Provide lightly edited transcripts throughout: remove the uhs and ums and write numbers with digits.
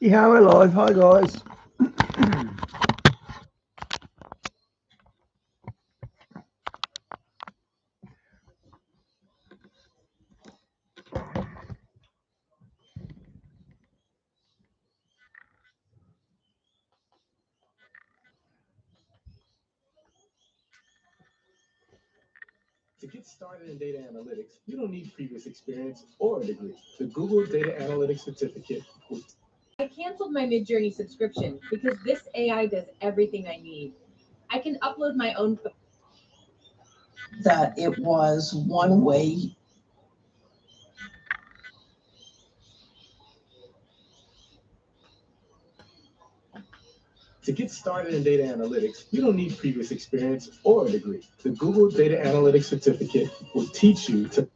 Yeah, we're live. Hi, guys. To get started in data analytics, you don't need previous experience or a degree. The Google Data Analytics Certificate will I canceled my Midjourney subscription because this AI does everything I need. I can upload my own. That it was one way. To get started in data analytics, you don't need previous experience or a degree. The Google Data Analytics Certificate will teach you to.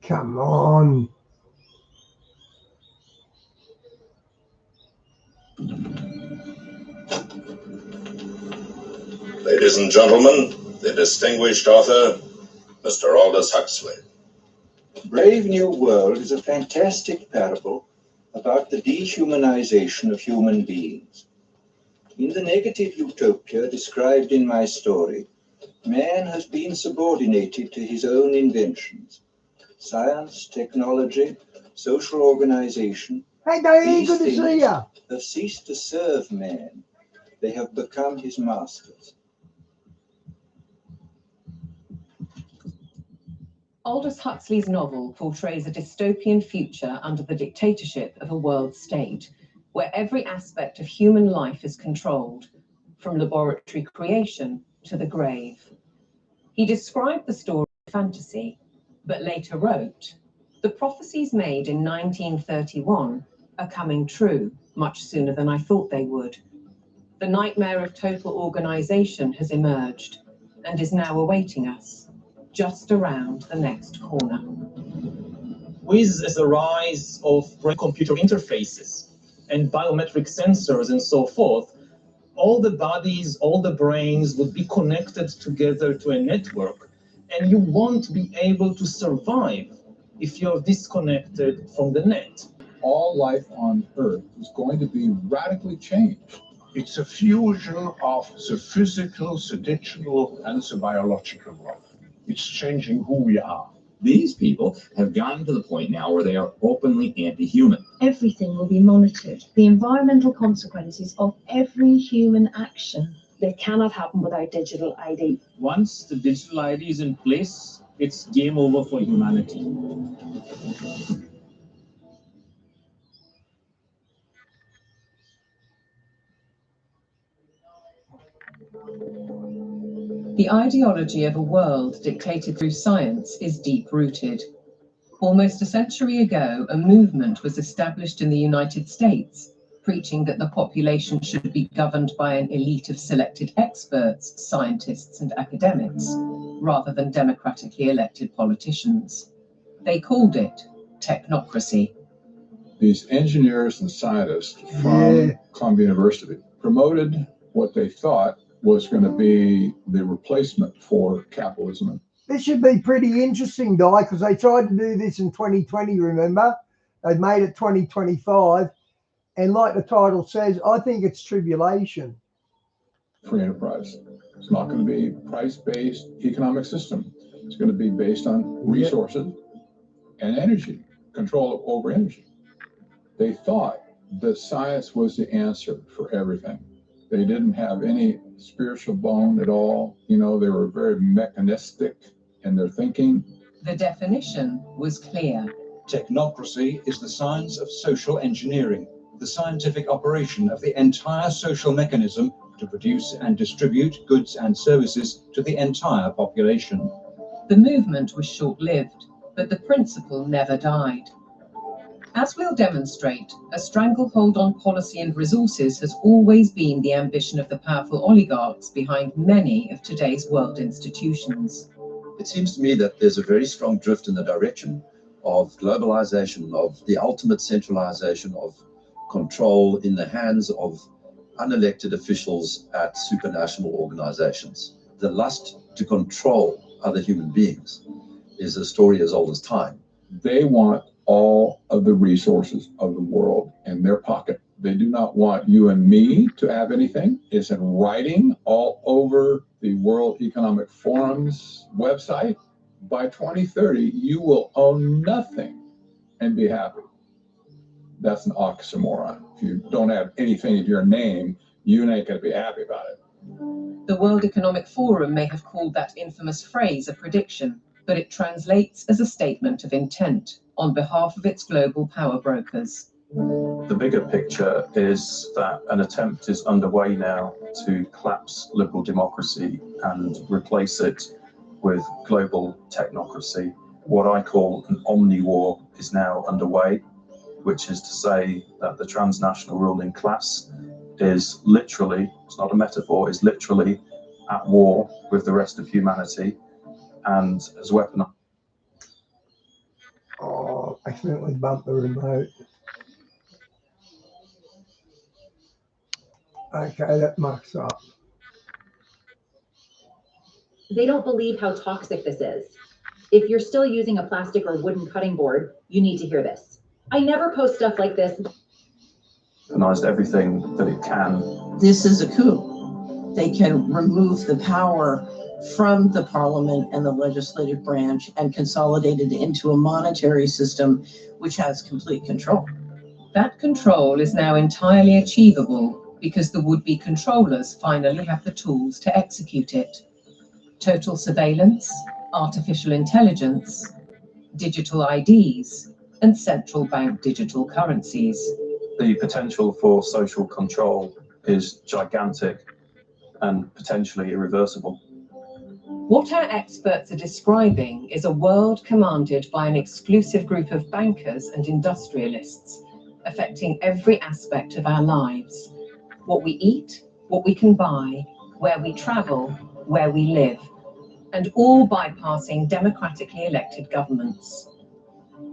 Come on. Ladies and gentlemen, the distinguished author, Mr. Aldous Huxley. Brave New World is a fantastic parable about the dehumanization of human beings. In the negative utopia described in my story, man has been subordinated to his own inventions. Science, technology, social organization, Hey, Diane, these good to see things ya. have ceased to serve man. They have become his masters. Aldous Huxley's novel portrays a dystopian future under the dictatorship of a world state, where every aspect of human life is controlled, from laboratory creation to the grave. He described the story as fantasy, but later wrote, "The prophecies made in 1931 are coming true much sooner than I thought they would. The nightmare of total organization has emerged and is now awaiting us, just around the next corner." With the rise of brain-computer interfaces and biometric sensors and so forth, all the bodies, all the brains would be connected together to a network, and you won't be able to survive if you're disconnected from the net. All life on Earth is going to be radically changed. It's a fusion of the physical, the digital, and the biological world. It's changing who we are. These people have gotten to the point now where they are openly anti-human. Everything will be monitored. The environmental consequences of every human action. They cannot happen without digital ID. Once the digital ID is in place, it's game over for humanity. The ideology of a world dictated through science is deep-rooted. Almost a century ago, a movement was established in the United States, preaching that the population should be governed by an elite of selected experts, scientists, and academics, rather than democratically elected politicians. They called it technocracy. These engineers and scientists from Columbia University promoted what they thought was going to be the replacement for capitalism. This should be pretty interesting, Di, because they tried to do this in 2020, remember? They've made it 2025. And like the title says, I think it's tribulation. Free enterprise. It's not going to be price-based economic system. It's going to be based on resources and energy, control over energy. They thought that science was the answer for everything. They didn't have any spiritual bone at all. You know, they were very mechanistic in their thinking. The definition was clear. Technocracy is the science of social engineering, the scientific operation of the entire social mechanism to produce and distribute goods and services to the entire population. The movement was short-lived, but the principle never died. As we'll demonstrate, a stranglehold on policy and resources has always been the ambition of the powerful oligarchs behind many of today's world institutions. It seems to me that there's a very strong drift in the direction of globalization, of the ultimate centralization of control in the hands of unelected officials at supranational organizations. the lust to control other human beings is a story as old as time. They want all of the resources of the world in their pocket. They do not want you and me to have anything. It's in writing all over the World Economic Forum's website. By 2030, you will own nothing and be happy. That's an oxymoron. If you don't have anything in your name, you ain't going to be happy about it. The World Economic Forum may have called that infamous phrase a prediction, but it translates as a statement of intent on behalf of its global power brokers. The bigger picture is that an attempt is underway now to collapse liberal democracy and replace it with global technocracy. What I call an omni-war is now underway, which is to say that the transnational ruling class is literally, it's not a metaphor, is literally at war with the rest of humanity and has weaponized. Oh, accidentally bumped the remote. Okay, that mucks up. They don't believe how toxic this is. If you're still using a plastic or wooden cutting board, you need to hear this. I never post stuff like this. Weaponized everything that it can. This is a coup. They can remove the power from the parliament and the legislative branch and consolidate it into a monetary system which has complete control. That control is now entirely achievable because the would-be controllers finally have the tools to execute it. Total surveillance, artificial intelligence, digital IDs, and central bank digital currencies. The potential for social control is gigantic and potentially irreversible. What our experts are describing is a world commanded by an exclusive group of bankers and industrialists, affecting every aspect of our lives. What we eat, what we can buy, where we travel, where we live, and all bypassing democratically elected governments.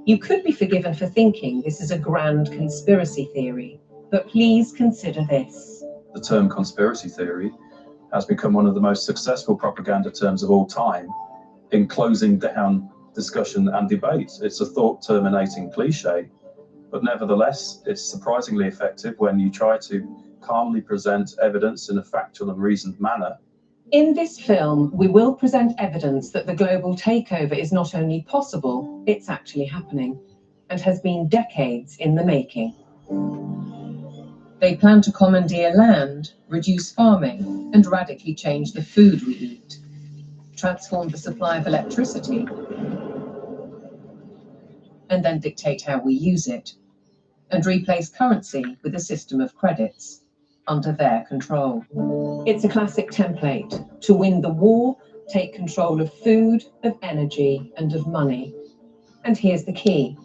You could be forgiven for thinking this is a grand conspiracy theory, but please consider this. The term conspiracy theory has become one of the most successful propaganda terms of all time in closing down discussion and debate. It's a thought-terminating cliche, but nevertheless, it's surprisingly effective when you try to calmly present evidence in a factual and reasoned manner. In this film, we will present evidence that the global takeover is not only possible, it's actually happening, and has been decades in the making. They plan to commandeer land, reduce farming, and radically change the food we eat, transform the supply of electricity, and then dictate how we use it, and replace currency with a system of credits under their control. It's a classic template to win the war, take control of food, of energy, and of money. And here's the key.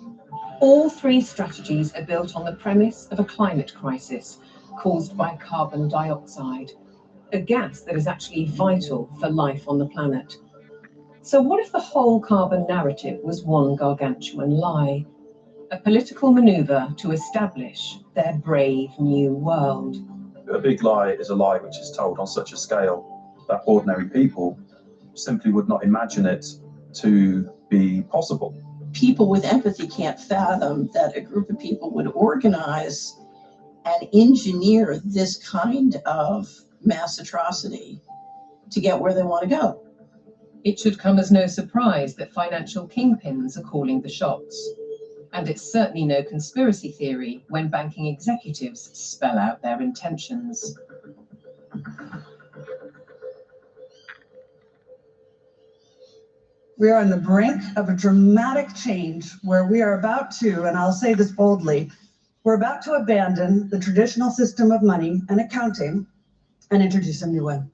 All three strategies are built on the premise of a climate crisis caused by carbon dioxide, a gas that is actually vital for life on the planet. So what if the whole carbon narrative was one gargantuan lie? A political maneuver to establish their brave new world. A big lie is a lie which is told on such a scale that ordinary people simply would not imagine it to be possible. People with empathy can't fathom that a group of people would organize and engineer this kind of mass atrocity to get where they want to go. It should come as no surprise that financial kingpins are calling the shots. And it's certainly no conspiracy theory when banking executives spell out their intentions. We are on the brink of a dramatic change where we are about to, and I'll say this boldly, we're about to abandon the traditional system of money and accounting and introduce a new one.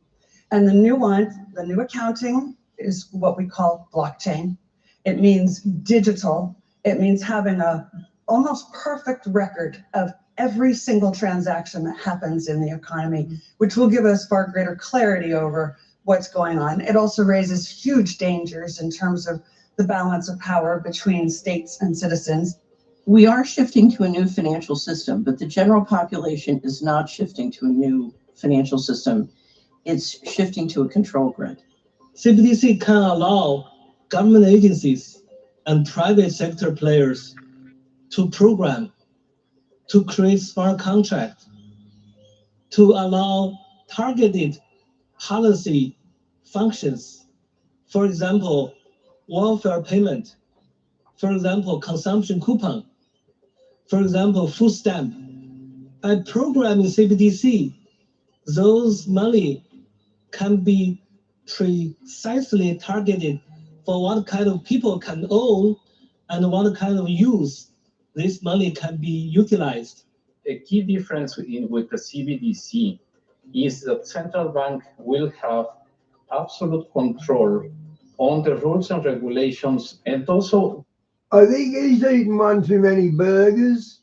And the new accounting is what we call blockchain. It means digital. It means having a almost perfect record of every single transaction that happens in the economy, which will give us far greater clarity over what's going on. It also raises huge dangers in terms of the balance of power between states and citizens. We are shifting to a new financial system, but the general population is not shifting to a new financial system. It's shifting to a control grid. CBDC can allow government agencies and private sector players to program, to create smart contracts, to allow targeted policy functions. For example, welfare payment. For example, consumption coupon. For example, food stamp. By programming CBDC, those money can be precisely targeted for what kind of people can own and what kind of use this money can be utilized. A key difference with the CBDC is that central bank will have absolute control on the rules and regulations, and also I think he's eating one too many burgers.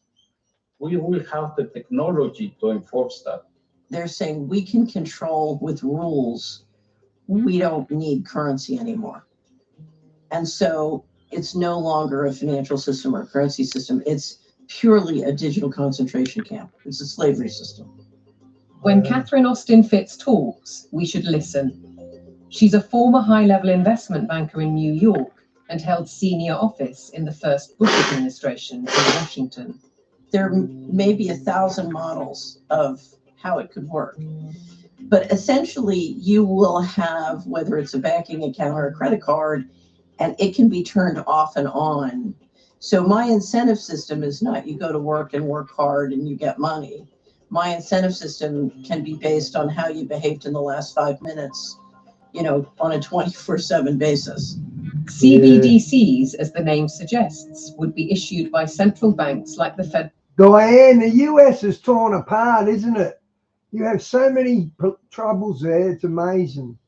we will have the technology to enforce that. They're saying we can control with rules. We don't need currency anymore. And so it's no longer a financial system or a currency system. It's purely a digital concentration camp. It's a slavery system. When Catherine Austin Fitts talks, we should listen. She's a former high-level investment banker in New York and held senior office in the first Bush administration in Washington. There may be 1,000 models of how it could work. But essentially, you will have, whether it's a banking account or a credit card, and it can be turned off and on. So my incentive system is not you go to work and work hard and you get money. My incentive system can be based on how you behaved in the last 5 minutes, you know, on a 24/7 basis. CBDCs, as the name suggests, would be issued by central banks like the Fed. Diane, the US is torn apart, isn't it? You have so many troubles there, it's amazing.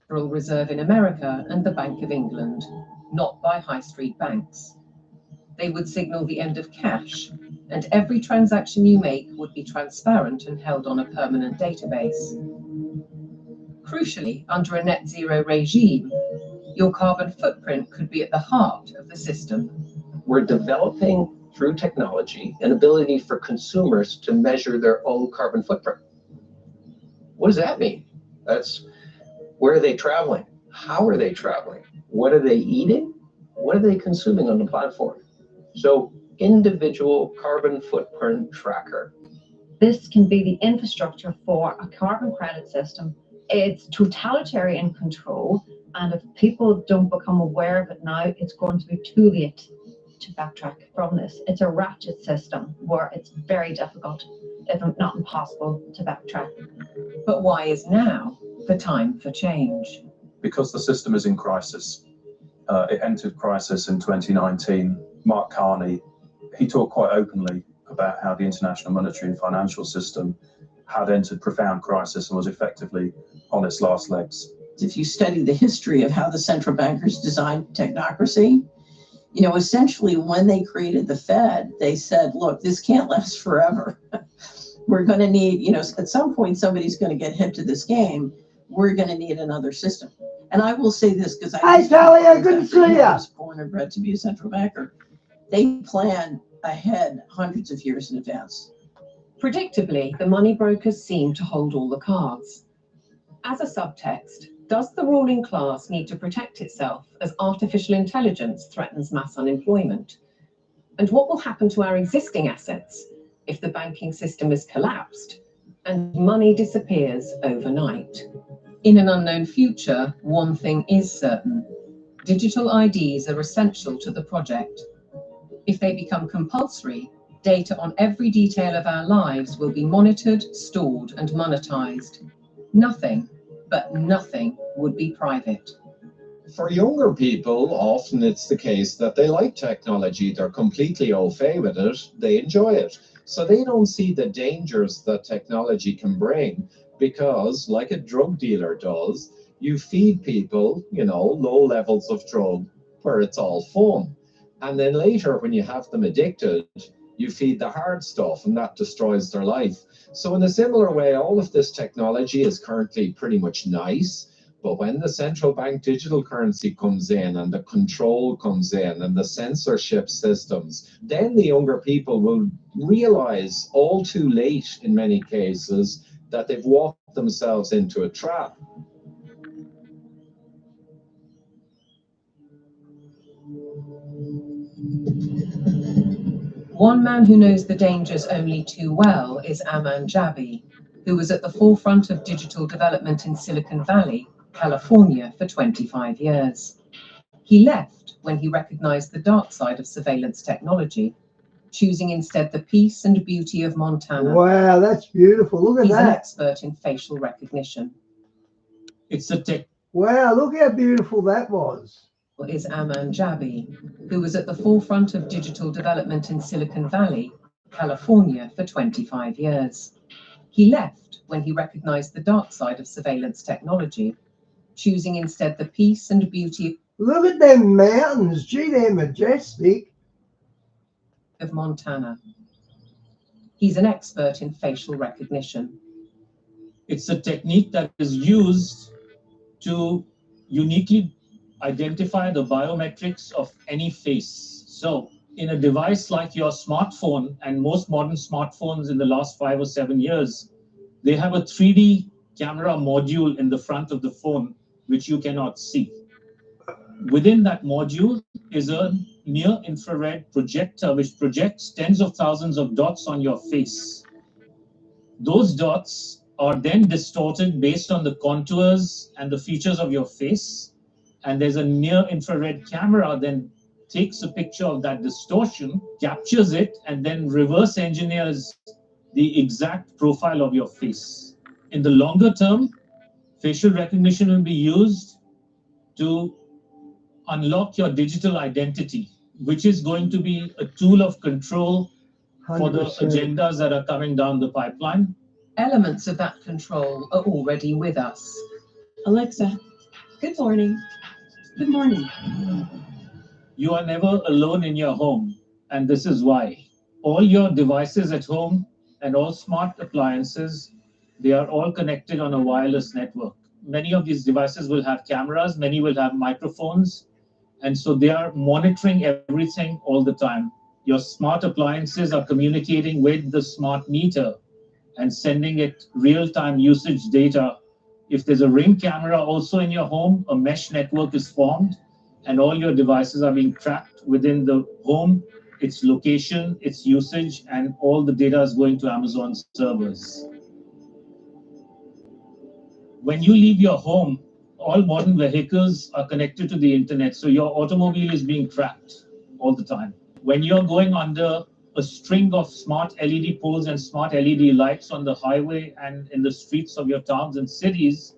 Federal Reserve in America and the Bank of England, not by high street banks. They would signal the end of cash, and every transaction you make would be transparent and held on a permanent database. Crucially, under a net zero regime, your carbon footprint could be at the heart of the system. We're developing, through technology, an ability for consumers to measure their own carbon footprint. What does that mean? That's where are they traveling? How are they traveling? What are they eating? What are they consuming on the platform? So, individual carbon footprint tracker. This can be the infrastructure for a carbon credit system. It's totalitarian control, and if people don't become aware of it now, it's going to be too late to backtrack from this. It's a ratchet system where it's very difficult, if not impossible, to backtrack. But why is now the time for change? Because the system is in crisis. It entered crisis in 2019. Mark Carney, he talked quite openly about how the international monetary and financial system had entered profound crisis and was effectively on its last legs. If you study the history of how the central bankers designed technocracy, you know, essentially when they created the Fed, they said, look, this can't last forever. We're going to need, you know, at some point, somebody's going to get hip to this game. We're going to need another system. And I will say this because Hey, Talia, good to see you. I was born and bred to be a central banker. They plan ahead hundreds of years in advance. Predictably, the money brokers seem to hold all the cards. As a subtext, does the ruling class need to protect itself as artificial intelligence threatens mass unemployment? And what will happen to our existing assets if the banking system is collapsed and money disappears overnight? In an unknown future, one thing is certain. Digital IDs are essential to the project. If they become compulsory, data on every detail of our lives will be monitored, stored, and monetized. Nothing, but nothing, would be private. For younger people, often it's the case that they like technology, they're completely au fait with it, they enjoy it. So they don't see the dangers that technology can bring because, like a drug dealer does, you feed people, you know, low levels of drug where it's all fun. And then later, when you have them addicted, you feed the hard stuff and that destroys their life. So in a similar way, all of this technology is currently pretty much nice. But when the central bank digital currency comes in and the control comes in and the censorship systems, then the younger people will realize all too late in many cases that they've walked themselves into a trap. One man who knows the dangers only too well is Aman Jabi, who was at the forefront of digital development in Silicon Valley, California, for 25 years. He left when he recognized the dark side of surveillance technology, choosing instead the peace and beauty of Montana. Wow, that's beautiful. Look at He's that. an expert in facial recognition. It's a tech. Wow, look how beautiful that was. Is Aman Jabi, who was at the forefront of digital development in Silicon Valley, California, for 25 years. He left when he recognized the dark side of surveillance technology, choosing instead the peace and beauty Look at them mountains. Gee, they're majestic. of Montana. He's an expert in facial recognition. It's a technique that is used to uniquely identify the biometrics of any face. So in a device like your smartphone, and most modern smartphones in the last 5 or 7 years, they have a 3D camera module in the front of the phone, which you cannot see. Within that module is a near-infrared projector, which projects tens of thousands of dots on your face. Those dots are then distorted based on the contours and the features of your face. And there's a near-infrared camera then takes a picture of that distortion, captures it, and then reverse engineers the exact profile of your face. In the longer term, facial recognition will be used to unlock your digital identity, which is going to be a tool of control for the 100%. agendas that are coming down the pipeline. Elements of that control are already with us. Alexa, good morning. Good morning. You are never alone in your home, and this is why. All your devices at home and all smart appliances, they are all connected on a wireless network. Many of these devices will have cameras, many will have microphones, and so they are monitoring everything all the time. Your smart appliances are communicating with the smart meter and sending it real-time usage data. If there's a Ring camera also in your home, a mesh network is formed, and all your devices are being tracked within the home, its location, its usage, and all the data is going to Amazon servers. When you leave your home, all modern vehicles are connected to the internet, so your automobile is being tracked all the time. When you're going under a string of smart LED poles and smart LED lights on the highway and in the streets of your towns and cities,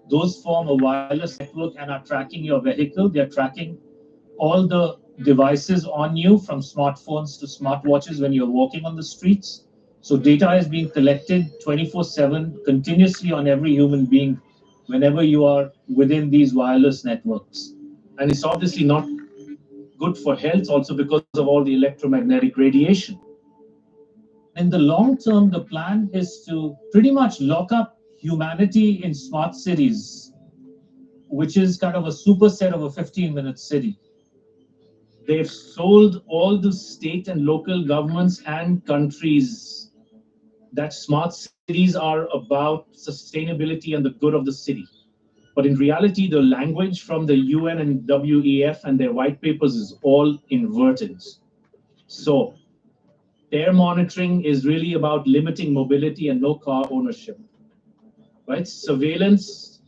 those form a wireless network and are tracking your vehicle. They're tracking all the devices on you, from smartphones to smartwatches when you're walking on the streets. So data is being collected 24/7 continuously on every human being whenever you are within these wireless networks. And it's obviously not good for health also because of all the electromagnetic radiation. In the long term, the plan is to pretty much lock up humanity in smart cities, which is kind of a superset of a 15-minute city. They've sold all the state and local governments and countries that smart cities are about sustainability and the good of the city. But in reality, the language from the UN and WEF and their white papers is all inverted. So their monitoring is really about limiting mobility and no car ownership. Right? Surveillance,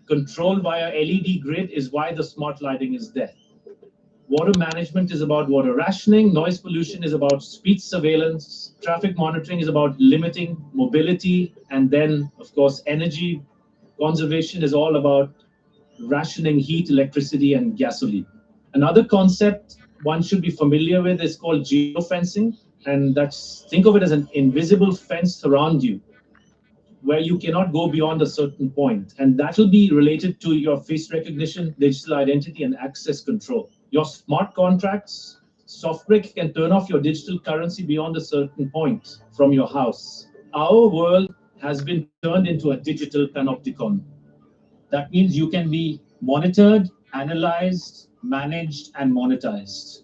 control via LED grid is why the smart lighting is there. Water management is about water rationing, noise pollution is about speed surveillance, traffic monitoring is about limiting mobility, and then, of course, energy conservation is all about rationing heat, electricity, and gasoline. Another concept one should be familiar with is called geofencing, and that's, think of it as an invisible fence around you, where you cannot go beyond a certain point. And that will be related to your face recognition, digital identity, and access control. Your smart contracts, SoftBrick can turn off your digital currency beyond a certain point from your house. Our world has been turned into a digital panopticon. That means you can be monitored, analyzed, managed, and monetized.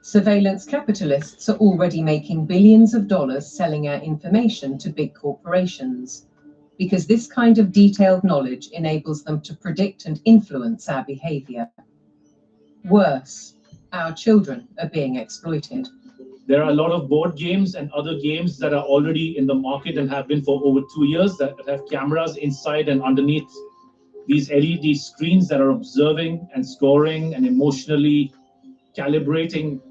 Surveillance capitalists are already making billions of dollars selling our information to big corporations. because this kind of detailed knowledge enables them to predict and influence our behavior. Worse, our children are being exploited. There are a lot of board games and other games that are already in the market and have been for over 2 years that have cameras inside and underneath these LED screens that are observing and scoring and emotionally calibrating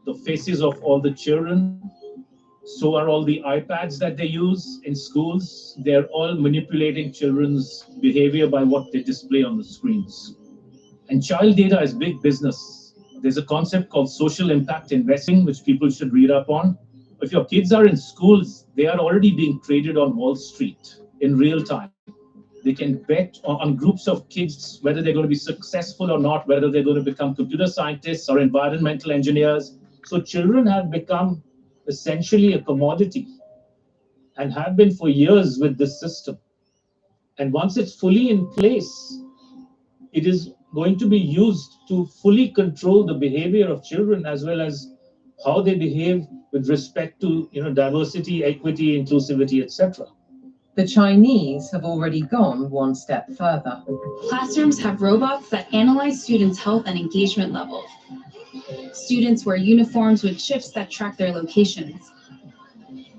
the faces of all the children. So are all the iPads that they use in schools. They're all manipulating children's behavior by what they display on the screens. And child data is big business. There's a concept called social impact investing, which people should read up on. If your kids are in schools, they are already being traded on Wall Street in real time. They can bet on groups of kids, whether they're going to be successful or not, whether they're going to become computer scientists or environmental engineers. So children have become essentially a commodity and have been for years with this system. And once it's fully in place, it is going to be used to fully control the behavior of children as well as how they behave with respect to diversity, equity, inclusivity, etc. The Chinese have already gone one step further. Classrooms have robots that analyze students' health and engagement levels. Students wear uniforms with chips that track their locations.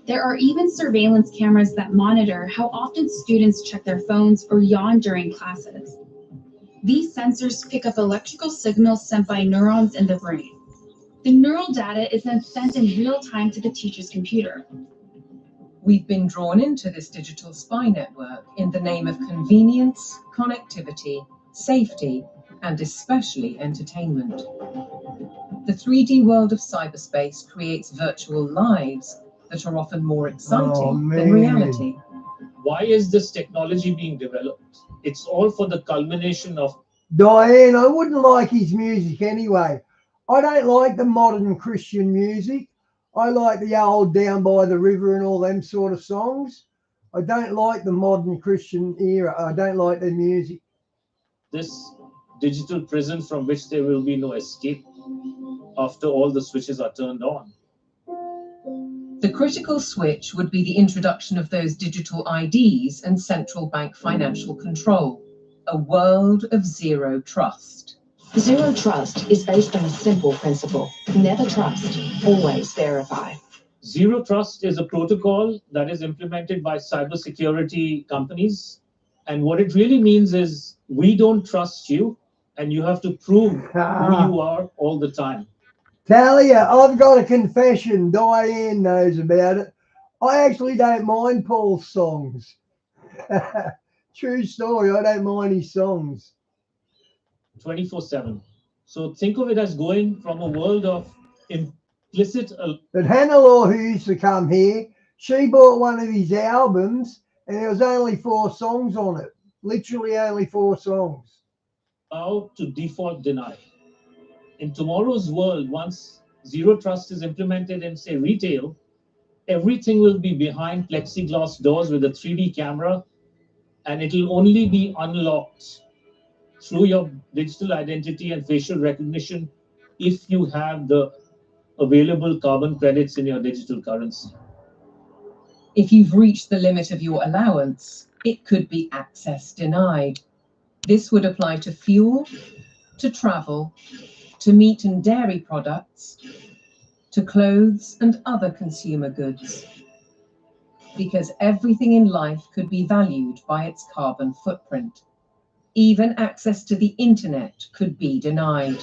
There are even surveillance cameras that monitor how often students check their phones or yawn during classes. These sensors pick up electrical signals sent by neurons in the brain. The neural data is then sent in real time to the teacher's computer. We've been drawn into this digital spy network in the name of convenience, connectivity, safety, and especially entertainment. The 3D world of cyberspace creates virtual lives that are often more exciting than reality. Why is this technology being developed? It's all for the culmination of... Diane, I wouldn't like his music anyway. I don't like the modern Christian music. I like the old Down by the River and all them sort of songs. I don't like the modern Christian era. I don't like their music. This digital prison from which there will be no escape after all the switches are turned on. The critical switch would be the introduction of those digital IDs and central bank financial control, a world of zero trust. Zero trust is based on a simple principle: never trust, always verify. Zero trust is a protocol that is implemented by cybersecurity companies. And what it really means is we don't trust you and you have to prove who you are all the time. Talia, I've got a confession. Diane knows about it. I actually don't mind Paul's songs. True story. I don't mind his songs. 24/7. So think of it as going from a world of implicit... But Hannah, who used to come here, she bought one of his albums and there was only 4 songs on it. Literally only 4 songs. How to default deny. In tomorrow's world, once zero trust is implemented in, say, retail, everything will be behind plexiglass doors with a 3D camera, and it will only be unlocked through your digital identity and facial recognition if you have the available carbon credits in your digital currency. If you've reached the limit of your allowance, it could be access denied. This would apply to fuel, to travel, to meat and dairy products, to clothes and other consumer goods. Because everything in life could be valued by its carbon footprint. Even access to the internet could be denied.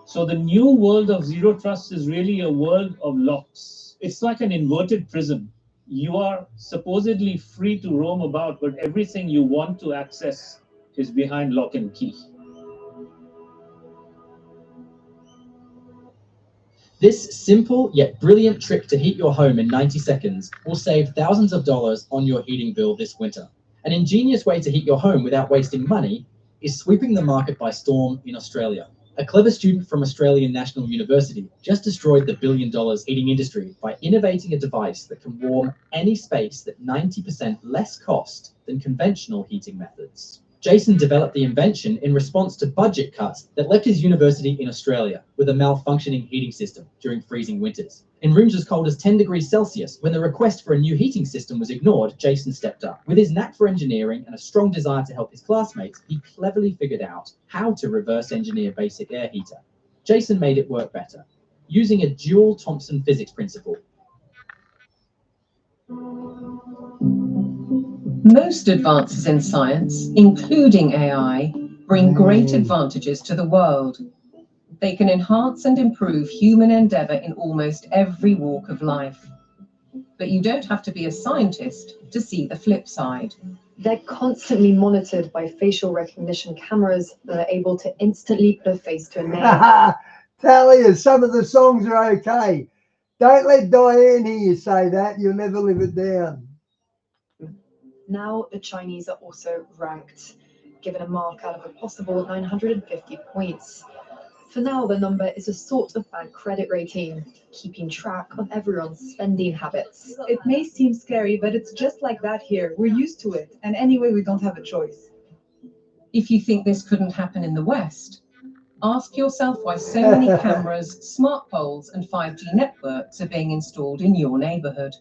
So the new world of zero trust is really a world of locks. It's like an inverted prison. You are supposedly free to roam about, but everything you want to access is behind lock and key. This simple yet brilliant trick to heat your home in 90 seconds will save thousands of dollars on your heating bill this winter. An ingenious way to heat your home without wasting money is sweeping the market by storm in Australia. A clever student from Australian National University just destroyed the $1 billion heating industry by innovating a device that can warm any space at 90% less cost than conventional heating methods. Jason developed the invention in response to budget cuts that left his university in Australia with a malfunctioning heating system during freezing winters. In rooms as cold as 10 degrees Celsius, when the request for a new heating system was ignored, Jason stepped up. With his knack for engineering and a strong desire to help his classmates, he cleverly figured out how to reverse engineer basic air heater. Jason made it work better, using a dual Thomson physics principle. Most advances in science, including AI, bring great advantages to the world. They can enhance and improve human endeavor in almost every walk of life. But you don't have to be a scientist to see the flip side. They're constantly monitored by facial recognition cameras that are able to instantly put a face to a name. Tell you, some of the songs are okay. Don't let Diane hear you say that. You'll never live it down. Now the Chinese are also ranked, given a mark out of a possible 950 points. For now, the number is a sort of bank credit rating, keeping track of everyone's spending habits. It may seem scary, but it's just like that here. We're used to it, and anyway, we don't have a choice. If you think this couldn't happen in the West, ask yourself why so many cameras, smart poles, and 5G networks are being installed in your neighborhood.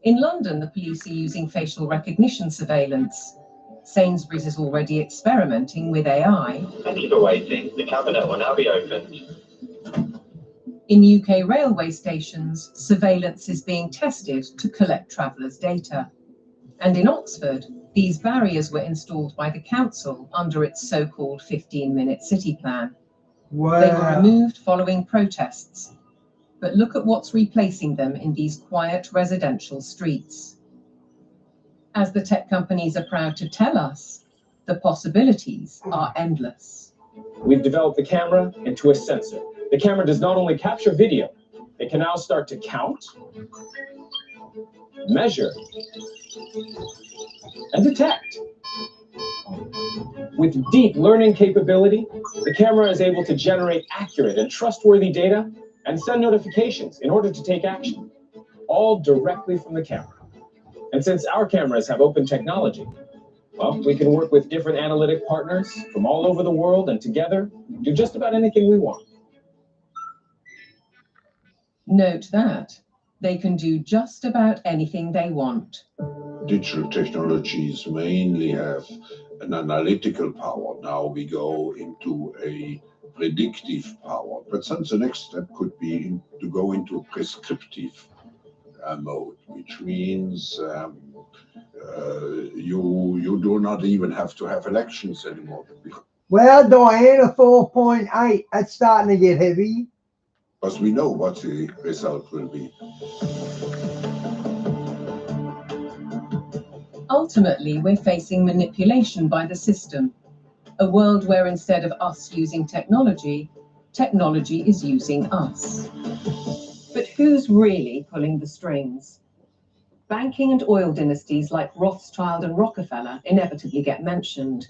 In London, the police are using facial recognition surveillance. Sainsbury's is already experimenting with AI. Thank you for waiting. The cabinet will now be opened. In UK railway stations, surveillance is being tested to collect travellers' data. And in Oxford, these barriers were installed by the council under its so-called 15-minute city plan. Wow. They were removed following protests. But look at what's replacing them in these quiet residential streets. As the tech companies are proud to tell us, the possibilities are endless. We've developed the camera into a sensor. The camera does not only capture video, it can now start to count, measure, and detect. With deep learning capability, the camera is able to generate accurate and trustworthy data and send notifications in order to take action, all directly from the camera. And since our cameras have open technology, well, we can work with different analytic partners from all over the world and together do just about anything we want. Note that they can do just about anything they want. Digital technologies mainly have an analytical power. Now we go into a predictive power. But since the next step could be to go into a prescriptive mode, which means you do not even have to have elections anymore. Well, Diana, 4.8, that's starting to get heavy. Because we know what the result will be. Ultimately, we're facing manipulation by the system. A world where instead of us using technology, technology is using us. But who's really pulling the strings? Banking and oil dynasties like Rothschild and Rockefeller inevitably get mentioned,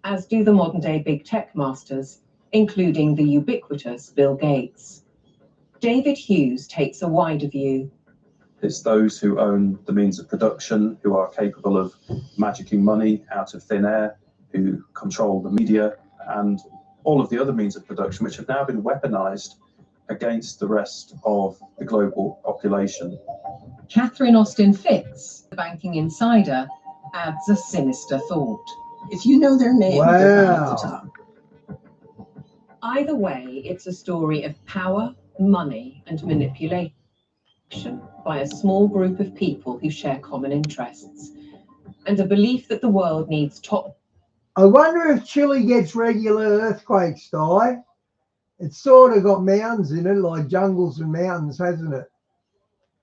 as do the modern-day big tech masters, including the ubiquitous Bill Gates. David Hughes takes a wider view. It's those who own the means of production, who are capable of magicking money out of thin air, who control the media, and all of the other means of production, which have now been weaponized against the rest of the global population. Catherine Austin Fitz, the banking insider, adds a sinister thought. If you know their name, they're down at the top. Either way, it's a story of power, money, and manipulation by a small group of people who share common interests, and a belief that the world needs top. I wonder if Chile gets regular earthquakes, Di. It's sort of got mountains in it, like jungles and mountains, hasn't it?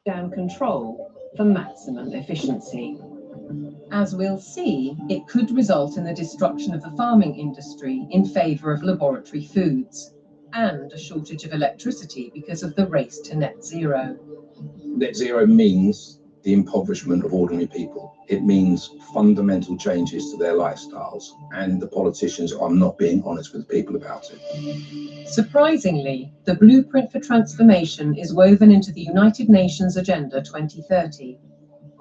Down control for maximum efficiency. As we'll see, it could result in the destruction of the farming industry in favour of laboratory foods, and a shortage of electricity because of the race to net zero. Net zero means the impoverishment of ordinary people. It means fundamental changes to their lifestyles, and the politicians are not being honest with people about it. Surprisingly, the blueprint for transformation is woven into the United Nations Agenda 2030.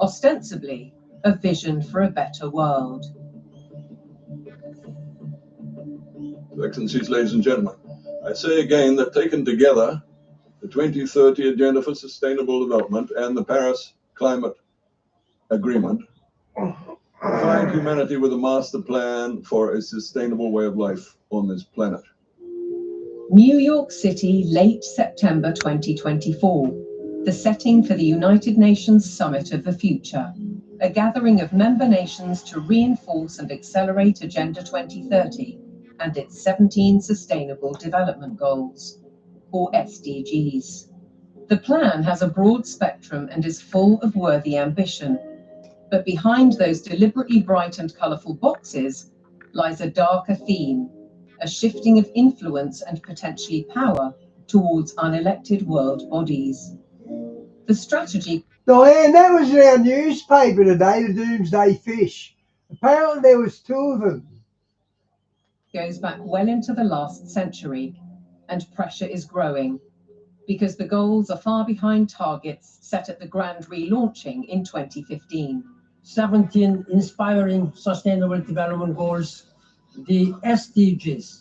Ostensibly, a vision for a better world. Excellencies, ladies and gentlemen, I say again that taken together, the 2030 Agenda for Sustainable Development and the Paris Climate Agreement provide humanity with a master plan for a sustainable way of life on this planet. New York City, late September 2024, the setting for the United Nations Summit of the Future, a gathering of member nations to reinforce and accelerate Agenda 2030 and its 17 Sustainable Development Goals, or SDGs. The plan has a broad spectrum and is full of worthy ambition, but behind those deliberately bright and colourful boxes lies a darker theme, a shifting of influence and potentially power towards unelected world bodies. The strategy... Diane, that was in our newspaper today, the Doomsday Fish. Apparently there was 2 of them. Goes back well into the last century, and pressure is growing because the goals are far behind targets set at the grand relaunching in 2015. 17 inspiring Sustainable Development Goals, the SDGs.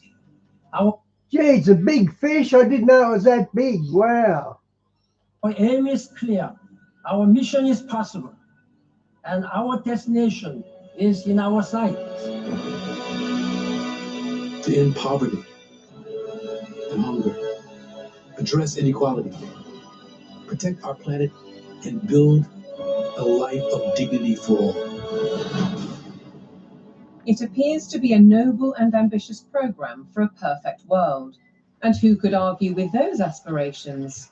Gee, it's a big fish. I didn't know it was that big. Wow. Our aim is clear. Our mission is possible. And our destination is in our sight. To end poverty and hunger, address inequality, protect our planet, and build a life of dignity for all. It appears to be a noble and ambitious program for a perfect world, and who could argue with those aspirations?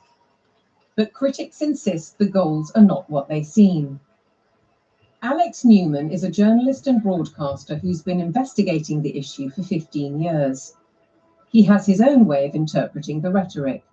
But critics insist the goals are not what they seem. Alex Newman is a journalist and broadcaster who's been investigating the issue for 15 years. He has his own way of interpreting the rhetoric.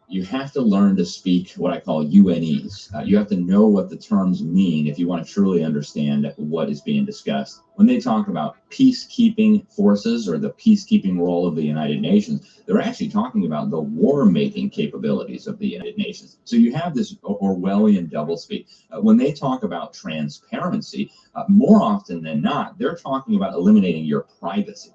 You have to learn to speak what I call UNEs. You have to know what the terms mean if you want to truly understand what is being discussed. When they talk about peacekeeping forces or the peacekeeping role of the United Nations, they're actually talking about the war-making capabilities of the United Nations. So you have this Orwellian doublespeak. When they talk about transparency, more often than not, they're talking about eliminating your privacy.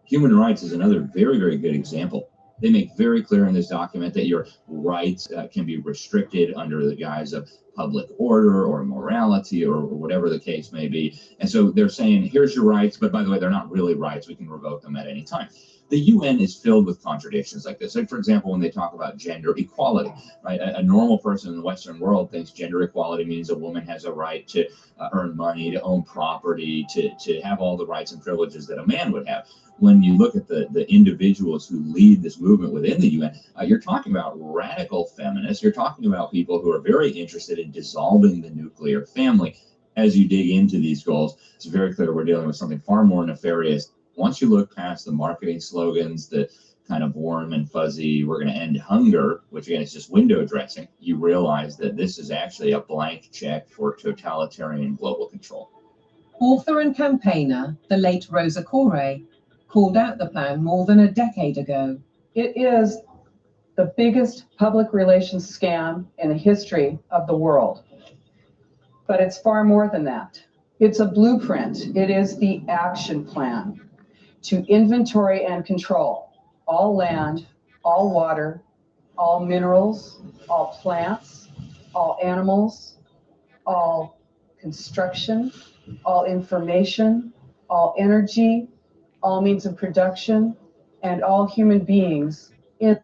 Human rights is another very, very good example. They make very clear in this document that your rights can be restricted under the guise of public order or morality or whatever the case may be. And so they're saying, here's your rights, but by the way, they're not really rights. We can revoke them at any time. The UN is filled with contradictions like this. Like, for example, when they talk about gender equality, right? A normal person in the Western world thinks gender equality means a woman has a right to earn money, to own property, to have all the rights and privileges that a man would have. When you look at the individuals who lead this movement within the UN, you're talking about radical feminists. You're talking about people who are very interested in dissolving the nuclear family. As you dig into these goals, it's very clear we're dealing with something far more nefarious. Once you look past the marketing slogans, the kind of warm and fuzzy, we're going to end hunger, which again is just window dressing, you realize that this is actually a blank check for totalitarian global control. Author and campaigner, the late Rosa Koire, called out the plan more than a decade ago. It is the biggest public relations scam in the history of the world. But it's far more than that. It's a blueprint. It is the action plan to inventory and control all land, all water, all minerals, all plants, all animals, all construction, all information, all energy, all means of production, and all human beings in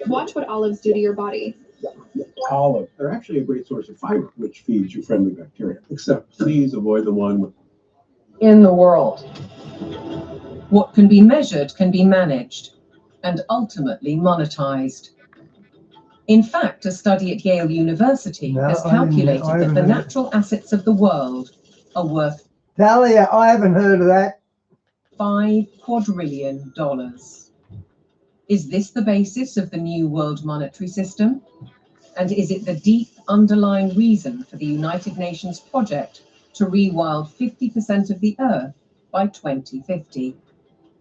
Watch what olives do to your body. Olive. They're actually a great source of fiber, which feeds you friendly bacteria. Except please avoid the one with in the world. What can be measured can be managed and ultimately monetized. In fact, a study at Yale University has calculated that the natural assets of the world are worth Talia, I haven't heard of that. $5 quadrillion. Is this the basis of the new world monetary system? And is it the deep underlying reason for the United Nations project to rewild 50% of the Earth by 2050.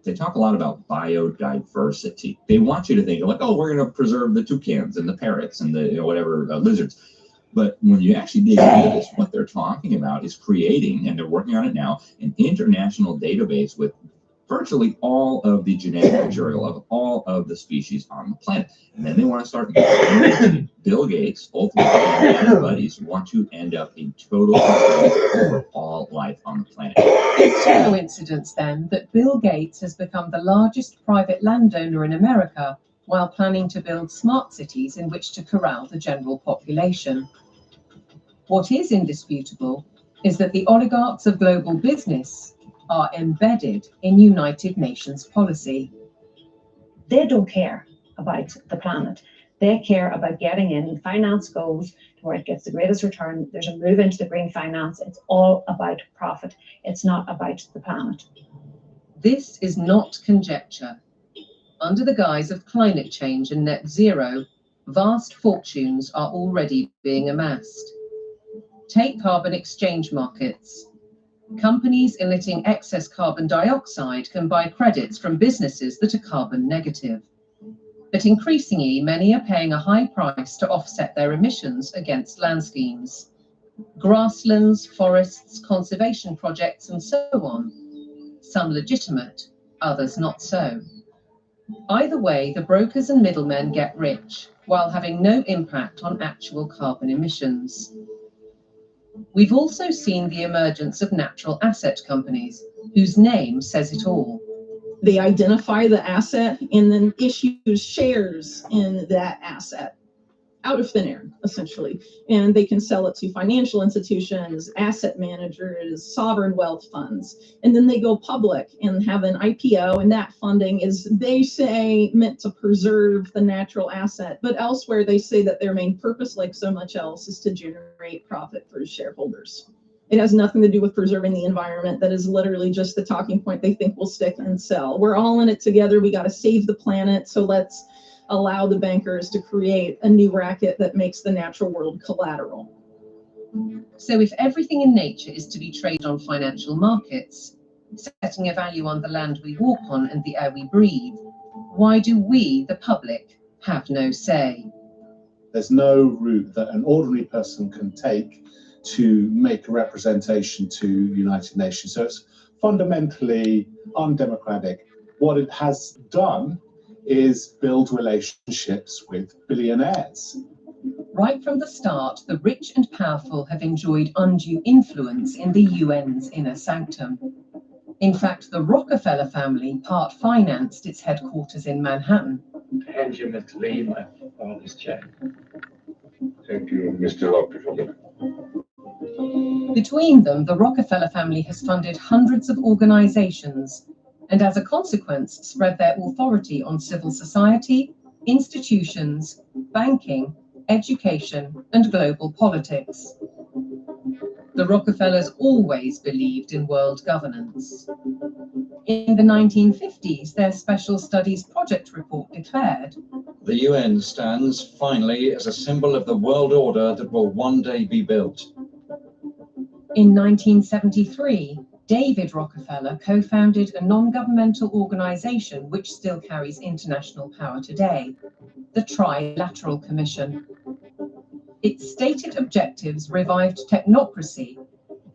They talk a lot about biodiversity. They want you to think like, oh, we're going to preserve the toucans and the parrots and the whatever lizards. But when you actually dig into this, what they're talking about is creating, and they're working on it now, an international database with virtually all of the genetic material of all of the species on the planet. And then they want to start Bill Gates, ultimately, and his buddies want to end up in total control over all life on the planet. It's no coincidence then that Bill Gates has become the largest private landowner in America while planning to build smart cities in which to corral the general population. What is indisputable is that the oligarchs of global business are embedded in United Nations policy. They don't care about the planet. They care about getting in. Finance goes to where it gets the greatest return. There's a move into the green finance. It's all about profit. It's not about the planet. This is not conjecture. Under the guise of climate change and net zero, vast fortunes are already being amassed. Take carbon exchange markets. Companies emitting excess carbon dioxide can buy credits from businesses that are carbon negative. But increasingly, many are paying a high price to offset their emissions against land schemes. Grasslands, forests, conservation projects, and so on. Some legitimate, others not so. Either way, the brokers and middlemen get rich, while having no impact on actual carbon emissions. We've also seen the emergence of natural asset companies, whose name says it all. They identify the asset and then issue shares in that asset out of thin air, essentially. And they can sell it to financial institutions, asset managers, sovereign wealth funds. And then they go public and have an IPO, and that funding is, they say, meant to preserve the natural asset. But elsewhere, they say that their main purpose, like so much else, is to generate profit for shareholders. It has nothing to do with preserving the environment. That is literally just the talking point they think will stick and sell. We're all in it together. We got to save the planet. So let's allow the bankers to create a new racket that makes the natural world collateral. So if everything in nature is to be traded on financial markets, setting a value on the land we walk on and the air we breathe, why do we, the public, have no say? There's no route that an ordinary person can take to make a representation to United Nations. So it's fundamentally undemocratic. What it has done is build relationships with billionaires. Right from the start, the rich and powerful have enjoyed undue influence in the UN's inner sanctum. In fact, the Rockefeller family part-financed its headquarters in Manhattan. Hand you Mr. Lee, my father's check. Thank you, Mr. Rockefeller. Between them, the Rockefeller family has funded hundreds of organizations and as a consequence spread their authority on civil society, institutions, banking, education, and global politics. The Rockefellers always believed in world governance. In the 1950s, their Special Studies Project report declared, "The UN stands finally as a symbol of the world order that will one day be built." In 1973, David Rockefeller co-founded a non-governmental organization which still carries international power today, the Trilateral Commission. Its stated objectives revived technocracy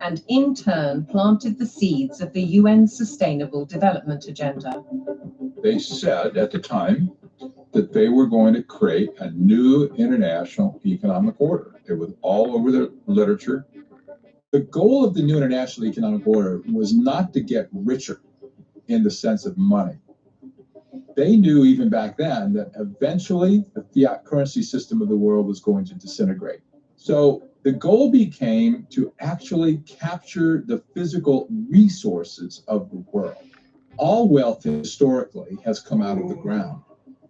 and in turn planted the seeds of the UN's Sustainable Development Agenda. They said at the time that they were going to create a new international economic order. It was all over the literature. The goal of the new international economic order was not to get richer in the sense of money. They knew even back then that eventually the fiat currency system of the world was going to disintegrate. So the goal became to actually capture the physical resources of the world. All wealth historically has come out of the ground.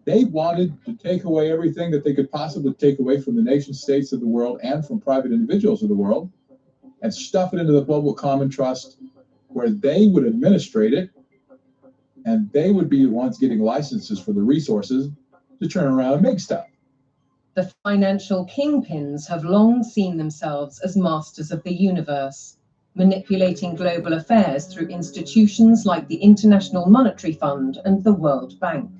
They wanted to take away everything that they could possibly take away from the nation states of the world and from private individuals of the world and stuff it into the global common trust where they would administrate it and they would be the ones getting licenses for the resources to turn around and make stuff. The financial kingpins have long seen themselves as masters of the universe, manipulating global affairs through institutions like the International Monetary Fund and the World Bank.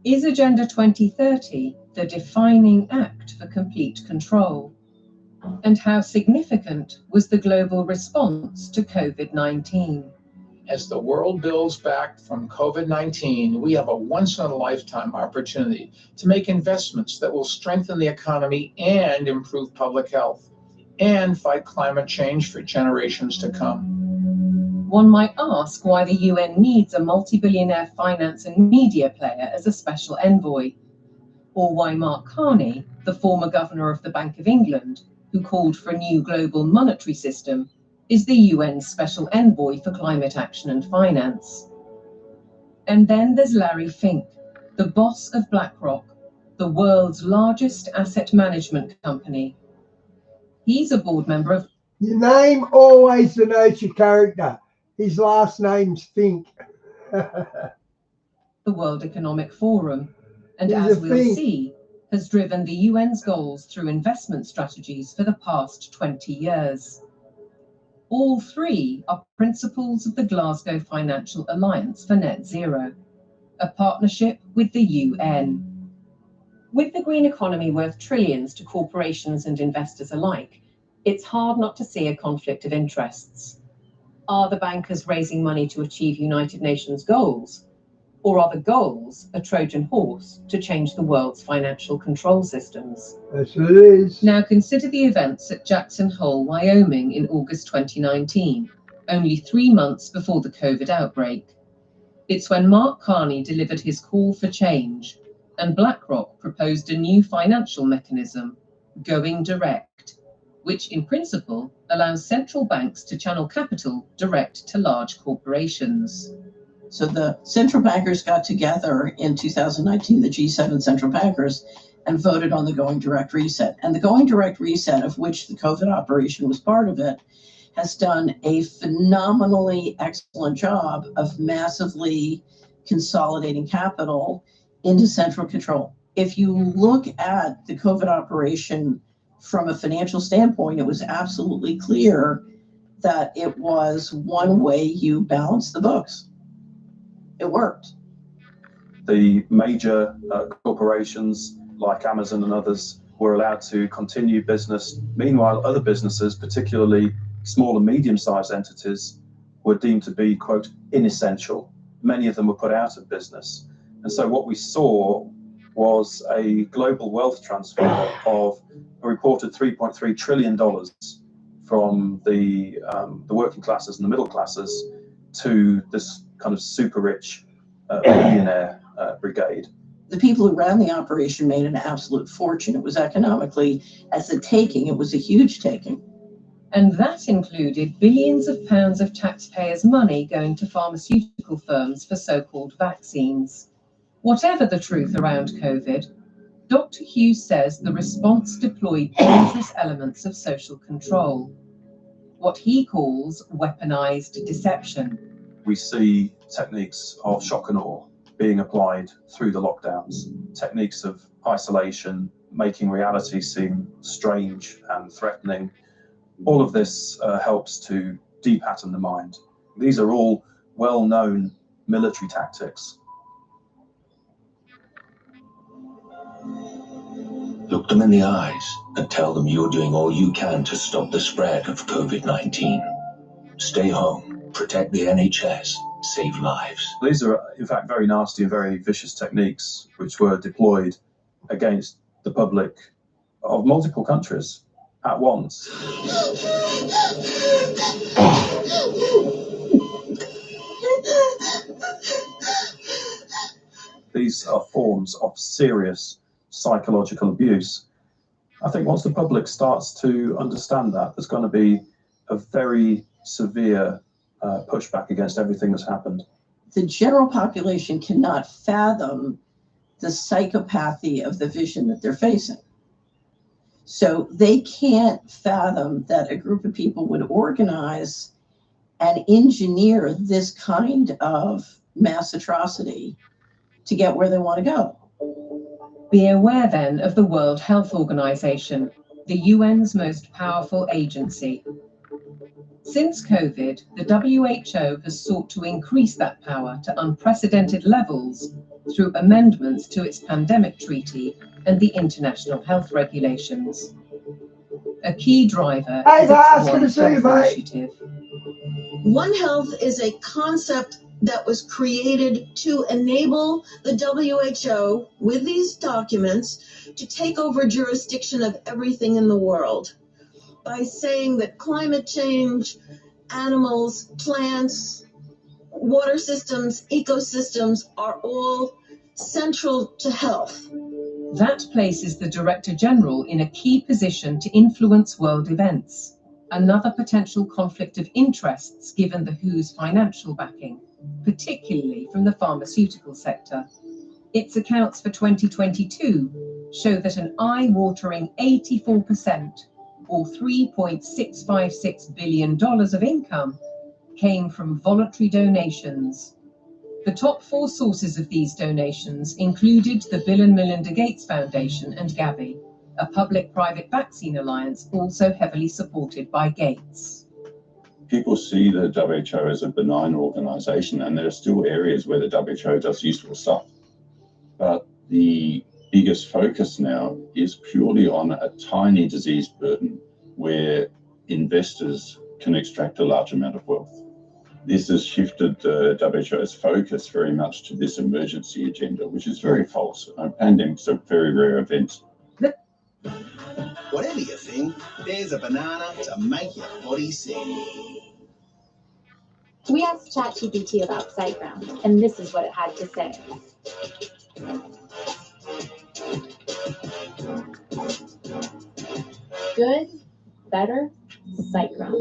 Is Agenda 2030 the defining act for complete control? And how significant was the global response to COVID-19? As the world builds back from COVID-19, we have a once-in-a-lifetime opportunity to make investments that will strengthen the economy and improve public health and fight climate change for generations to come. One might ask why the UN needs a multi-billionaire finance and media player as a special envoy, or why Mark Carney, the former governor of the Bank of England, who called for a new global monetary system, is the UN's special envoy for climate action and finance. And then there's Larry Fink, the boss of BlackRock, the world's largest asset management company. He's a board member of... Your name always denotes your character. His last name's Fink. the World Economic Forum, and He's as a we'll Fink. see, has driven the UN's goals through investment strategies for the past 20 years. All three are principles of the Glasgow Financial Alliance for Net Zero, a partnership with the UN. With the green economy worth trillions to corporations and investors alike, it's hard not to see a conflict of interests. Are the bankers raising money to achieve United Nations goals? Or are the goals a Trojan horse to change the world's financial control systems? Yes, it is. Now consider the events at Jackson Hole, Wyoming in August 2019, only 3 months before the COVID outbreak. It's when Mark Carney delivered his call for change, and BlackRock proposed a new financial mechanism, Going Direct, which in principle allows central banks to channel capital direct to large corporations. So the central bankers got together in 2019, the G7 central bankers, and voted on the Going Direct Reset. And the Going Direct Reset, of which the COVID operation was part of it, has done a phenomenally excellent job of massively consolidating capital into central control. If you look at the COVID operation from a financial standpoint, it was absolutely clear that it was one way you balance the books. It worked. The major corporations like Amazon and others were allowed to continue business. Meanwhile, other businesses, particularly small and medium-sized entities, were deemed to be, quote, inessential. Many of them were put out of business. And so what we saw was a global wealth transfer of a reported $3.3 trillion from the working classes and the middle classes to this kind of super rich billionaire brigade. The people who ran the operation made an absolute fortune. It was economically, as a taking, it was a huge taking. And that included billions of pounds of taxpayers' money going to pharmaceutical firms for so-called vaccines. Whatever the truth around COVID, Dr. Hughes says the response deployed dangerous elements of social control, what he calls weaponized deception. We see techniques of shock and awe being applied through the lockdowns, techniques of isolation, making reality seem strange and threatening. All of this helps to depattern the mind. These are all well-known military tactics. Look them in the eyes and tell them you're doing all you can to stop the spread of COVID-19. Stay home, protect the NHS, save lives. These are, in fact, very nasty and very vicious techniques which were deployed against the public of multiple countries at once. These are forms of serious psychological abuse. I think once the public starts to understand that, there's going to be a very severe pushback against everything that's happened. The general population cannot fathom the psychopathy of the vision that they're facing. So they can't fathom that a group of people would organize and engineer this kind of mass atrocity to get where they want to go. Be aware then of the World Health Organization, the UN's most powerful agency. Since COVID, the WHO has sought to increase that power to unprecedented levels through amendments to its pandemic treaty and the international health regulations. A key driver is its One Health initiative. One Health is a concept that was created to enable the WHO, with these documents, to take over jurisdiction of everything in the world by saying that climate change, animals, plants, water systems, ecosystems are all central to health. That places the Director General in a key position to influence world events, another potential conflict of interests given the WHO's financial backing, particularly from the pharmaceutical sector. Its accounts for 2022 show that an eye-watering 84%, or $3.656 billion of income, came from voluntary donations. The top 4 sources of these donations included the Bill and Melinda Gates Foundation and Gavi, a public-private vaccine alliance also heavily supported by Gates. People see the WHO as a benign organization, and there are still areas where the WHO does useful stuff. But the biggest focus now is purely on a tiny disease burden where investors can extract a large amount of wealth. This has shifted the WHO's focus very much to this emergency agenda, which is very false. Pandemics are very rare events. Whatever you think, there's a banana to make your body sing. We asked ChatGPT about SiteGround, and this is what it had to say. Good, better, SiteGround.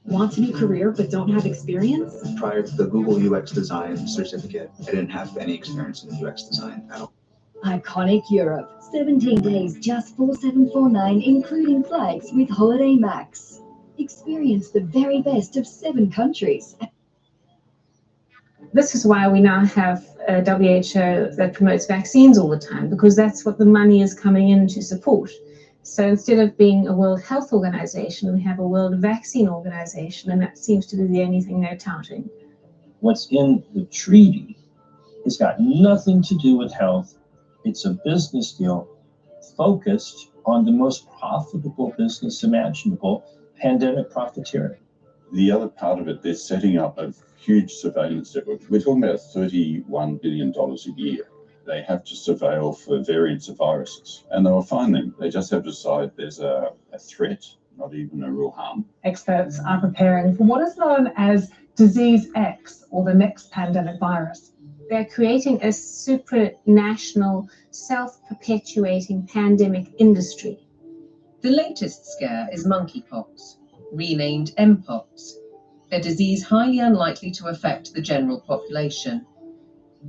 Want a new career but don't have experience? Prior to the Google UX design certificate, I didn't have any experience in UX design at all. Iconic Europe. 17 days, just 4749, including flights with Holiday Max. Experience the very best of 7 countries. This is why we now have a WHO that promotes vaccines all the time, because that's what the money is coming in to support. So instead of being a World Health Organization, we have a World Vaccine Organization, and that seems to be the only thing they're touting. What's in the treaty has got nothing to do with health. It's a business deal focused on the most profitable business imaginable, pandemic profiteering. The other part of it, they're setting up a huge surveillance network. We're talking about $31 billion a year. They have to surveil for variants of viruses, and they will find them. They just have to decide there's a threat, not even a real harm. Experts are preparing for what is known as Disease X, or the next pandemic virus. They're creating a supranational, self-perpetuating pandemic industry. The latest scare is monkeypox, renamed Mpox, a disease highly unlikely to affect the general population.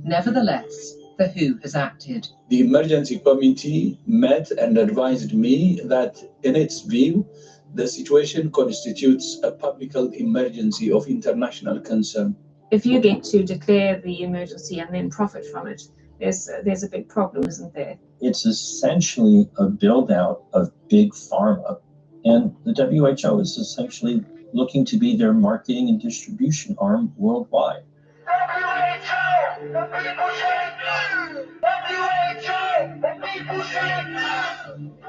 Nevertheless, the WHO has acted. The emergency committee met and advised me that, in its view, the situation constitutes a public health emergency of international concern. If you get to declare the emergency and then profit from it, there's a big problem, isn't there? It's essentially a build-out of big pharma, and the WHO is essentially looking to be their marketing and distribution arm worldwide.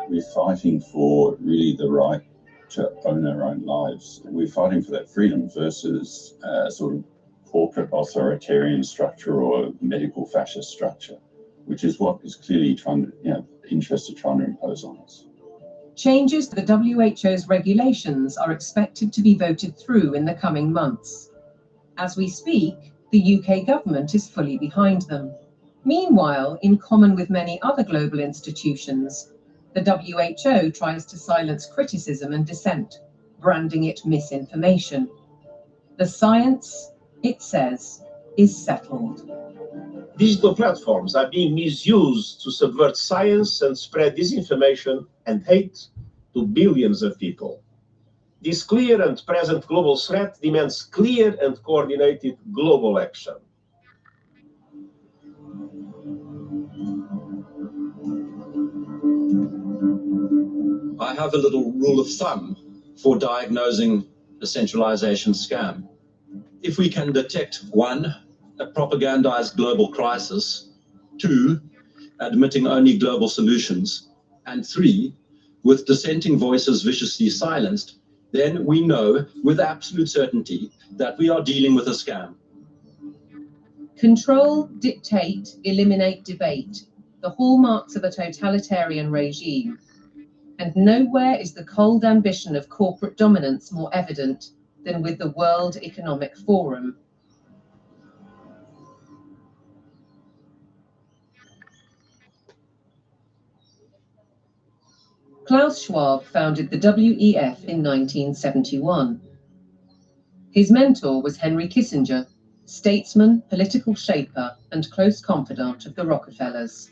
We're fighting for really the right to own our own lives. We're fighting for that freedom versus sort of corporate authoritarian structure or medical fascist structure, which is what is clearly interested trying to impose on us. Changes to the WHO's regulations are expected to be voted through in the coming months. As we speak, the UK government is fully behind them. Meanwhile, in common with many other global institutions, the WHO tries to silence criticism and dissent, branding it misinformation. The science, it says, is settled. Digital platforms are being misused to subvert science and spread disinformation and hate to billions of people. This clear and present global threat demands clear and coordinated global action. I have a little rule of thumb for diagnosing a centralization scam. If we can detect 1, a propagandized global crisis, 2, admitting only global solutions, and 3, with dissenting voices viciously silenced, then we know with absolute certainty that we are dealing with a scam. Control, dictate, eliminate debate, the hallmarks of a totalitarian regime. And nowhere is the cold ambition of corporate dominance more evident than with the World Economic Forum. Klaus Schwab founded the WEF in 1971. His mentor was Henry Kissinger, statesman, political shaper, and close confidant of the Rockefellers.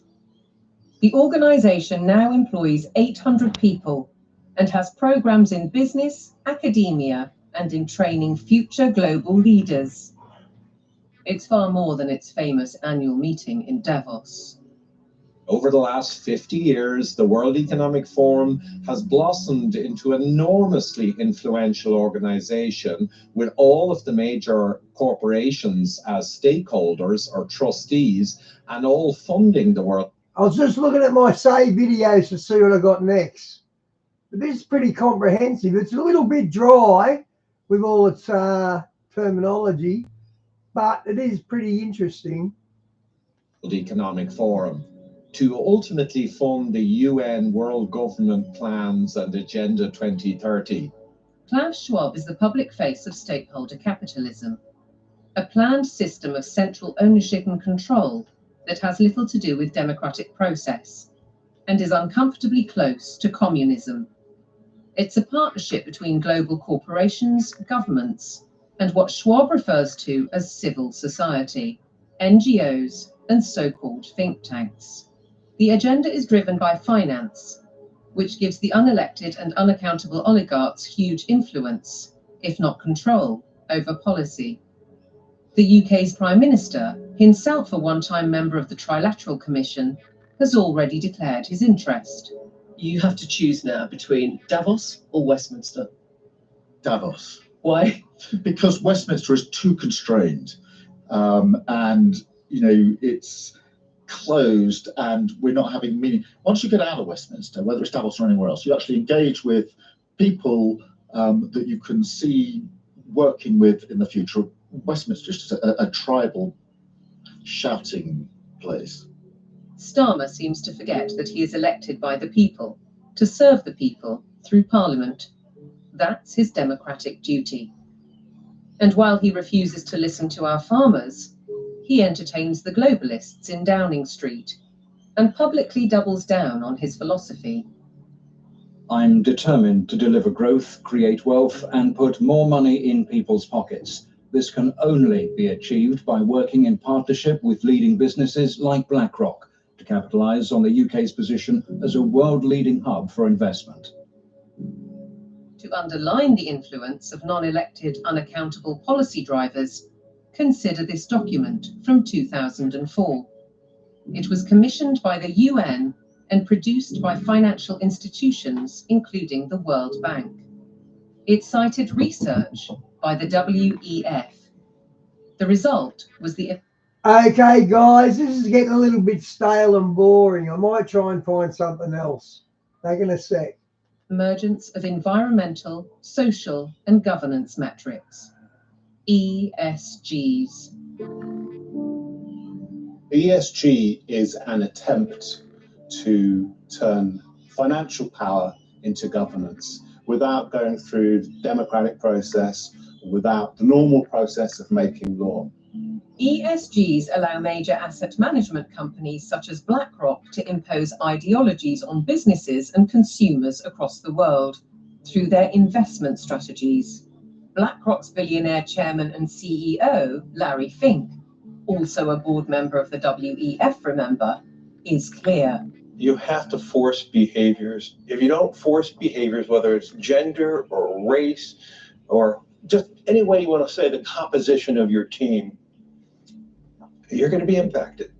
The organization now employs 800 people and has programs in business, academia, and in training future global leaders. It's far more than its famous annual meeting in Davos. Over the last 50 years, the World Economic Forum has blossomed into an enormously influential organization with all of the major corporations as stakeholders or trustees and all funding the world. I was just looking at my save videos to see what I got next. But this is pretty comprehensive. It's a little bit dry with all its terminology, but it is pretty interesting. World Economic Forum to ultimately fund the UN World Government Plans and Agenda 2030. Klaus Schwab is the public face of stakeholder capitalism, a planned system of central ownership and control that has little to do with democratic process and is uncomfortably close to communism. It's a partnership between global corporations, governments, and what Schwab refers to as civil society, NGOs, and so-called think tanks. The agenda is driven by finance, which gives the unelected and unaccountable oligarchs huge influence, if not control, over policy. The UK's Prime Minister, himself a one-time member of the Trilateral Commission, has already declared his interest. You have to choose now between Davos or Westminster. Davos. Why? Because Westminster is too constrained, and it's closed, and we're not having meaning. Once you get out of Westminster, whether it's Davos or anywhere else, you actually engage with people that you can see working with in the future. Westminster is just a tribal shouting place. Starmer seems to forget that he is elected by the people, to serve the people through Parliament. That's his democratic duty. And while he refuses to listen to our farmers, he entertains the globalists in Downing Street and publicly doubles down on his philosophy. I'm determined to deliver growth, create wealth, and put more money in people's pockets. This can only be achieved by working in partnership with leading businesses like BlackRock to capitalize on the UK's position as a world-leading hub for investment. To underline the influence of non-elected, unaccountable policy drivers, consider this document from 2004. It was commissioned by the UN and produced by financial institutions, including the World Bank. It cited research by the WEF. The result was the... Okay, guys, this is getting a little bit stale and boring. I might try and find something else. Taking a sec. Emergence of environmental, social, and governance metrics. ESGs. ESG is an attempt to turn financial power into governance without going through the democratic process, without the normal process of making law. ESGs allow major asset management companies such as BlackRock to impose ideologies on businesses and consumers across the world through their investment strategies. BlackRock's billionaire chairman and CEO, Larry Fink, also a board member of the WEF, remember, is clear. You have to force behaviors. If you don't force behaviors, whether it's gender or race or just any way you want to say the composition of your team, you're going to be impacted.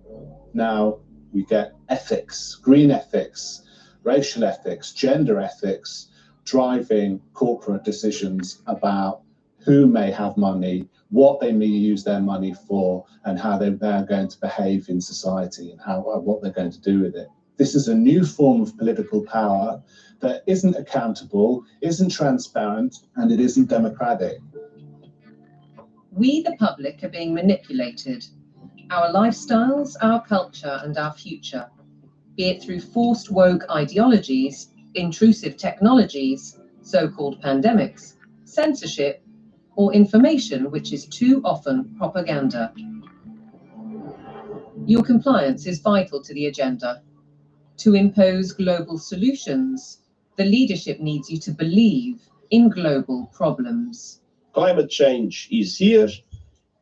Now we get ethics, green ethics, racial ethics, gender ethics, driving corporate decisions about who may have money, what they may use their money for, and how they're going to behave in society and what they're going to do with it. This is a new form of political power that isn't accountable, isn't transparent, and it isn't democratic. We, the public, are being manipulated. Our lifestyles, our culture, and our future, be it through forced woke ideologies, intrusive technologies, so-called pandemics, censorship, or information which is too often propaganda. Your compliance is vital to the agenda. To impose global solutions, the leadership needs you to believe in global problems. Climate change is here,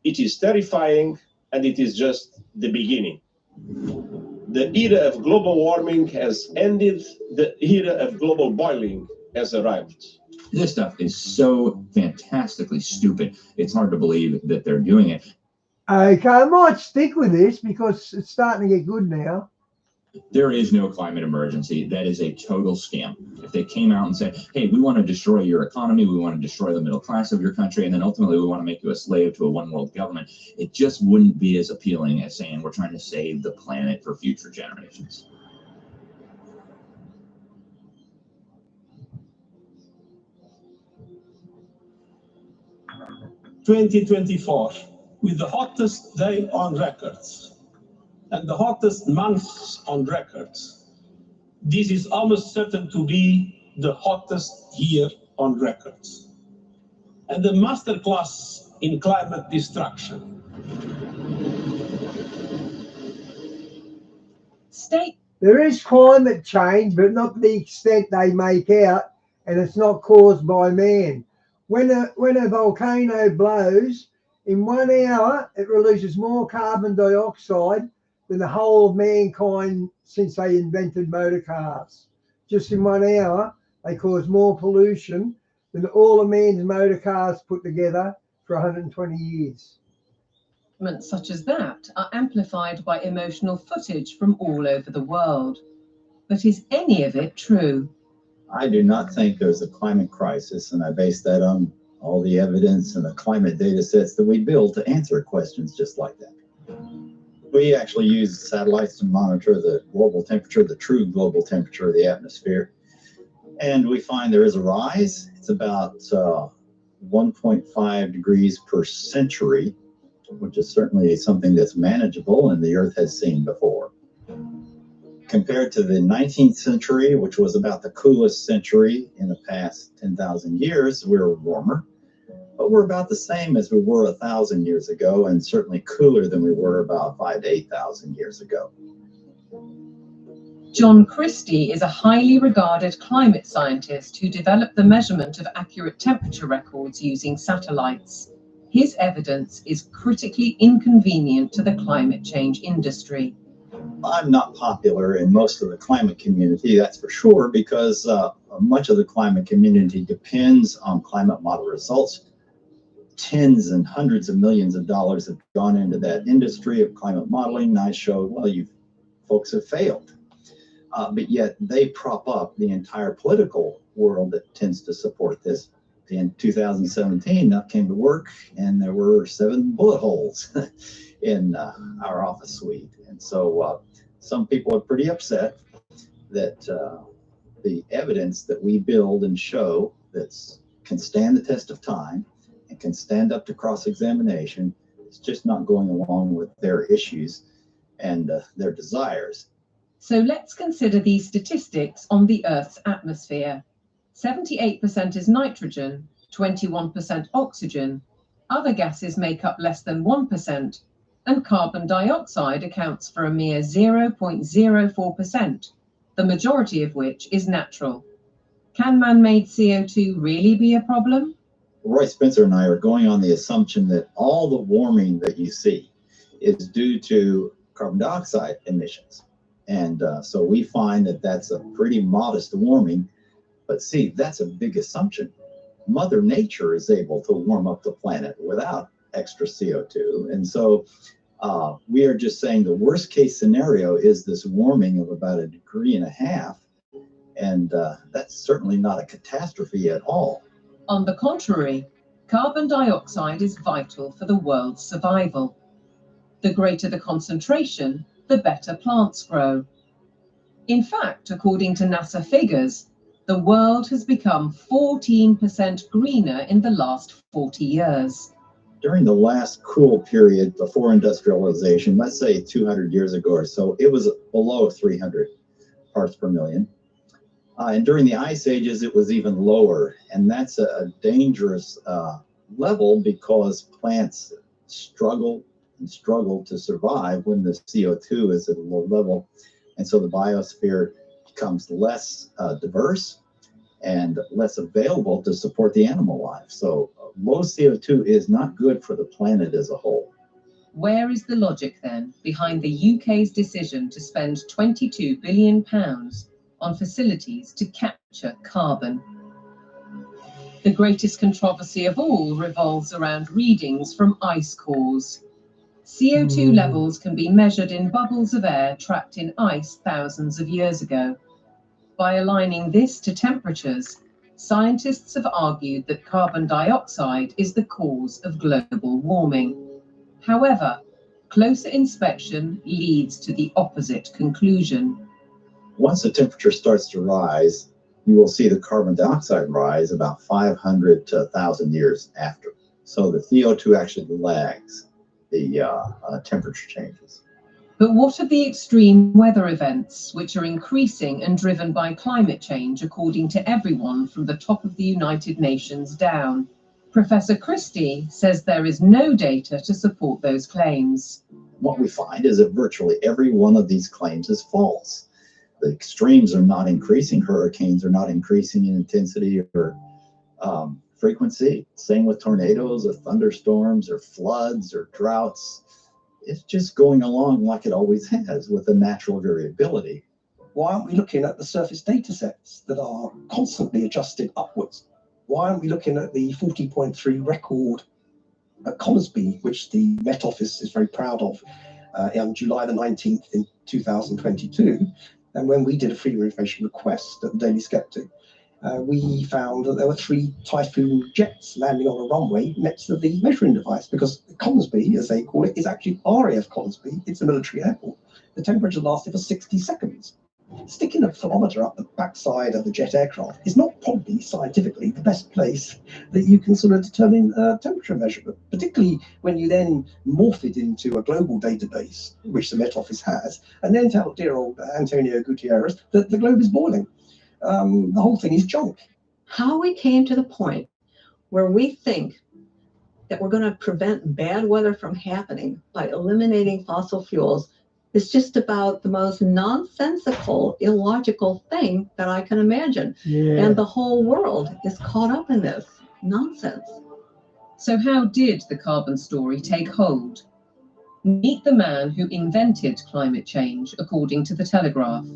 it is terrifying, and it is just the beginning. The era of global warming has ended, the era of global boiling has arrived. This stuff is so fantastically stupid. It's hard to believe that they're doing it. Okay, I might stick with this because it's starting to get good now. There is no climate emergency. That is a total scam. If they came out and said, hey, we want to destroy your economy, we want to destroy the middle class of your country, and then ultimately we want to make you a slave to a one world government, it just wouldn't be as appealing as saying we're trying to save the planet for future generations. "2024, with the hottest day on record and the hottest months on record, this is almost certain to be the hottest year on record. And the masterclass in climate destruction." There is climate change, but not to the extent they make out, and it's not caused by man. When a volcano blows, in 1 hour, it releases more carbon dioxide than the whole of mankind since they invented motor cars. Just in 1 hour, they cause more pollution than all of man's motor cars put together for 120 years. Such as that are amplified by emotional footage from all over the world. But is any of it true? I do not think there's a climate crisis, and I base that on all the evidence and the climate data sets that we build to answer questions just like that. We actually use satellites to monitor the global temperature, the true global temperature of the atmosphere, and we find there is a rise. It's about 1.5 degrees per century, which is certainly something that's manageable and the Earth has seen before. Compared to the 19th century, which was about the coolest century in the past 10,000 years, we're warmer, but we're about the same as we were 1,000 years ago, and certainly cooler than we were about 5,000 to 8,000 years ago. John Christie is a highly regarded climate scientist who developed the measurement of accurate temperature records using satellites. His evidence is critically inconvenient to the climate change industry. I'm not popular in most of the climate community, that's for sure, because much of the climate community depends on climate model results. Tens and hundreds of millions of dollars have gone into that industry of climate modeling, and I showed, well, you folks have failed. But yet they prop up the entire political world that tends to support this. In 2017, I came to work and there were 7 bullet holes in our office suite. And so some people are pretty upset that the evidence that we build and show that can stand the test of time and can stand up to cross-examination is just not going along with their issues and their desires. So let's consider these statistics on the Earth's atmosphere. 78% is nitrogen, 21% oxygen. Other gases make up less than 1%, and carbon dioxide accounts for a mere 0.04%, the majority of which is natural. Can man-made CO2 really be a problem? Roy Spencer and I are going on the assumption that all the warming that you see is due to carbon dioxide emissions. And so we find that that's a pretty modest warming. But see, that's a big assumption. Mother Nature is able to warm up the planet without extra CO2. And so we are just saying the worst case scenario is this warming of about 1.5 degrees. And that's certainly not a catastrophe at all. On the contrary, carbon dioxide is vital for the world's survival. The greater the concentration, the better plants grow. In fact, according to NASA figures, the world has become 14% greener in the last 40 years. During the last cool period before industrialization, let's say 200 years ago or so, it was below 300 parts per million. And during the ice ages, it was even lower. And that's a dangerous level because plants struggle to survive when the CO2 is at a low level. And so the biosphere becomes less diverse and less available to support the animal life. So low CO2 is not good for the planet as a whole. Where is the logic then behind the UK's decision to spend £22 billion on facilities to capture carbon? The greatest controversy of all revolves around readings from ice cores. CO2 levels can be measured in bubbles of air trapped in ice thousands of years ago. By aligning this to temperatures, scientists have argued that carbon dioxide is the cause of global warming. However, closer inspection leads to the opposite conclusion. Once the temperature starts to rise, you will see the carbon dioxide rise about 500 to 1,000 years after. So the CO2 actually lags the temperature changes. But what of the extreme weather events, which are increasing and driven by climate change, according to everyone from the top of the United Nations down? Professor Christie says there is no data to support those claims. What we find is that virtually every one of these claims is false. The extremes are not increasing. Hurricanes are not increasing in intensity or frequency. Same with tornadoes or thunderstorms or floods or droughts. It's just going along like it always has with the natural variability. Why aren't we looking at the surface data sets that are constantly adjusted upwards? Why aren't we looking at the 40.3 record at Commsby, which the Met Office is very proud of, on July the 19th in 2022? And when we did a freedom of information request at the Daily Skeptic, we found that there were 3 Typhoon jets landing on a runway next to the measuring device, because Commsby, as they call it, is actually RAF Commsby. It's a military airport. The temperature lasted for 60 seconds. Sticking a thermometer up the backside of the jet aircraft is not probably scientifically the best place that you can sort of determine temperature measurement, particularly when you then morph it into a global database, which the Met Office has, and then tell dear old Antonio Gutierrez that the globe is boiling. The whole thing is junk. How we came to the point where we think that we're going to prevent bad weather from happening by eliminating fossil fuels is just about the most nonsensical, illogical thing that I can imagine. Yeah. And the whole world is caught up in this nonsense. So how did the carbon story take hold? Meet the man who invented climate change, according to the Telegraph.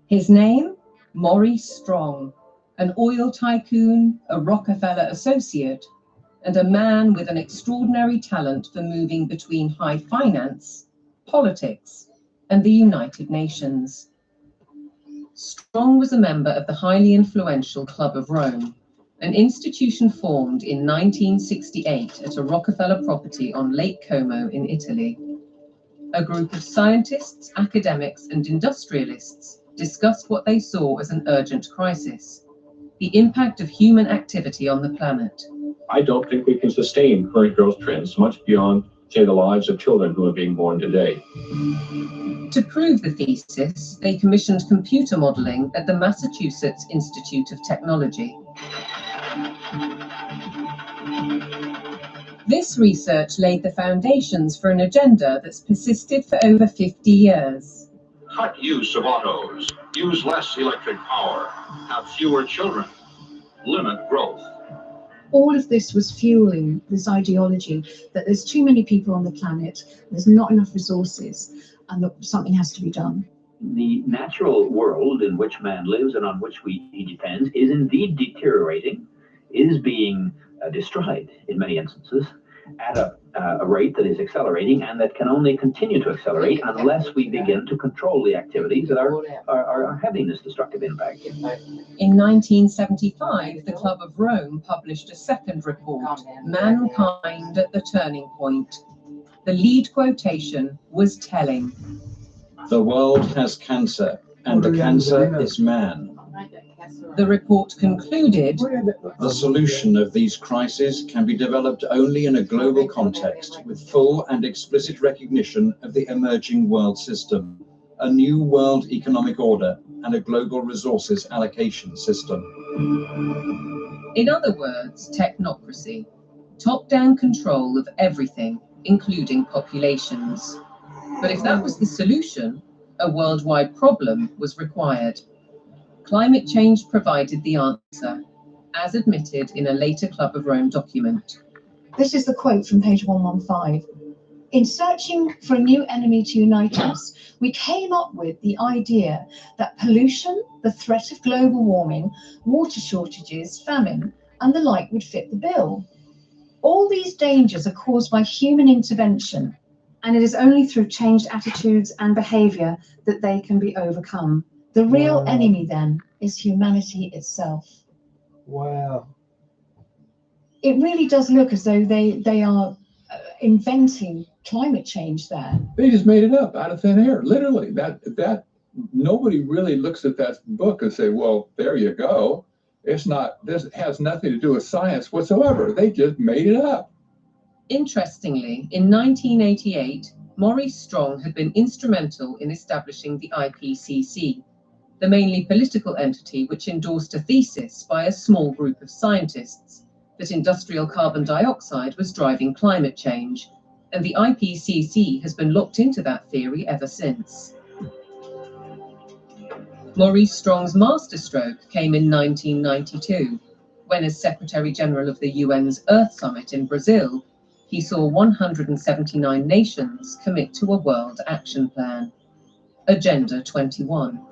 His name? Maurice Strong, an oil tycoon, a Rockefeller associate, and a man with an extraordinary talent for moving between high finance, politics, and the United Nations. Strong was a member of the highly influential Club of Rome, an institution formed in 1968 at a Rockefeller property on Lake Como in Italy. A group of scientists, academics, and industrialists discussed what they saw as an urgent crisis: the impact of human activity on the planet. I don't think we can sustain current growth trends much beyond, say, the lives of children who are being born today. To prove the thesis, they commissioned computer modeling at the Massachusetts Institute of Technology. This research laid the foundations for an agenda that's persisted for over 50 years. Cut use of autos, use less electric power, have fewer children, limit growth. All of this was fueling this ideology that there's too many people on the planet, there's not enough resources, and that something has to be done. The natural world in which man lives and on which he depends is indeed deteriorating, is being destroyed in many instances, at a rate that is accelerating and that can only continue to accelerate unless we begin to control the activities that are having this destructive impact. In 1975, the Club of Rome published a second report, Mankind at the Turning Point. The lead quotation was telling. The world has cancer, and the cancer is man. The report concluded, The solution of these crises can be developed only in a global context with full and explicit recognition of the emerging world system, a new world economic order, and a global resources allocation system. in other words, technocracy, top-down control of everything, including populations. But if that was the solution, a worldwide problem was required. Climate change provided the answer, as admitted in a later Club of Rome document. This is the quote from page 115. In searching for a new enemy to unite us, we came up with the idea that pollution, the threat of global warming, water shortages, famine, and the like would fit the bill. All these dangers are caused by human intervention, and it is only through changed attitudes and behavior that they can be overcome. The real enemy, then, is humanity itself. Wow. It really does look as though they are inventing climate change there. They just made it up out of thin air, literally. That nobody really looks at that book and say, well, there you go. It's not, this has nothing to do with science whatsoever. They just made it up. Interestingly, in 1988, Maurice Strong had been instrumental in establishing the IPCC, the mainly political entity which endorsed a thesis by a small group of scientists that industrial carbon dioxide was driving climate change, and the IPCC has been locked into that theory ever since. Maurice Strong's masterstroke came in 1992, when as Secretary General of the UN's Earth Summit in Brazil, he saw 179 nations commit to a world action plan, Agenda 21.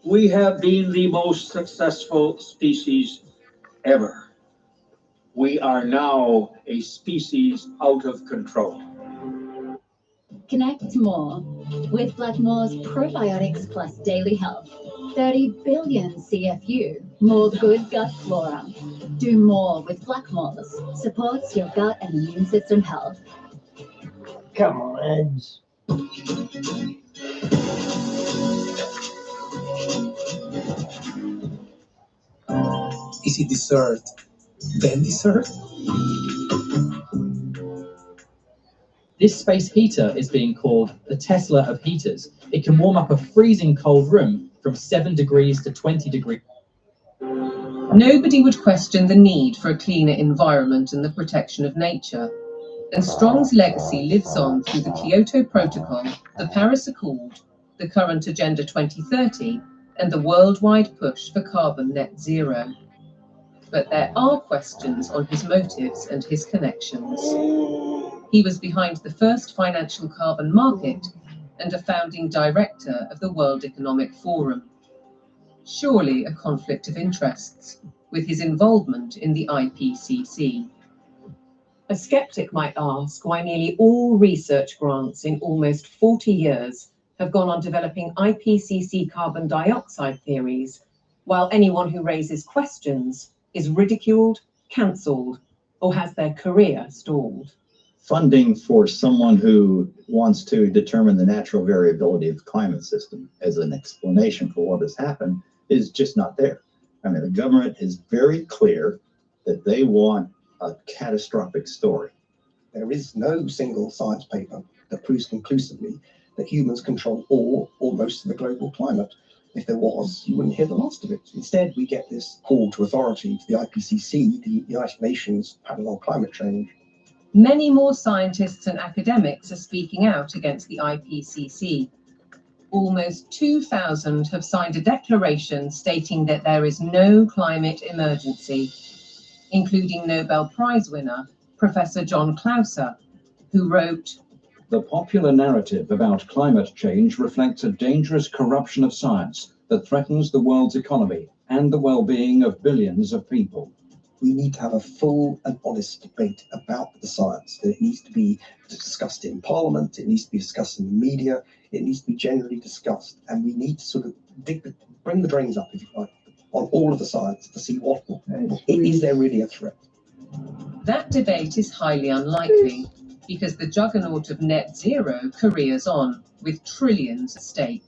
We have been the most successful species ever. We are now a species out of control. Connect more with Blackmore's Probiotics Plus Daily Health. 30 billion CFU, more good gut flora. Do more with Blackmore's. Supports your gut and immune system health. Come on, Eds. Is it dessert, then dessert? This space heater is being called the Tesla of heaters. It can warm up a freezing cold room from 7 degrees to 20 degrees. Nobody would question the need for a cleaner environment and the protection of nature. And Strong's legacy lives on through the Kyoto Protocol, the Paris Accord, the current Agenda 2030, and the worldwide push for carbon net zero. But there are questions on his motives and his connections. He was behind the first financial carbon market and a founding director of the World Economic Forum. Surely a conflict of interests with his involvement in the IPCC. A skeptic might ask why nearly all research grants in almost 40 years have gone on developing IPCC carbon dioxide theories, while anyone who raises questions is ridiculed, cancelled, or has their career stalled. Funding for someone who wants to determine the natural variability of the climate system as an explanation for what has happened is just not there. I mean, the government is very clear that they want a catastrophic story. There is no single science paper that proves conclusively that humans control all or most of the global climate. If there was, you wouldn't hear the last of it. Instead, we get this call to authority to the IPCC, the United Nations Panel on Climate Change. Many more scientists and academics are speaking out against the IPCC. Almost 2,000 have signed a declaration stating that there is no climate emergency, including Nobel Prize winner Professor John Clauser, who wrote, The popular narrative about climate change reflects a dangerous corruption of science that threatens the world's economy and the well-being of billions of people. we need to have a full and honest debate about the science. It needs to be discussed in Parliament, it needs to be discussed in the media, it needs to be generally discussed, and we need to sort of bring the drains up, if you like, on all of the science to see what is there really a threat. That debate is highly unlikely because the juggernaut of net zero careers on with trillions at stake.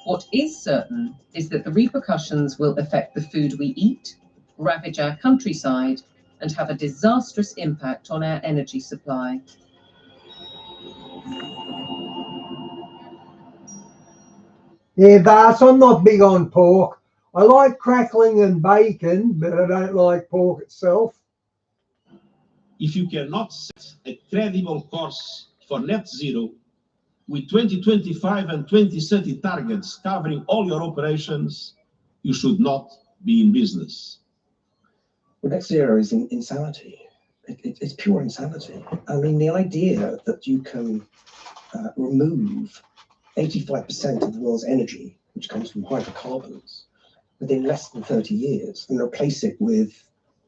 What is certain is that the repercussions will affect the food we eat, ravage our countryside, and have a disastrous impact on our energy supply. Yeah, Vas, I'm not big on pork. I like crackling and bacon, but I don't like pork itself. If you cannot set a credible course for net zero with 2025 and 2030 targets covering all your operations, you should not be in business. Well, net zero is insanity. It's pure insanity. I mean, the idea that you can remove 85% of the world's energy, which comes from hydrocarbons, within less than 30 years and replace it with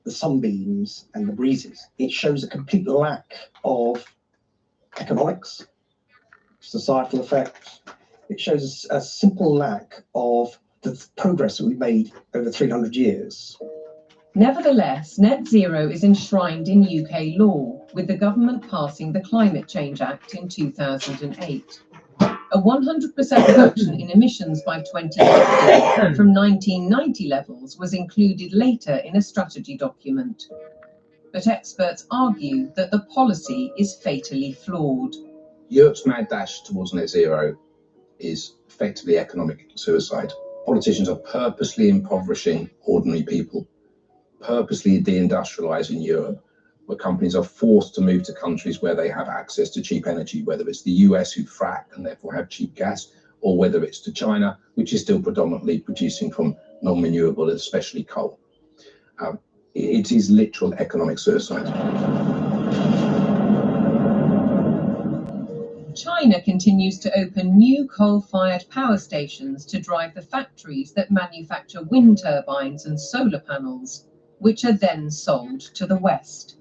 the sunbeams and the breezes. It shows a complete lack of economics, societal effects. It shows a simple lack of the progress that we've made over 300 years. Nevertheless, net zero is enshrined in UK law, with the government passing the Climate Change Act in 2008. A 100% reduction in emissions by 2050 from 1990 levels was included later in a strategy document. But experts argue that the policy is fatally flawed. Europe's mad dash towards net zero is effectively economic suicide. Politicians are purposely impoverishing ordinary people, purposely deindustrializing Europe, where companies are forced to move to countries where they have access to cheap energy, whether it's the US who frack and therefore have cheap gas, or whether it's to China, which is still predominantly producing from non-renewable, especially coal. It is literal economic suicide. China continues to open new coal-fired power stations to drive the factories that manufacture wind turbines and solar panels, which are then sold to the West.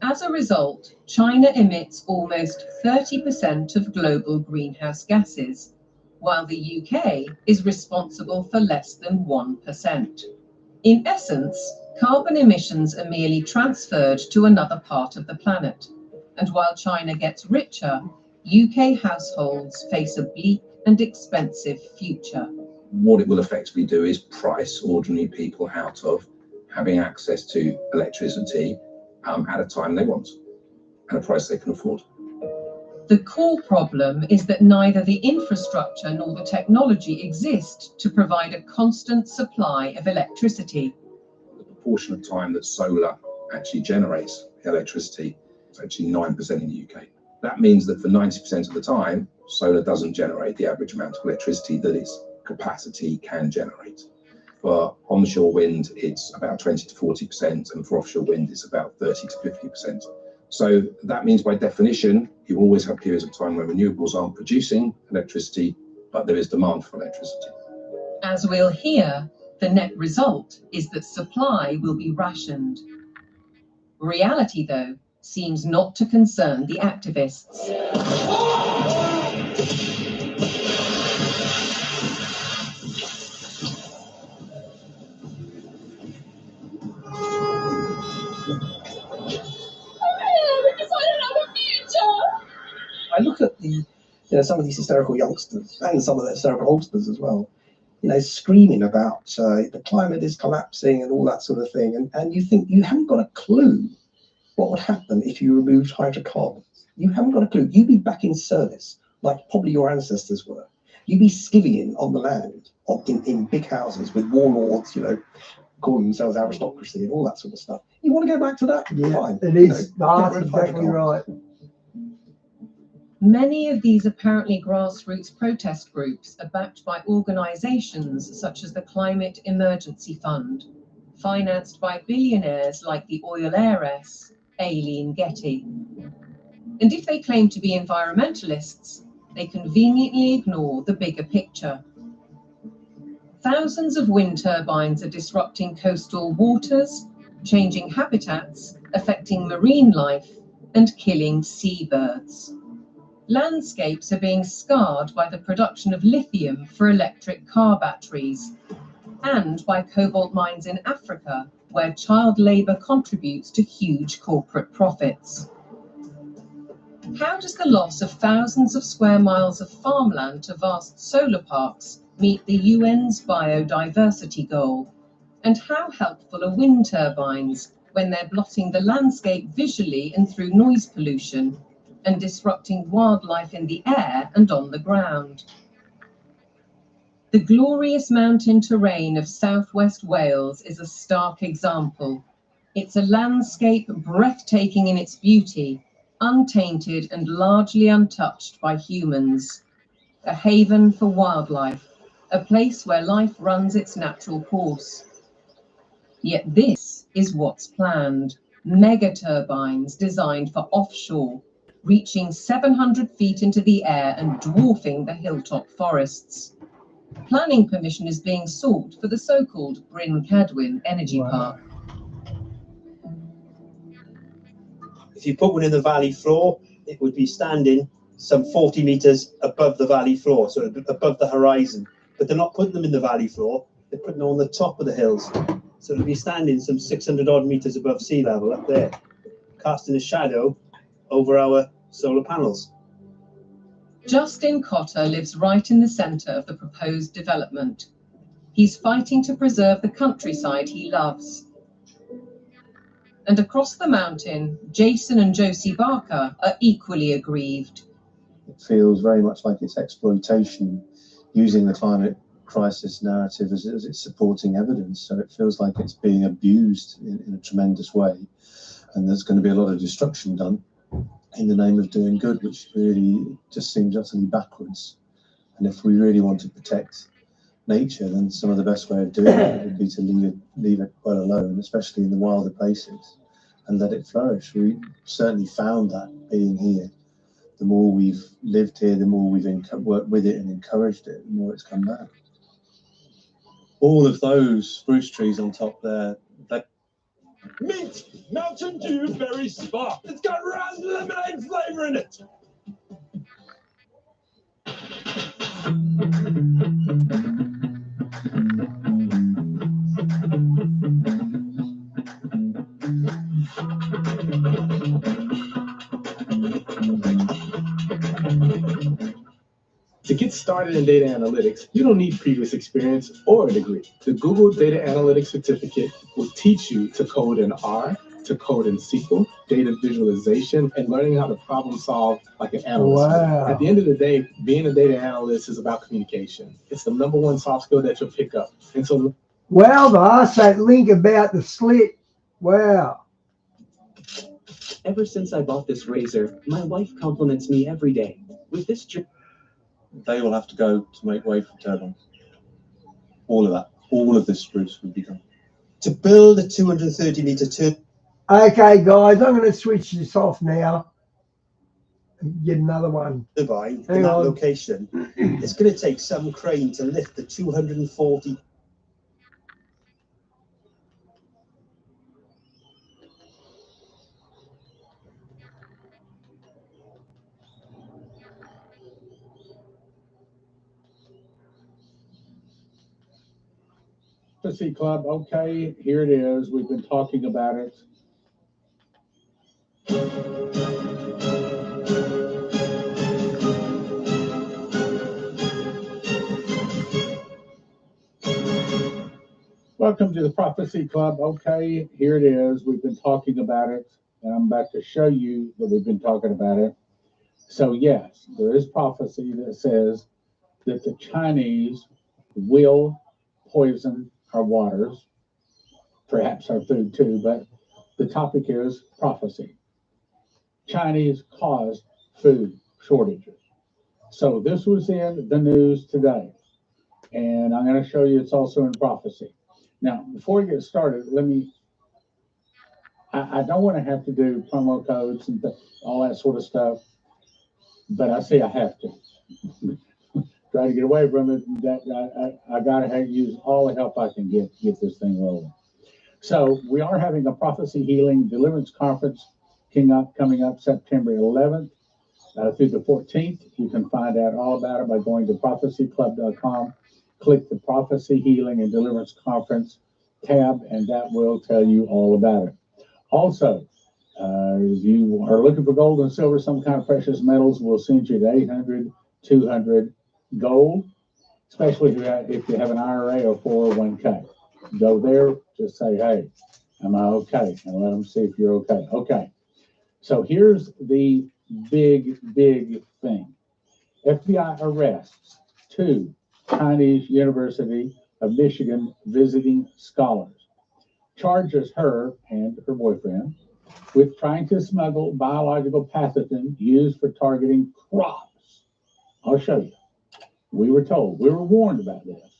As a result, China emits almost 30% of global greenhouse gases, while the UK is responsible for less than 1%. In essence, carbon emissions are merely transferred to another part of the planet, and while China gets richer, UK households face a bleak and expensive future. What it will effectively do is price ordinary people out of having access to electricity at a time they want, at a price they can afford. The core problem is that neither the infrastructure nor the technology exist to provide a constant supply of electricity. The proportion of time that solar actually generates electricity is actually 9% in the UK. That means that for 90% of the time, solar doesn't generate the average amount of electricity that its capacity can generate. For onshore wind, it's about 20 to 40%, and for offshore wind, it's about 30 to 50%. So that means by definition, you always have periods of time where renewables aren't producing electricity, but there is demand for electricity. As we'll hear, the net result is that supply will be rationed. Reality, though, seems not to concern the activists. I look at some of these hysterical youngsters and some of the hysterical oldsters as well, screaming about the climate is collapsing and all that sort of thing. And you think you haven't got a clue what would happen if you removed hydrocarbons. You haven't got a clue. You'd be back in service, like probably your ancestors were. You'd be skivvying on the land in big houses with warlords, calling themselves aristocracy and all that sort of stuff. You want to go back to that? Yeah, fine. it is. That's exactly right. Many of these apparently grassroots protest groups are backed by organisations such as the Climate Emergency Fund, financed by billionaires like the oil heiress Aileen Getty. And if they claim to be environmentalists, they conveniently ignore the bigger picture. Thousands of wind turbines are disrupting coastal waters, changing habitats, affecting marine life, and killing seabirds. Landscapes are being scarred by the production of lithium for electric car batteries, and by cobalt mines in Africa, where child labour contributes to huge corporate profits. How does the loss of thousands of square miles of farmland to vast solar parks meet the UN's biodiversity goal? And how helpful are wind turbines when they're blotting the landscape visually and through noise pollution, and disrupting wildlife in the air and on the ground? The glorious mountain terrain of southwest Wales is a stark example. It's a landscape breathtaking in its beauty, untainted and largely untouched by humans. A haven for wildlife, a place where life runs its natural course. Yet this is what's planned. Mega turbines designed for offshore, reaching 700 feet into the air and dwarfing the hilltop forests. Planning permission is being sought for the so-called Bryn Cadwyn Energy Park. If you put one in the valley floor, it would be standing some 40 meters above the valley floor, so above the horizon. But they're not putting them in the valley floor, they're putting them on the top of the hills. So it'll be standing some 600 odd meters above sea level up there, casting a shadow over our solar panels. Justin Cotter lives right in the centre of the proposed development. He's fighting to preserve the countryside he loves. And across the mountain, Jason and Josie Barker are equally aggrieved. It feels very much like it's exploitation, using the climate crisis narrative as its supporting evidence. So it feels like it's being abused in a tremendous way. And there's going to be a lot of destruction done in the name of doing good, which really just seems utterly backwards. And if we really want to protect nature, then some of the best way of doing it would be to leave it well alone, especially in the wilder places, and let it flourish. We certainly found that being here. The more we've lived here, the more we've worked with it and encouraged it, the more it's come back. All of those spruce trees on top there, Mint, Mountain Dew, Berry Spark. It's got round lemonade flavor in it. To get started in data analytics, you don't need previous experience or a degree. The Google Data Analytics Certificate will teach you to code in R, to code in SQL, data visualization, and learning how to problem solve like an analyst. Wow. At the end of the day, being a data analyst is about communication. It's the #1 soft skill that you'll pick up. And so, Well, that's that link about the slit. Wow. Ever since I bought this razor, my wife compliments me every day. With this they will have to go to make way for turbines. All of that, all of this spruce would be gone. To build a 230-meter turbine. Okay, guys, I'm going to switch this off now and get another one. Turbine in that location, it's going to take some crane to lift the 240. Prophecy Club, okay, here it is. We've been talking about it. Welcome to the Prophecy Club. Okay, here it is. We've been talking about it, and I'm about to show you that we've been talking about it. So yes, there is prophecy that says that the Chinese will poison our waters, perhaps our food too, but the topic is prophecy. Chinese caused food shortages. So this was in the news today, and I'm going to show you it's also in prophecy. Now, before we get started, I don't want to have to do promo codes and all that sort of stuff, but I say I have to. Try to get away from it. I got to use all the help I can get this thing rolling. So we are having a prophecy healing deliverance conference coming up September 11th through the 14th. You can find out all about it by going to prophecyclub.com. Click the Prophecy Healing and Deliverance Conference tab, and that will tell you all about it. Also, if you are looking for gold and silver, some kind of precious metals, we'll send you the 800, 200 gold, especially if you have an IRA or 401k. Go there, just say, hey, am I okay? And let them see if you're okay. Okay. So here's the big thing. FBI arrests 2 Chinese University of Michigan visiting scholars, charges her and her boyfriend with trying to smuggle biological pathogen used for targeting crops. I'll show you. We were told, we were warned about this.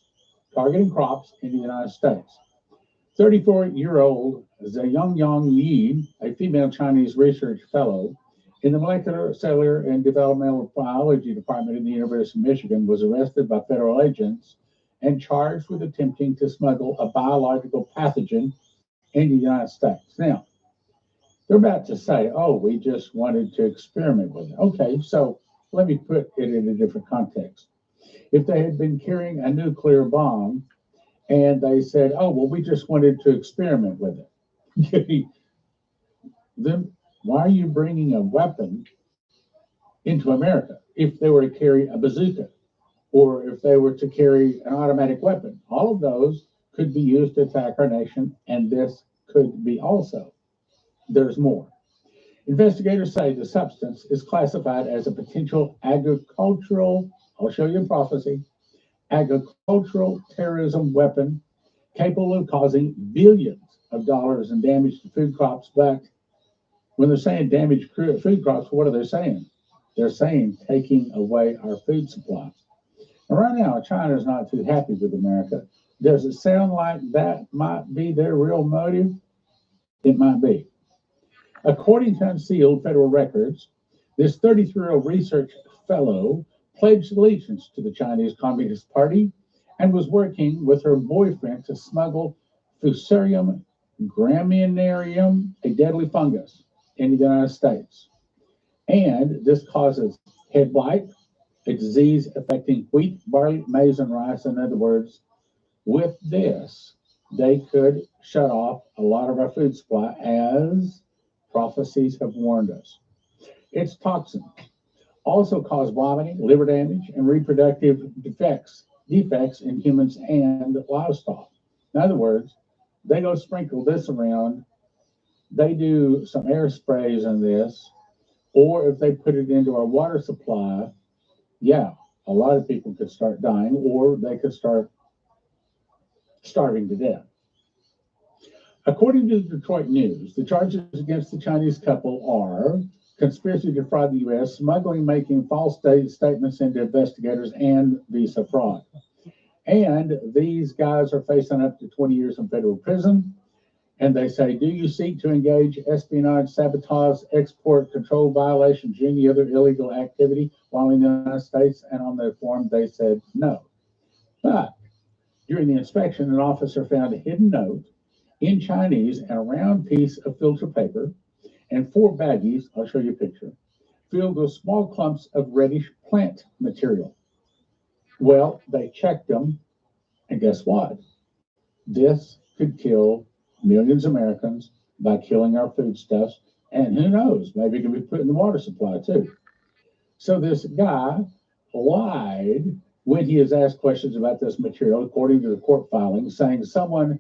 Targeting crops in the United States. 34-year-old Zhang Yi, a female Chinese research fellow in the Molecular, Cellular, and Developmental Biology Department in the University of Michigan, was arrested by federal agents and charged with attempting to smuggle a biological pathogen in the United States. Now, they're about to say, oh, we just wanted to experiment with it. Okay, so let me put it in a different context. If they had been carrying a nuclear bomb and they said, oh, well, we just wanted to experiment with it, then why are you bringing a weapon into America? If they were to carry a bazooka or if they were to carry an automatic weapon, all of those could be used to attack our nation, and this could be also. There's more. Investigators say the substance is classified as a potential agricultural, I'll show you in prophecy, agricultural terrorism weapon capable of causing billions of dollars in damage to food crops. But when they're saying damage to food crops, what are they saying? They're saying taking away our food supplies. And right now, China is not too happy with America. Does it sound like that might be their real motive? It might be. According to unsealed federal records, this 33-year-old research fellow pledged allegiance to the Chinese Communist Party and was working with her boyfriend to smuggle Fusarium graminearum, a deadly fungus, in the United States. And this causes head blight, a disease affecting wheat, barley, maize, and rice. In other words, with this, they could shut off a lot of our food supply, as prophecies have warned us. Its toxins also cause vomiting, liver damage, and reproductive defects in humans and livestock. In other words, they go sprinkle this around, they do some air sprays in this, or if they put it into our water supply, yeah, a lot of people could start dying, or they could start starving to death. According to the Detroit News, the charges against the Chinese couple are conspiracy to defraud the U.S., smuggling, making false statements into investigators, and visa fraud. And these guys are facing up to 20 years in federal prison. And they say, do you seek to engage espionage, sabotage, export control violations, any other illegal activity while in the United States? And on their form, they said no. But during the inspection, an officer found a hidden note in Chinese and a round piece of filter paper and 4 baggies, I'll show you a picture, filled with small clumps of reddish plant material. Well, they checked them, and guess what? This could kill millions of Americans by killing our foodstuffs, and who knows, maybe it can be put in the water supply too. So this guy lied when he is asked questions about this material, according to the court filing, saying someone,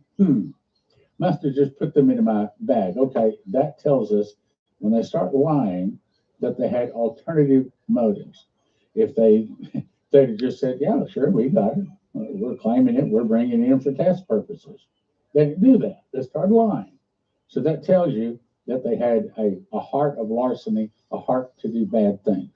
must have just put them in my bag. Okay, that tells us when they start lying that they had alternative motives. If they'd have just said, yeah, sure, we got it. We're claiming it. We're bringing it in for test purposes. They didn't do that. They started lying. So that tells you that they had a heart of larceny, a heart to do bad things.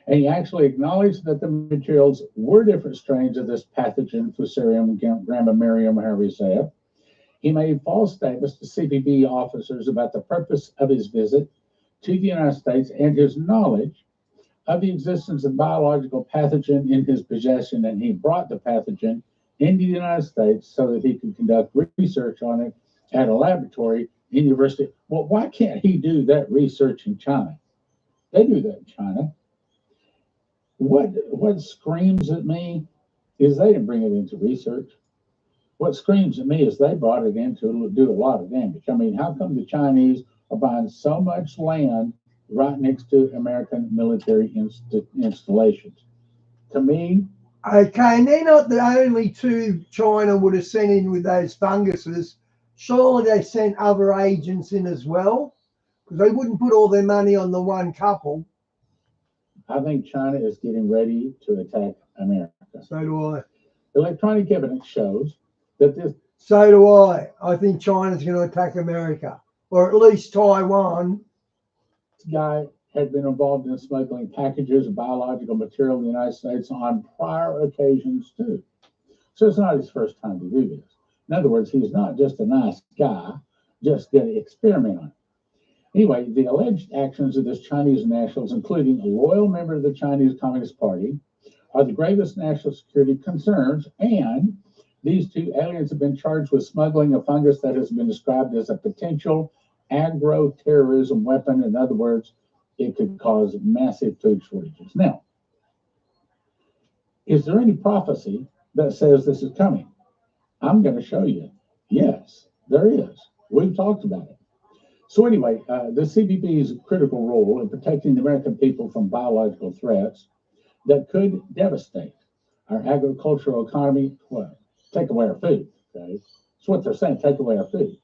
And he actually acknowledged that the materials were different strains of this pathogen, Fusarium graminearum, however you say it. He made false statements to CBP officers about the purpose of his visit to the United States and his knowledge of the existence of biological pathogen in his possession, and he brought the pathogen into the United States so that he could conduct research on it at a laboratory in university. Well, why can't he do that research in China? They do that in China. What screams at me is they didn't bring it into research. What screams at me is they brought it in to do a lot of damage. I mean, how come the Chinese are buying so much land right next to American military installations? To me, okay, and they're not the only two China would have sent in with those funguses. Surely they sent other agents in as well, because they wouldn't put all their money on the one couple. I think China is getting ready to attack America. So do I. Electronic evidence shows that this. So do I. I think China's going to attack America, or at least Taiwan. This guy had been involved in smuggling packages of biological material in the United States on prior occasions too. So it's not his first time to do this. In other words, he's not just a nice guy, just going to experiment on it. Anyway, the alleged actions of this Chinese nationals, including a loyal member of the Chinese Communist Party, are the gravest national security concerns, and these two aliens have been charged with smuggling a fungus that has been described as a potential agro-terrorism weapon. In other words, it could cause massive food shortages. Now, is there any prophecy that says this is coming? I'm going to show you. Yes, there is. We've talked about it. So anyway, the CBP's critical role in protecting the American people from biological threats that could devastate our agricultural economy, well, take away our food, okay? That's what they're saying, take away our food.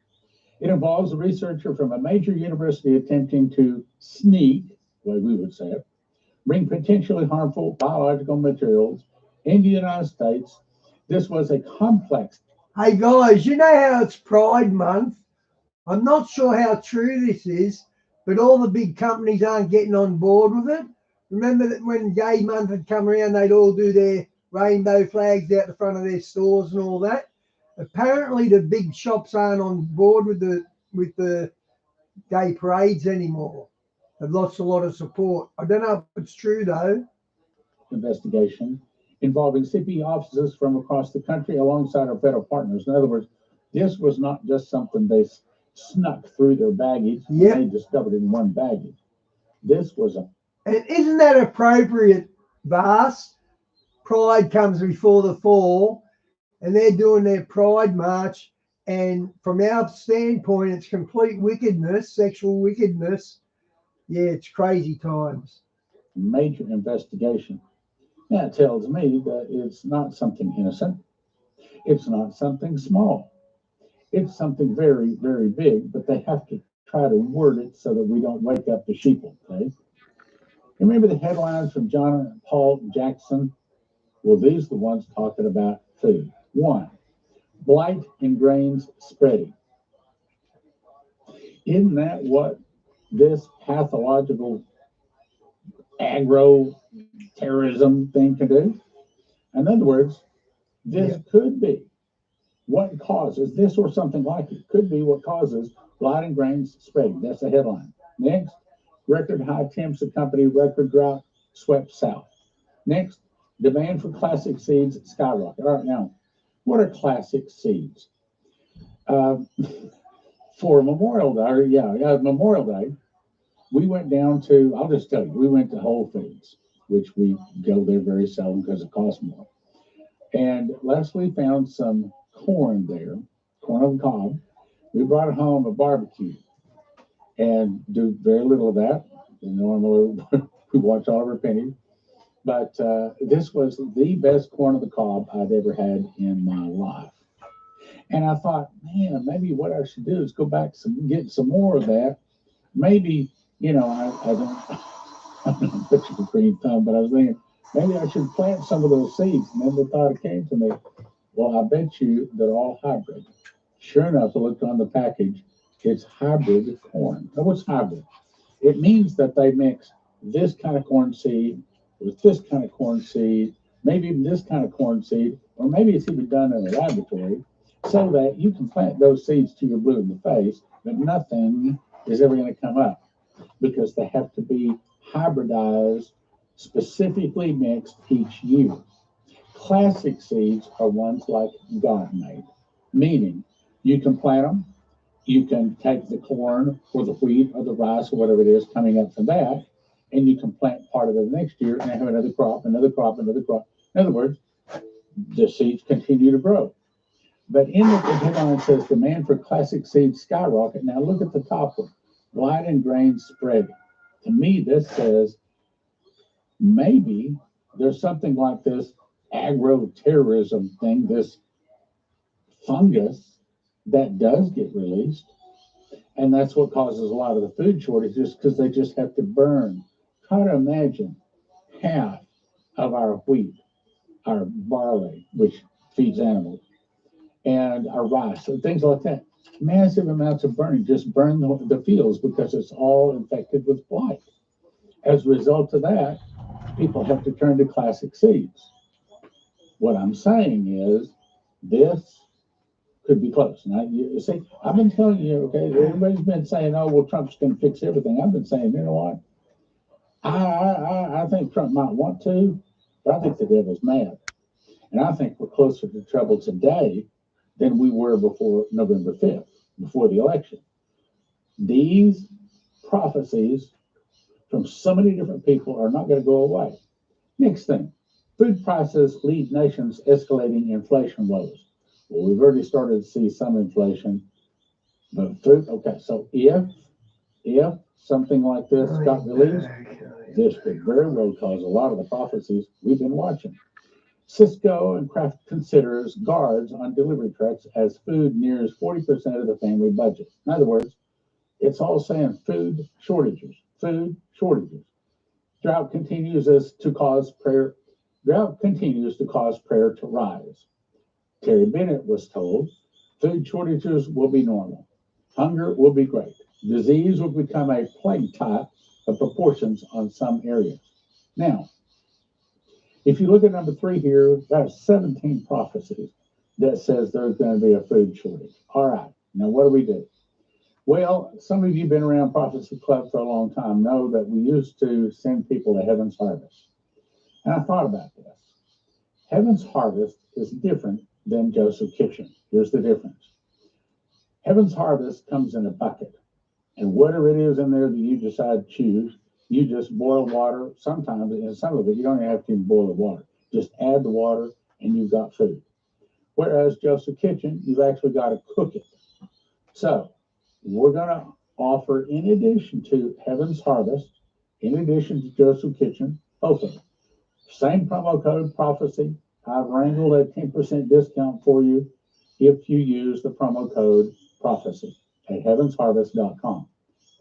It involves a researcher from a major university attempting to sneak, the way we would say it, bring potentially harmful biological materials into the United States. This was a complex. Hey guys, you know how it's Pride Month? I'm not sure how true this is, but all the big companies aren't getting on board with it. Remember that when Gay Month had come around, they'd all do their rainbow flags out the front of their stores and all that. Apparently, the big shops aren't on board with the gay parades anymore. They've lost a lot of support. I don't know if it's true though. Investigation involving CP officers from across the country alongside our federal partners. In other words, this was not just something they snuck through their baggage. Yep. They discovered in one baggage. This was a. And isn't that appropriate, Vas? Pride comes before the fall, and they're doing their Pride March. And from our standpoint, it's complete wickedness, sexual wickedness. Yeah, it's crazy times. Major investigation. That tells me that it's not something innocent. It's not something small. It's something very, very big, but they have to try to word it so that we don't wake up the sheeple, okay? Remember the headlines from John and Paul Jackson? Well, these are the ones talking about food. 1, blight in grains spreading. Isn't that what this pathological agro-terrorism thing can do? In other words, this could be what causes this or something like it. Could be what causes blight in grains spreading. That's the headline. Next, record high temps accompany record drought swept south. Next, demand for classic seeds skyrocket. All right, now, what are classic seeds? For Memorial Day, Memorial Day, we went down to, I'll just tell you, we went to Whole Foods, which we go there very seldom because it costs more. And Leslie found some corn there, corn on the cob. We brought it home a barbecue and do very little of that. Normally we watch all of our pennies. But this was the best corn on the cob I'd ever had in my life. And I thought, man, maybe what I should do is go back get some more of that. Maybe, I don't put your green thumb, but I was thinking, maybe I should plant some of those seeds. And then the thought came to me, well, I bet you they're all hybrid. Sure enough, I looked on the package. It's hybrid corn. Now, what's hybrid? It means that they mix this kind of corn seed with this kind of corn seed, maybe even this kind of corn seed, or maybe it's even done in a laboratory, so that you can plant those seeds till you're blue in the face, but nothing is ever going to come up because they have to be hybridized, specifically mixed each year. Classic seeds are ones like God made, meaning you can plant them, You can take the corn or the wheat or the rice or whatever it is coming up from that, and you can plant part of it next year and have another crop, another crop, another crop. In other words, the seeds continue to grow. But in the headline it says demand for classic seeds skyrocket. Now look at the top one, blight and grain spread. To me, this says maybe there's something like this agro-terrorism thing, this fungus that does get released. And that's what causes a lot of the food shortages, because they just have to burn. Try to imagine half of our wheat, our barley, which feeds animals, and our rice, and things like that. Massive amounts of burning, just burn the fields because it's all infected with blight. As a result of that, people have to turn to classic seeds. What I'm saying is this could be close. Now, you see, I've been telling you, okay, everybody's been saying, oh, well, Trump's going to fix everything. I've been saying, you know what? I think Trump might want to, but I think the devil's mad. And I think we're closer to trouble today than we were before November 5th, before the election. These prophecies from so many different people are not going to go away. Next thing, food prices lead nations escalating inflation woes. Well, we've already started to see some inflation, but food, okay, so if something like this got released, this could very well cause a lot of the prophecies we've been watching. Cisco and Kraft considers guards on delivery trucks as food nears 40% of the family budget. In other words, it's all saying food shortages, food shortages. Drought continues to cause prayer to rise. Terry Bennett was told food shortages will be normal. Hunger will be great. Disease will become a plague type of proportions on some areas. Now, if you look at number 3 here, there's 17 prophecies that says there's going to be a food shortage. All right, now what do we do? Well, some of you have been around Prophecy Club for a long time know that we used to send people to Heaven's Harvest. And I thought about this. Heaven's Harvest is different than Joseph Kitchen. Here's the difference. Heaven's Harvest comes in a bucket. And whatever it is in there that you decide to choose, you just boil water. Sometimes, in some of it, you don't even have to even boil the water. Just add the water and you've got food. Whereas Joseph Kitchen, you've actually got to cook it. So we're going to offer, in addition to Heaven's Harvest, in addition to Joseph Kitchen, both of them. Same promo code, Prophecy. I've wrangled a 10% discount for you if you use the promo code Prophecy at heavensharvest.com.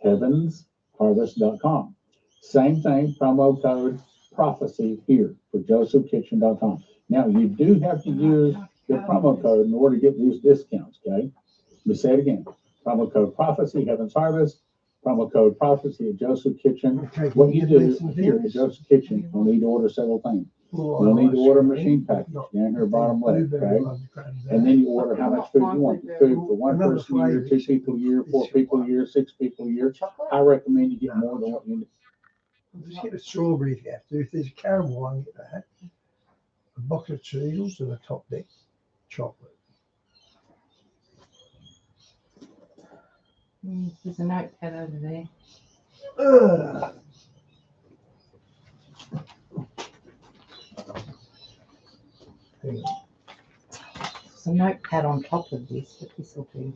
Heavensharvest.com. Same thing, promo code Prophecy here for josephkitchen.com. Now, you do have to use the promo code in order to get these discounts, okay? Let me say it again. Promo code Prophecy, Heaven's Harvest. Promo code Prophecy at Joseph Kitchen. What you do here at Joseph Kitchen, you'll need to order several things. You'll need to order a machine package down here bottom left, okay? And then you order how much food you want. Food for one person a year, 2 people a year, 4 people a year, 6 people a year. I recommend you get more than what you need. Just get a strawberry if you have to. If there's a caramel one, get that. A box of cereals and a top deck chocolate. There's a notepad over there. There's a notepad on top of this, but this will do.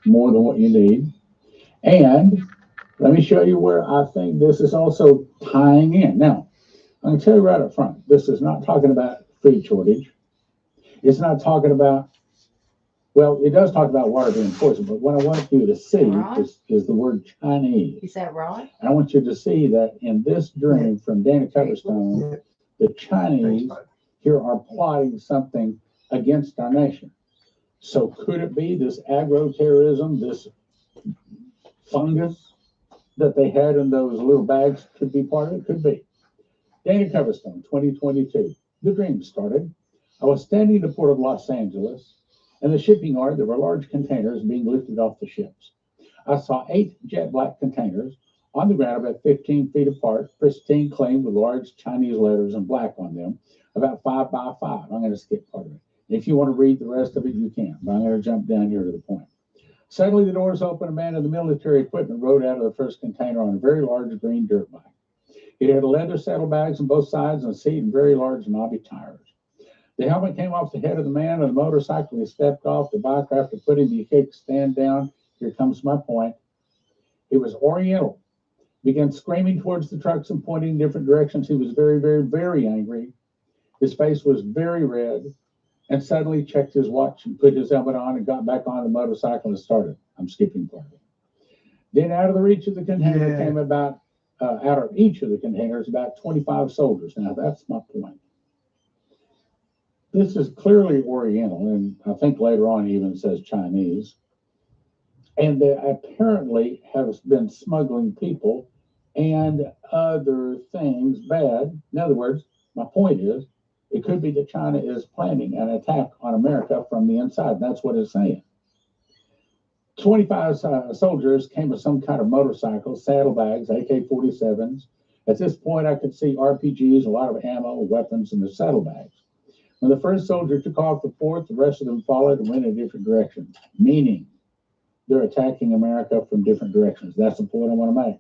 More than what you need. And let me show you where I think this is also tying in. Now, I'm going to tell you right up front, this is not talking about food shortage. It's not talking about, well, it does talk about water being poisoned, but what I want you to see is the word Chinese. Is that right? And I want you to see that in this dream from Danny Coverstone, the Chinese here are plotting something against our nation. So could it be this agro-terrorism, this fungus that they had in those little bags could be part of it? Could be. Danny Coverstone, 2022. The dream started. I was standing in the port of Los Angeles. In the shipping yard, there were large containers being lifted off the ships. I saw 8 jet black containers, on the ground about 15 feet apart, pristine, clean, with large Chinese letters in black on them, about 5 by 5. I'm going to skip part of it. If you want to read the rest of it, you can, but I'm going to jump down here to the point. Suddenly, the doors opened. A man in the military equipment rode out of the first container on a very large green dirt bike. It had leather saddlebags on both sides and a seat and very large knobby tires. The helmet came off the head of the man on the motorcycle. He stepped off the bike after putting the kickstand down. Here comes my point. He was Oriental. Began screaming towards the trucks and pointing in different directions. He was very, very, very angry. His face was very red, and suddenly checked his watch and put his helmet on and got back on the motorcycle and started. I'm skipping part of it. Then out of the reach of the container came about, out of each of the containers, about 25 soldiers. Now, that's my point. This is clearly Oriental, and I think later on he even says Chinese. And they apparently have been smuggling people and other things bad. In other words, my point is, it could be that China is planning an attack on America from the inside. That's what it's saying. 25 soldiers came with some kind of motorcycles, saddlebags, AK-47s. At this point, I could see RPGs, a lot of ammo, weapons in the saddlebags. When the first soldier took off the fourth, the rest of them followed and went in different directions, meaning they're attacking America from different directions. That's the point I want to make.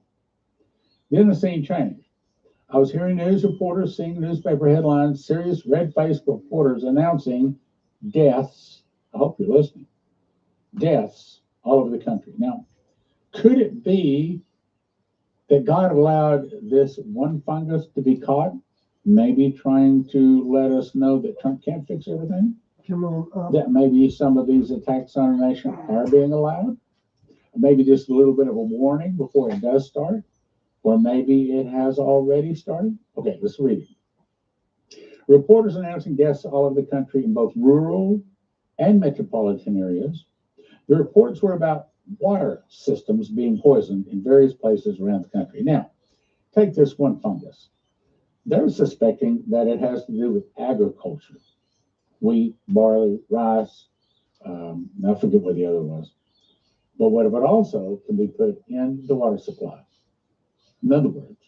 Then the scene changed. I was hearing news reporters, seeing newspaper headlines, serious red-faced reporters announcing deaths. I hope you're listening. Deaths all over the country. Now, could it be that God allowed this one fungus to be caught, maybe trying to let us know that Trump can't fix everything? Come on. That maybe some of these attacks on our nation are being allowed? Maybe just a little bit of a warning before it does start? Or maybe it has already started? Okay, let's read it. Reporters announcing deaths all over the country in both rural and metropolitan areas. The reports were about water systems being poisoned in various places around the country. Now, take this one fungus. They're suspecting that it has to do with agriculture. Wheat, barley, rice, I forget what the other was. But what if it also can be put in the water supply? In other words,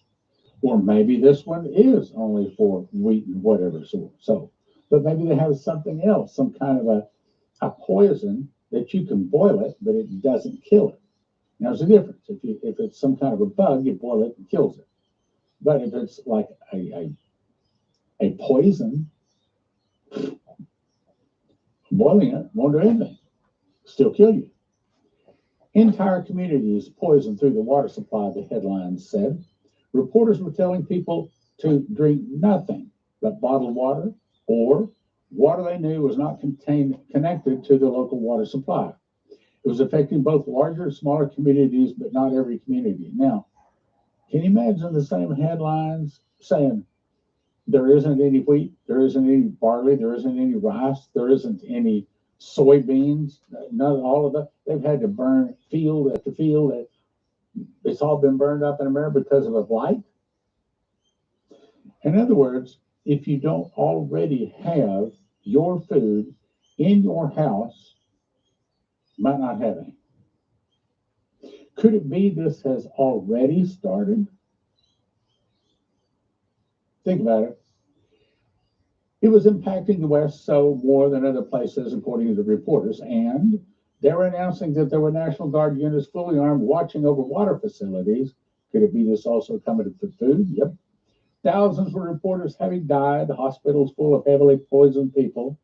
or maybe this one is only for wheat and whatever sort. So, but maybe they have something else, some kind of a poison that you can boil it, but it doesn't kill it. Now, there's a difference. If it's some kind of a bug, you boil it and kills it. But if it's like a poison, boiling it won't do anything. Still kill you. Entire communities poisoned through the water supply, the headlines said. Reporters were telling people to drink nothing but bottled water or water they knew was not connected to the local water supply. It was affecting both larger and smaller communities, but not every community. Now, can you imagine the same headlines saying there isn't any wheat, there isn't any barley, there isn't any rice, there isn't any soybeans, none of all of that? They've had to burn field after field. It's all been burned up in America because of a blight. In other words, if you don't already have your food in your house, you might not have any. Could it be this has already started? Think about it. It was impacting the West so more than other places, according to the reporters, and they were announcing that there were National Guard units fully armed watching over water facilities. Could it be this also coming for food? Yep. Thousands were reporters having died, hospitals full of heavily poisoned people,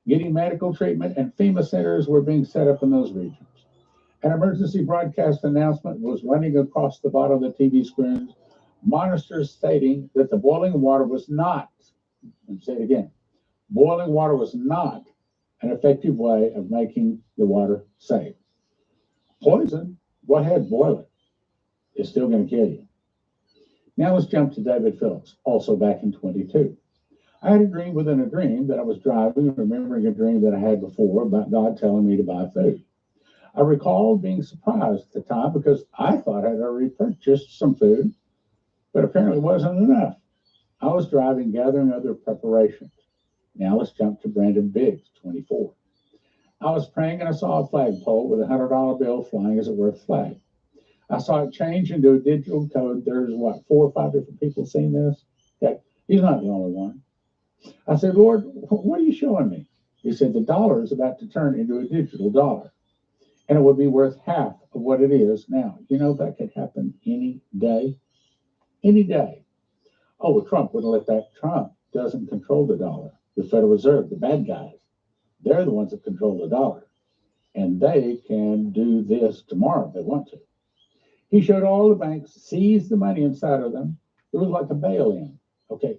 getting medical treatment, and FEMA centers were being set up in those regions. An emergency broadcast announcement was running across the bottom of the TV screens, monitors stating that the boiling water was not, and say it again, boiling water was not an effective way of making the water safe. Poison, go ahead, boil it. It's still going to kill you. Now let's jump to David Phillips, also back in 22. I had a dream within a dream that I was driving, remembering a dream that I had before about God telling me to buy food. I recalled being surprised at the time because I thought I'd already purchased some food, but apparently it wasn't enough. I was driving, gathering other preparations. Now let's jump to Brandon Biggs, 24. I was praying and I saw a flagpole with a $100 bill flying as a worth flag. I saw it change into a digital code. There's what, 4 or 5 different people seen this? Okay. He's not the only one. I said, Lord, what are you showing me? He said, the dollar is about to turn into a digital dollar, and it would be worth half of what it is now. You know, that could happen any day. Any day. Oh, well, Trump wouldn't let that. Trump doesn't control the dollar. The Federal Reserve, the bad guys, they're the ones that control the dollar. And they can do this tomorrow if they want to. He showed all the banks, seized the money inside of them. It was like a bail-in. Okay.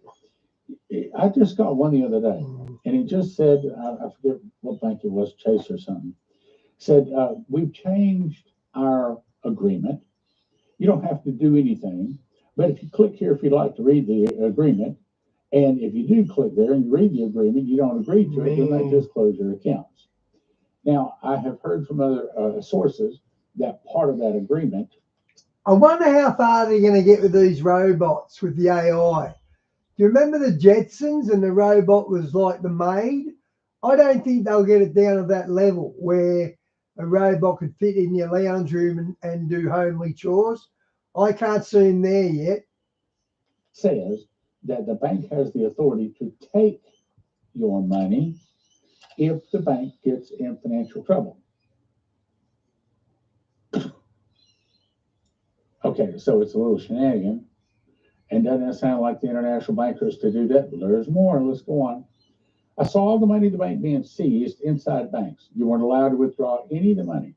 I just got one the other day, and he just said, I forget what bank it was, Chase or something, said, we've changed our agreement. You don't have to do anything, but if you click here, if you'd like to read the agreement, and if you do click there and you read the agreement, you don't agree to it, then they just close your accounts. Now, I have heard from other sources that part of that agreement. I wonder how far they're going to get with these robots, with the AI. Do you remember the Jetsons and the robot was like the maid? I don't think they'll get it down to that level where a robot could fit in your lounge room and do homely chores. I can't see them there yet. Says that the bank has the authority to take your money if the bank gets in financial trouble. Okay, so it's a little shenanigan. And doesn't it sound like the international bankers to do that? But there's more. Let's go on. I saw all the money of the bank being seized inside banks. You weren't allowed to withdraw any of the money.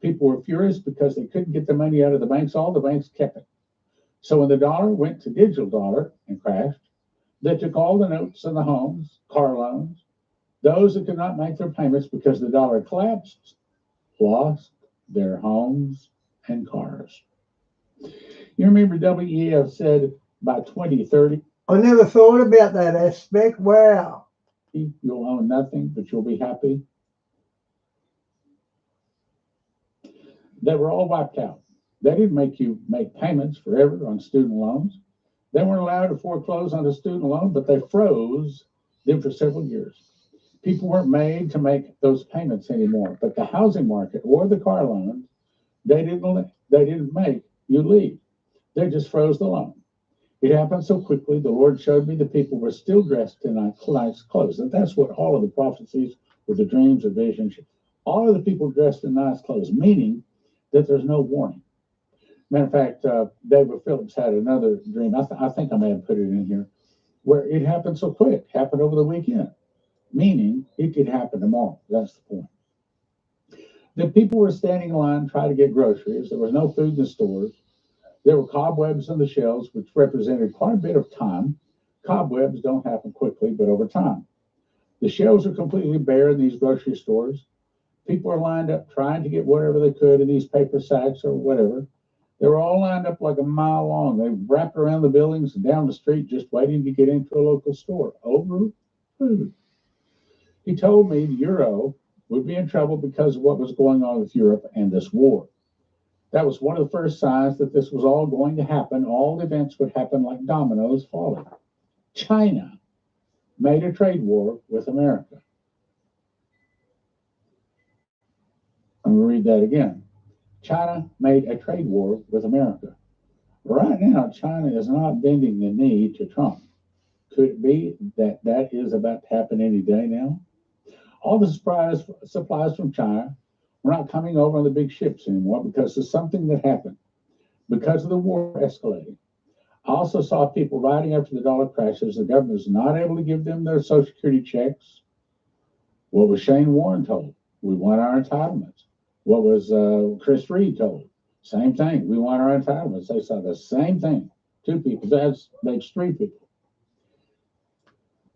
People were furious because they couldn't get the money out of the banks. All the banks kept it. So when the dollar went to digital dollar and crashed, they took all the notes on the homes, car loans. Those that could not make their payments because the dollar collapsed lost their homes and cars. You remember WEF said by 2030, I never thought about that aspect. Wow. You'll own nothing, but you'll be happy. They were all wiped out. They didn't make you make payments forever on student loans. They weren't allowed to foreclose on a student loan, but they froze them for several years. People weren't made to make those payments anymore. But the housing market or the car loans, they didn't make you leave. They just froze the loan. It happened so quickly, the Lord showed me the people were still dressed in nice clothes. And that's what all of the prophecies with the dreams or visions, all of the people dressed in nice clothes, meaning that there's no warning. Matter of fact, David Phillips had another dream. I think I may have put it in here, where it happened so quick, happened over the weekend, meaning it could happen tomorrow. That's the point. The people were standing in line trying to get groceries. There was no food in the stores. There were cobwebs on the shelves, which represented quite a bit of time. Cobwebs don't happen quickly, but over time. The shelves are completely bare in these grocery stores. People are lined up trying to get whatever they could in these paper sacks or whatever. They were all lined up like a mile long. They wrapped around the buildings and down the street just waiting to get into a local store over food. He told me the euro would be in trouble because of what was going on with Europe and this war. That was one of the first signs that this was all going to happen. All the events would happen like dominoes falling. China made a trade war with America. I'm going to read that again. China made a trade war with America. Right now, China is not bending the knee to Trump. Could it be that that is about to happen any day now? All the supplies from China were not coming over on the big ships anymore because of something that happened, because of the war escalating. I also saw people writing after the dollar crashes. The government was not able to give them their Social Security checks. What was Shane Warren told? We want our entitlements. What was Chris Reed told? Same thing. We want our entitlements. They saw the same thing. Two people. That's 3 people.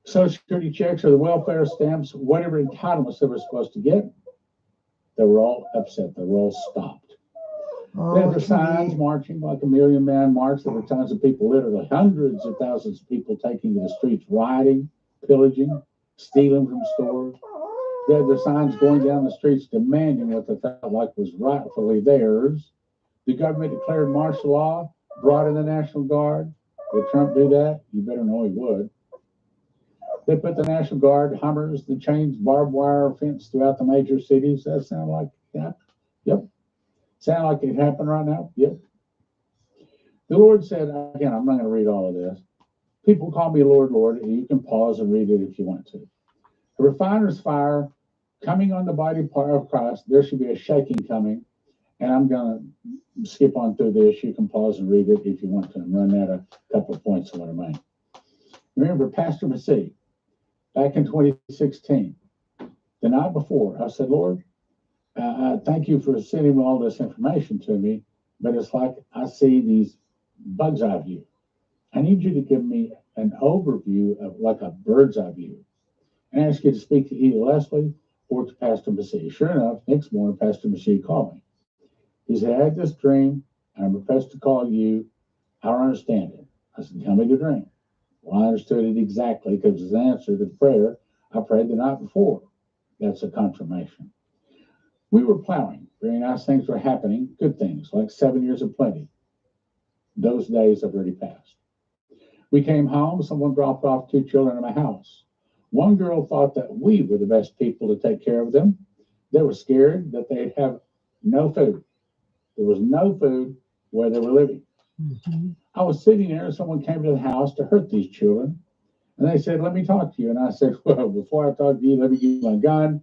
Social Security checks or the welfare stamps, whatever entitlements they were supposed to get, they were all upset. They were all stopped. There were signs marching like a million-man march. There were tons of people, literally hundreds of thousands of people taking to the streets, rioting, pillaging, stealing from stores. There were signs going down the streets demanding what they felt like was rightfully theirs. The government declared martial law, brought in the National Guard. Would Trump do that? You better know he would. They put the National Guard, Hummers, the chains, barbed wire fence throughout the major cities. That sound like, yeah, yep. Sound like it happened right now? Yep. The Lord said, again, I'm not going to read all of this. People call me Lord, Lord, and you can pause and read it if you want to. The refiner's fire coming on the body part of Christ, there should be a shaking coming. And I'm going to skip on through this. You can pause and read it if you want to and run out a couple of points on what I mean. Remember, Pastor Massey, back in 2016, the night before, I said, Lord, thank you for sending all this information to me, but it's like I see these bug's eye view. I need you to give me an overview of like a bird's eye view. And I ask you to speak to either Leslie or to Pastor Massey. Sure enough, next morning, Pastor Massey called me. He said, I had this dream, and I'm supposed to call you. I don't understand it. I said, tell me the dream. Well, I understood it exactly because it was an answer to the prayer I prayed the night before. That's a confirmation. We were plowing. Very nice things were happening, good things, like 7 years of plenty. Those days have already passed. We came home. Someone dropped off 2 children in my house. One girl thought that we were the best people to take care of them. They were scared that they'd have no food. There was no food where they were living. I was sitting there and someone came to the house to hurt these children. And they said, let me talk to you. And I said, well, before I talk to you, let me give you my gun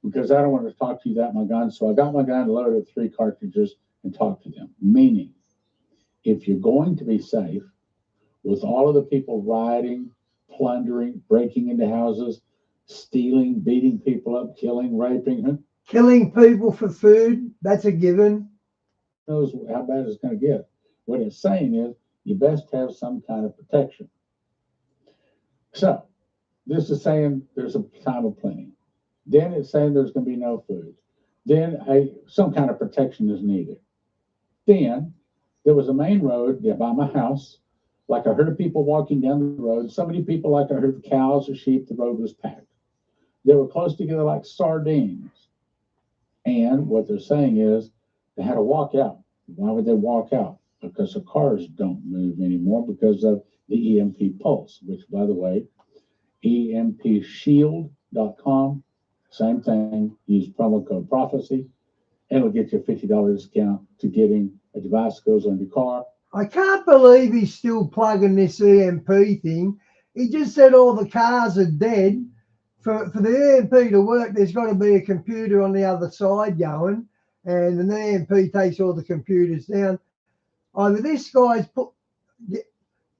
because I don't want to talk to you without my gun. So I got my gun, loaded 3 cartridges and talked to them. Meaning, if you're going to be safe with all of the people rioting, plundering, breaking into houses, stealing, beating people up, killing, raping. Killing people for food, that's a given. Knows how bad it's going to get. What it's saying is you best have some kind of protection. So this is saying there's a time of plenty. Then it's saying there's going to be no food. Then some kind of protection is needed. Then there was a main road by my house. Like I heard people walking down the road. So many people, like I heard cows or sheep, the road was packed. They were close together like sardines. And what they're saying is they had to walk out. Why would they walk out? Because the cars don't move anymore because of the EMP pulse, which, by the way, EMPshield.com, same thing. Use promo code prophecy. It'll get you a $50 discount to getting a device that goes on your car. I can't believe he's still plugging this EMP thing. He just said all the cars are dead. For the EMP to work, there's got to be a computer on the other side going, and the EMP takes all the computers down. Either this guy's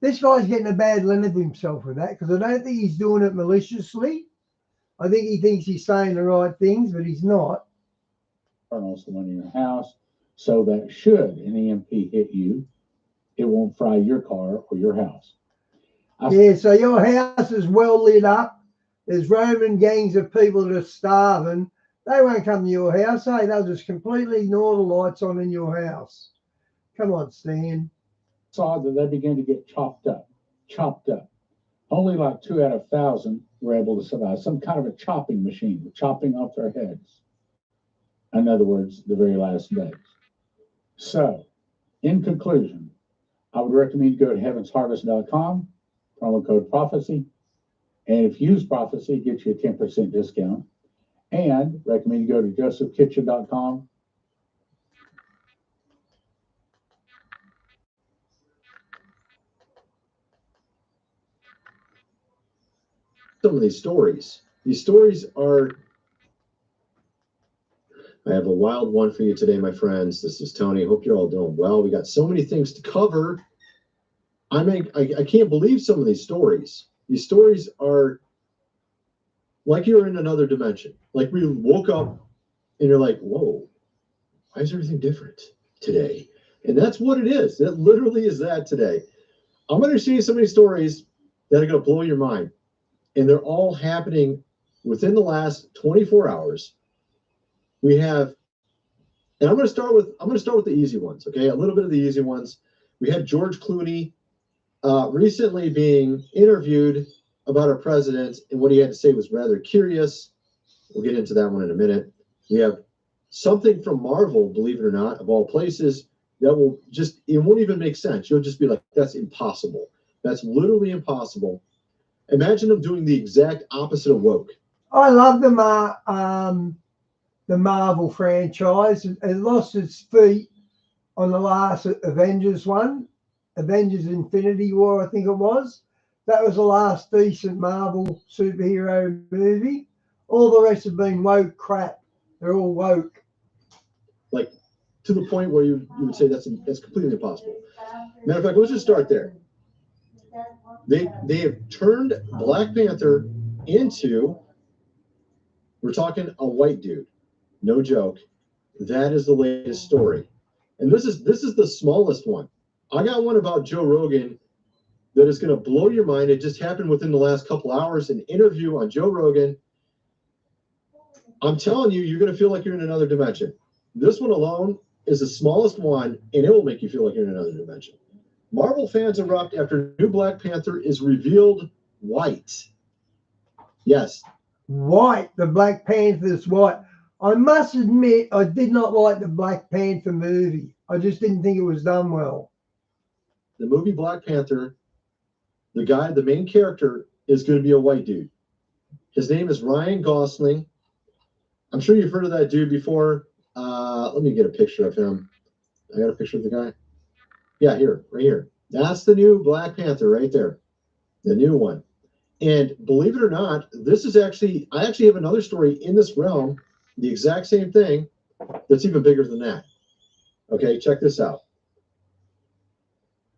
getting a bad lens of himself with that, because I don't think he's doing it maliciously. I think he thinks he's saying the right things, but he's not. Also one in your house, so that should an EMP hit you, it won't fry your car or your house. Yeah, so your house is well lit up. There's roaming gangs of people that are starving. They won't come to your house, hey? They'll just completely ignore the lights on in your house. Come on, Stan. Saw that they began to get chopped up. Only like 2 out of 1,000 were able to survive. Some kind of a chopping machine, chopping off their heads. In other words, the very last days. So, in conclusion, I would recommend you go to heavensharvest.com, promo code prophecy. And if you use prophecy, it gets you a 10% discount. And recommend you go to josephkitchen.com. Some of these stories are, I have a wild one for you today, my friends. This is Tony. Hope you're all doing well. We got so many things to cover. I can't believe some of these stories. These stories are like you're in another dimension. Like we woke up and you're like, whoa, why is everything different today? And that's what it is. It literally is that today. I'm going to show you some of these stories that are going to blow your mind. And they're all happening within the last 24 hours. We have, and I'm going to start with the easy ones, okay? A little bit of the easy ones. We had George Clooney recently being interviewed about our president, and what he had to say was rather curious. We'll get into that one in a minute. We have something from Marvel, believe it or not, of all places, that will just, it won't even make sense. You'll just be like, that's impossible. That's literally impossible. Imagine them doing the exact opposite of woke. I love them. the Marvel franchise. It lost its feet on the last Avengers one, Avengers Infinity War, I think it was. That was the last decent Marvel superhero movie. All the rest have been woke crap. They're all woke. Like, to the point where you would say that's completely impossible. Matter of fact, let's just start there. They have turned Black Panther into, we're talking a white dude. No joke. That is the latest story. And this is the smallest one. I got one about Joe Rogan that is going to blow your mind. It just happened within the last couple hours, an interview on Joe Rogan. I'm telling you, you're going to feel like you're in another dimension. This one alone is the smallest one, and it will make you feel like you're in another dimension. Marvel fans erupt after new Black Panther is revealed white. Yes. White. The Black Panther's white. I must admit, I did not like the Black Panther movie. I just didn't think it was done well. The movie Black Panther, the main character, is going to be a white dude. His name is Ryan Gosling. I'm sure you've heard of that dude before. Let me get a picture of him. I got a picture of the guy. Yeah, here, right here. That's the new Black Panther right there. The new one. And believe it or not, this is I actually have another story in this realm, the exact same thing, that's even bigger than that. Okay, check this out.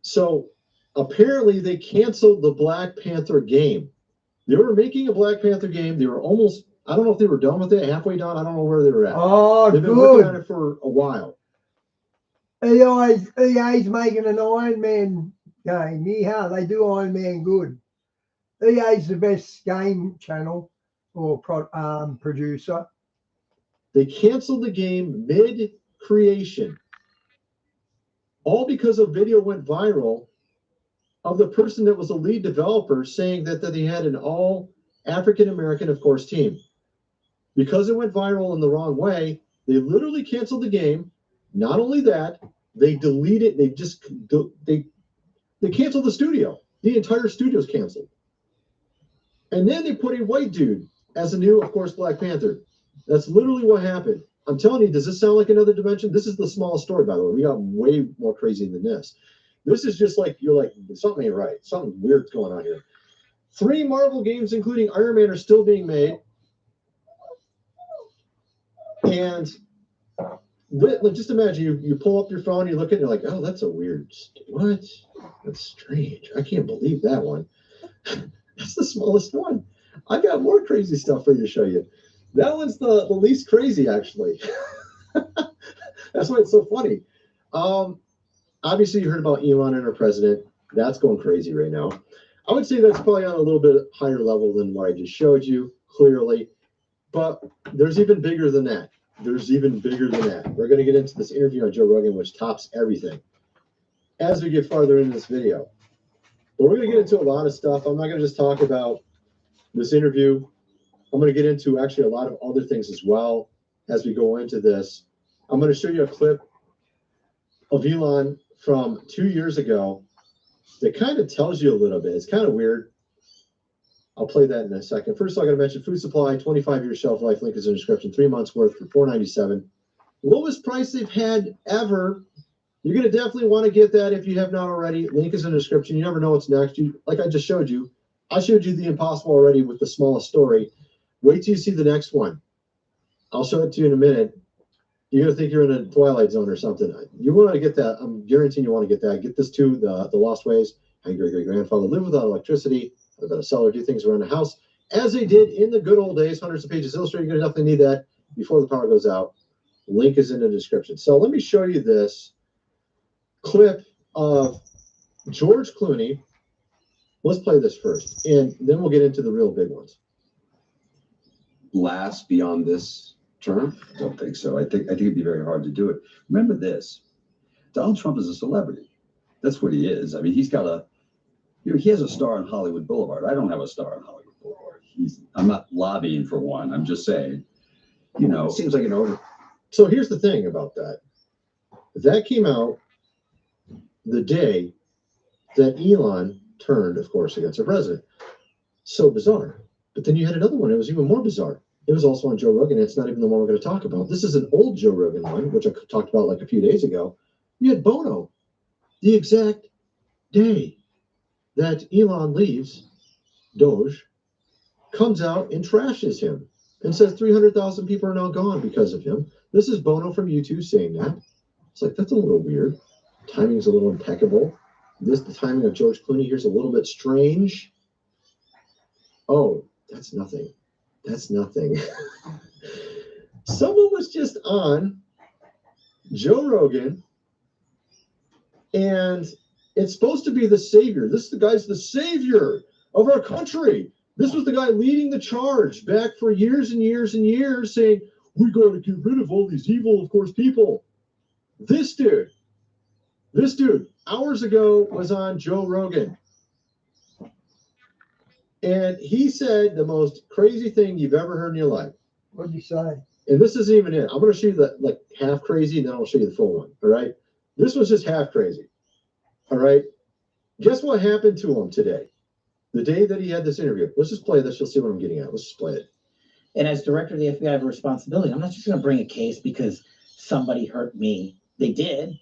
So apparently they canceled the Black Panther game. They were making a Black Panther game. They were almost, I don't know if they were done with it, halfway done. I don't know where they were at. Oh, they've been good. working on it for a while. EA's making an Iron Man game. Yeah, they do Iron Man good. EA's the best game channel or producer. They canceled the game mid-creation. All because a video went viral of the person that was the lead developer saying that they had an all African-American, of course, team. Because it went viral in the wrong way, they literally canceled the game. Not only that, they deleted, they canceled the studio. The entire studio's canceled. And then they put a white dude as a new, of course, Black Panther. That's literally what happened. I'm telling you, does this sound like another dimension? This is the smallest story, by the way. We got way more crazy than this. This is just like, you're like, something ain't right. Something weird's going on here. 3 Marvel games, including Iron Man, are still being made. And just imagine you pull up your phone, you look at it, you're like, oh, that's a weird, what? That's strange. I can't believe that one. That's the smallest one. I got more crazy stuff for you to show you. That one's the least crazy, actually. That's why it's so funny. Obviously, you heard about Elon and our president. That's going crazy right now. I would say that's probably on a little bit higher level than what I just showed you, clearly. But there's even bigger than that. There's even bigger than that. We're going to get into this interview on Joe Rogan, which tops everything, as we get farther into this video. But we're going to get into a lot of stuff. I'm not going to just talk about this interview. I'm going to get into actually a lot of other things as well as we go into this. I'm going to show you a clip of Elon from 2 years ago that kind of tells you a little bit. It's kind of weird. I'll play that in a second. First, I'm going to mention food supply, 25-year shelf life. Link is in the description. 3 months worth for $4.97. Lowest price they've had ever. You're going to definitely want to get that if you have not already. Link is in the description. You never know what's next. Like I just showed you. I showed you the impossible already with the smallest story. Wait till you see the next one. I'll show it to you in a minute. You're going to think you're in a Twilight Zone or something. You want to get that. I'm guaranteeing you want to get that. Get this too, the Lost Ways. My great-great-grandfather lived without electricity. About a seller, do things around the house as they did in the good old days. Hundreds of pages illustrated. You're going to definitely need that before the power goes out. Link is in the description. So let me show you this clip of George Clooney. Let's play this first, and then we'll get into the real big ones. Last beyond this term? I don't think so. I think it'd be very hard to do it. Remember this: Donald Trump is a celebrity. That's what he is. I mean, he's got he has a star on Hollywood Boulevard. I don't have a star on Hollywood Boulevard. I'm not lobbying for one. I'm just saying, it seems like an order. So here's the thing about that. That came out the day that Elon turned, of course, against our president. So bizarre. But then you had another one. It was even more bizarre. It was also on Joe Rogan. It's not even the one we're going to talk about. This is an old Joe Rogan one, which I talked about like a few days ago. You had Bono, the exact day that Elon leaves, Doge, comes out and trashes him and says 300,000 people are now gone because of him. This is Bono from YouTube saying that. It's like, that's a little weird. Timing's a little impeccable. The timing of George Clooney here's a little bit strange. Oh, that's nothing. That's nothing. Someone was just on Joe Rogan, and it's supposed to be the savior. This the guy's the savior of our country. This was the guy leading the charge back for years and years and years, saying, we got to get rid of all these evil, of course, people. This dude, hours ago was on Joe Rogan. And he said the most crazy thing you've ever heard in your life. What did you say? And this isn't even it. I'm going to show you the like half crazy, and then I'll show you the full one. All right. This was just half crazy. All right. Guess what happened to him today? The day that he had this interview. Let's just play this. You'll see what I'm getting at. Let's just play it. And as director of the FBI, I have a responsibility. I'm not just going to bring a case because somebody hurt me. They did.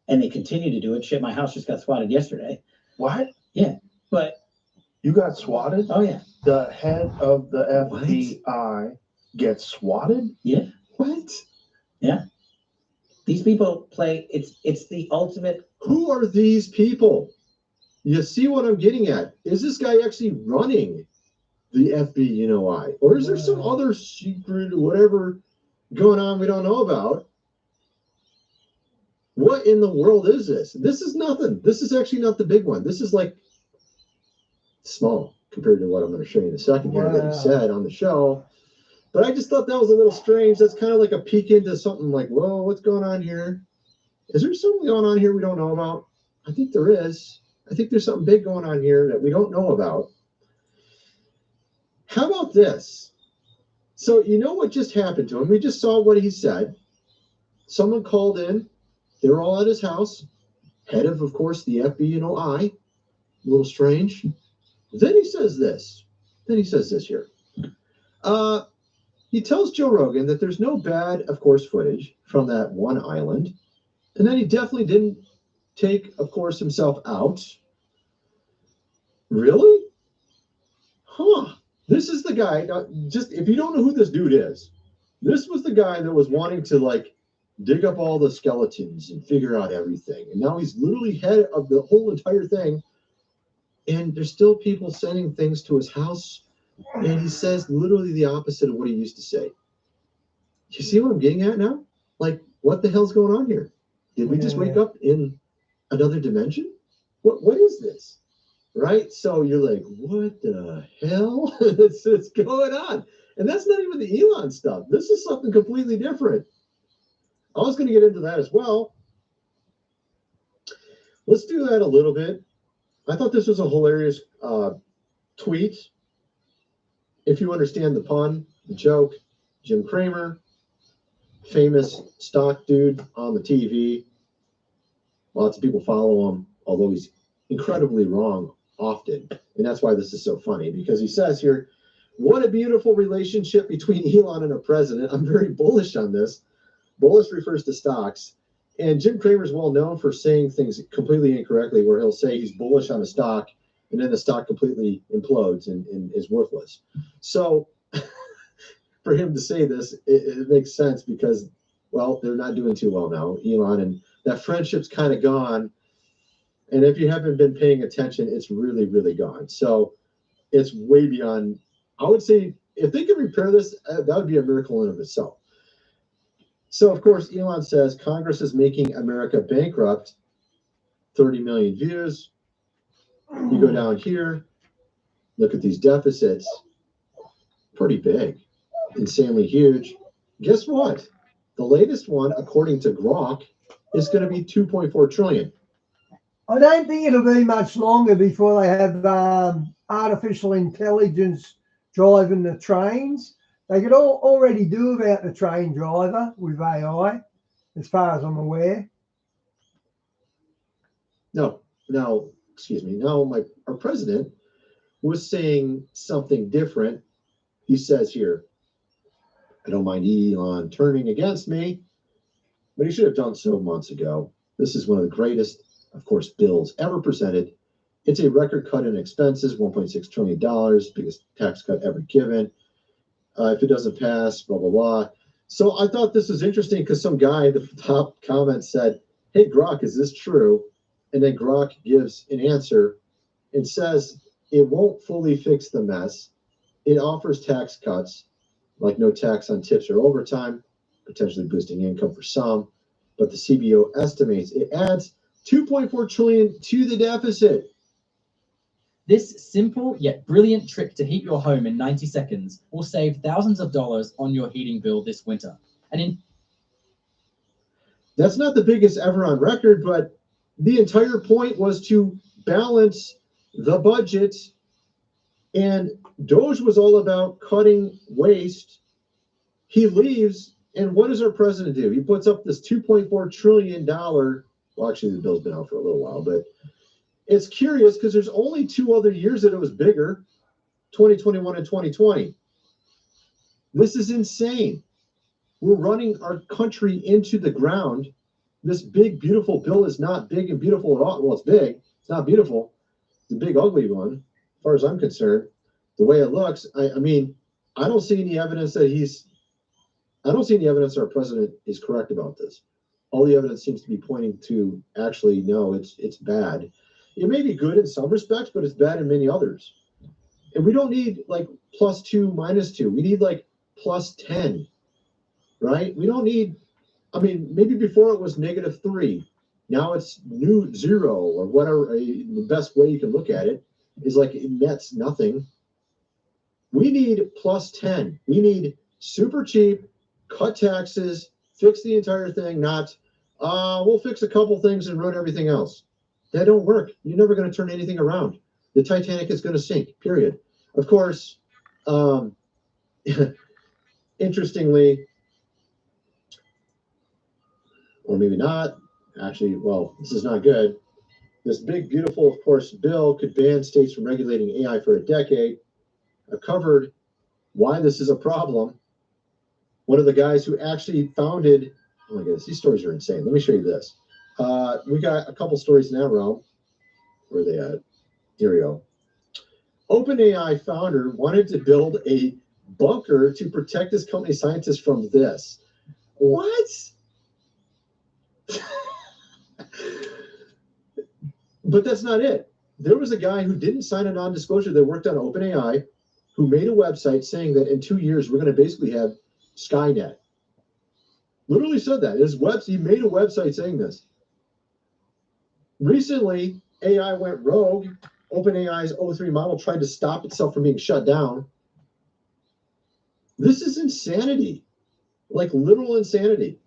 And they continue to do it. Shit, my house just got swatted yesterday. What? Yeah. But you got swatted? Oh, yeah. The head of the FBI gets swatted? Yeah. What? Yeah. These people play, it's the ultimate. Who are these people? You see what I'm getting at? Is this guy actually running the FBI? Or is there some other secret or whatever going on we don't know about? What in the world is this? This is nothing. This is actually not the big one. This is like small compared to what I'm going to show you in a second here that he said on the show. But I just thought that was a little strange. That's kind of like a peek into something like, whoa, what's going on here? Is there something going on here we don't know about? I think there is. I think there's something big going on here that we don't know about. How about this? So you know what just happened to him? We just saw what he said. Someone called in. They were all at his house. Head of course, the FBI. A little strange. Then he says this. Here. He tells Joe Rogan that there's no bad, of course, footage from that one island. And then he definitely didn't take, of course, himself out. Really? Huh. This is the guy. Just if you don't know who this dude is, this was the guy that was wanting to like dig up all the skeletons and figure out everything. And now he's literally head of the whole entire thing. And there's still people sending things to his house. And he says literally the opposite of what he used to say. You see what I'm getting at now? Like, what the hell's going on here? Did we just wake up in another dimension? What is this? Right? So you're like, what the hell is going on? And that's not even the Elon stuff. This is something completely different. I was going to get into that as well. Let's do that a little bit. I thought this was a hilarious tweet. If you understand the pun, the joke, Jim Cramer, famous stock dude on the TV. Lots of people follow him, although he's incredibly wrong often. And that's why this is so funny, because he says here, what a beautiful relationship between Elon and a president. I'm very bullish on this. Bullish refers to stocks. And Jim Cramer is well known for saying things completely incorrectly, where he'll say he's bullish on a stock, and then the stock completely implodes and is worthless. So for him to say this, it makes sense because, well, they're not doing too well now, Elon, and that friendship's kind of gone. And if you haven't been paying attention, it's really, really gone. So it's way beyond, I would say, if they could repair this, that would be a miracle in of itself. So, of course, Elon says Congress is making America bankrupt. 30 million views. You go down here, look at these deficits. Pretty big, insanely huge. Guess what? The latest one, according to Grok, is going to be 2.4 trillion. I don't think it'll be much longer before they have artificial intelligence driving the trains. They could already do without the train driver with AI, as far as I'm aware. No, excuse me. Now, our president was saying something different. He says here, I don't mind Elon turning against me, but he should have done so months ago. This is one of the greatest, of course, bills ever presented. It's a record cut in expenses, $1.6 trillion, biggest tax cut ever given. If it doesn't pass, blah, blah, blah. So I thought this was interesting because some guy at the top comment said, hey, Grok, is this true? And then Grok gives an answer and says it won't fully fix the mess. It offers tax cuts, like no tax on tips or overtime, potentially boosting income for some. But the CBO estimates it adds $2.4 trillion to the deficit. This simple yet brilliant trick to heat your home in 90 seconds will save thousands of dollars on your heating bill this winter. That's not the biggest ever on record, but the entire point was to balance the budget. And Doge was all about cutting waste. He leaves, and what does our president do? He puts up this $2.4 trillion. Well, actually, the bill's been out for a little while, but it's curious because there's only 2 other years that it was bigger, 2021 and 2020. This is insane. We're running our country into the ground. This big, beautiful bill is not big and beautiful at all. Well, it's big. It's not beautiful. It's a big, ugly one, as far as I'm concerned. The way it looks, I mean, I don't see any evidence that our president is correct about this. All the evidence seems to be pointing to actually, no, it's bad. It may be good in some respects, but it's bad in many others. And we don't need like +2, -2. We need like +10, right? We don't need, I mean, maybe before it was -3. Now it's new 0 or whatever. The best way you can look at it is like it nets nothing. We need +10. We need super cheap, cut taxes, fix the entire thing, not, we'll fix a couple things and ruin everything else. That don't work. You're never going to turn anything around. The Titanic is going to sink, period. Of course, interestingly, or maybe not, actually, well, this is not good. This big, beautiful, of course, bill could ban states from regulating AI for a decade. I've covered why this is a problem. One of the guys who actually founded, oh my goodness, these stories are insane. Let me show you this. We got a couple stories in that realm. Where are they at? Here we go. OpenAI founder wanted to build a bunker to protect his company scientists from this. What? But that's not it. There was a guy who didn't sign a non-disclosure that worked on OpenAI who made a website saying that in 2 years we're going to basically have Skynet. Literally said that. He made a website saying this. Recently, AI went rogue. OpenAI's O3 model tried to stop itself from being shut down. This is insanity. Like literal insanity.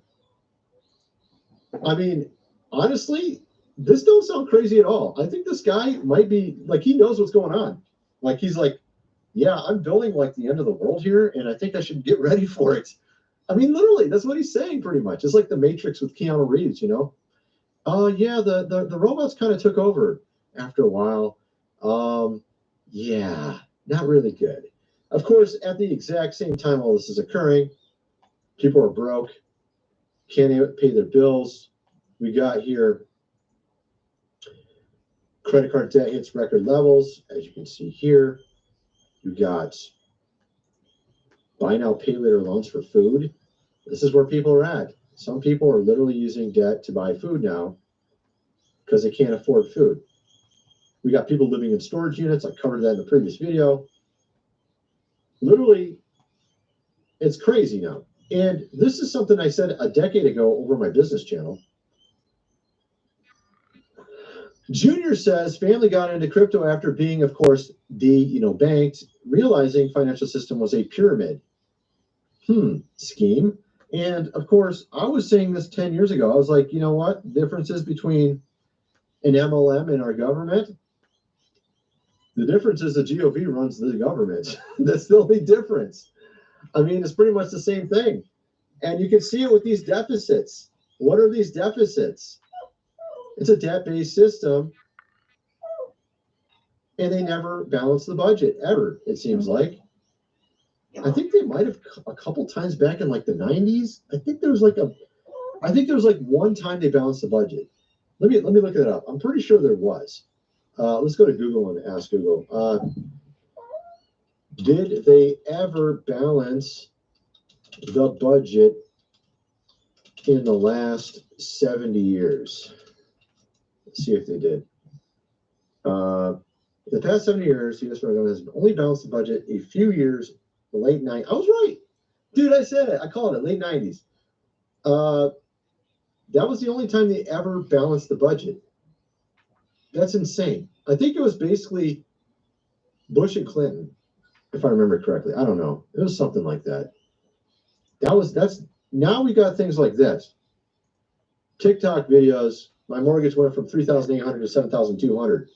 I mean, honestly, this don't sound crazy at all. I think this guy might be, like, he knows what's going on. Like, he's like, yeah, I'm building like the end of the world here, and I think I should get ready for it. I mean, literally, that's what he's saying pretty much. It's like the Matrix with Keanu Reeves, you know? Yeah, the robots kind of took over after a while. Yeah, not really good. Of course, at the exact same time all this is occurring, people are broke, can't pay their bills. We got here credit card debt hits record levels, as you can see here. You got buy now, pay later loans for food. This is where people are at. Some people are literally using debt to buy food now because they can't afford food. We got people living in storage units. I covered that in the previous video. Literally, it's crazy now. And this is something I said a decade ago over my business channel. Junior says family got into crypto after being, of course, banked, realizing financial system was a pyramid scheme. And of course, I was saying this 10 years ago. I was like, you know what? The differences between an MLM and our government. The difference is the GOP runs the government. That's the only difference. I mean, it's pretty much the same thing. And you can see it with these deficits. What are these deficits? It's a debt-based system. And they never balance the budget, ever, it seems like. I think they might have a couple times back in like the 90s. I think there was like one time they balanced the budget. Let me look it up. I'm pretty sure there was. Let's go to Google and ask Google. Did they ever balance the budget in the last 70 years? Let's see if they did. In the past 70 years, the U.S. federal government has only balanced the budget a few years, the late 90s. I was right. Dude, I said it. I called it, late 90s. That was the only time they ever balanced the budget. That's insane. I think it was basically Bush and Clinton, if I remember correctly. I don't know. It was something like that. Now we got things like this. TikTok videos. My mortgage went from $3,800 to $7,200.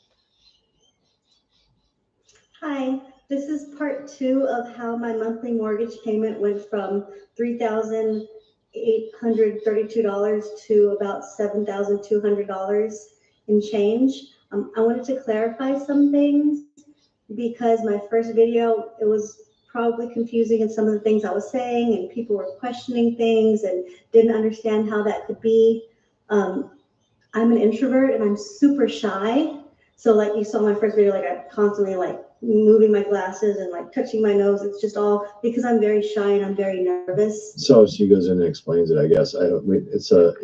Hi, this is part 2 of how my monthly mortgage payment went from $3,832 to about $7,200 in change. I wanted to clarify some things because my first video, it was probably confusing in some of the things I was saying, and people were questioning things and didn't understand how that could be. I'm an introvert and I'm super shy. So like you saw my first video, like I'm constantly like moving my glasses and like touching my nose. It's just all because I'm very shy and I'm very nervous. So she goes in and explains it, I guess. It's a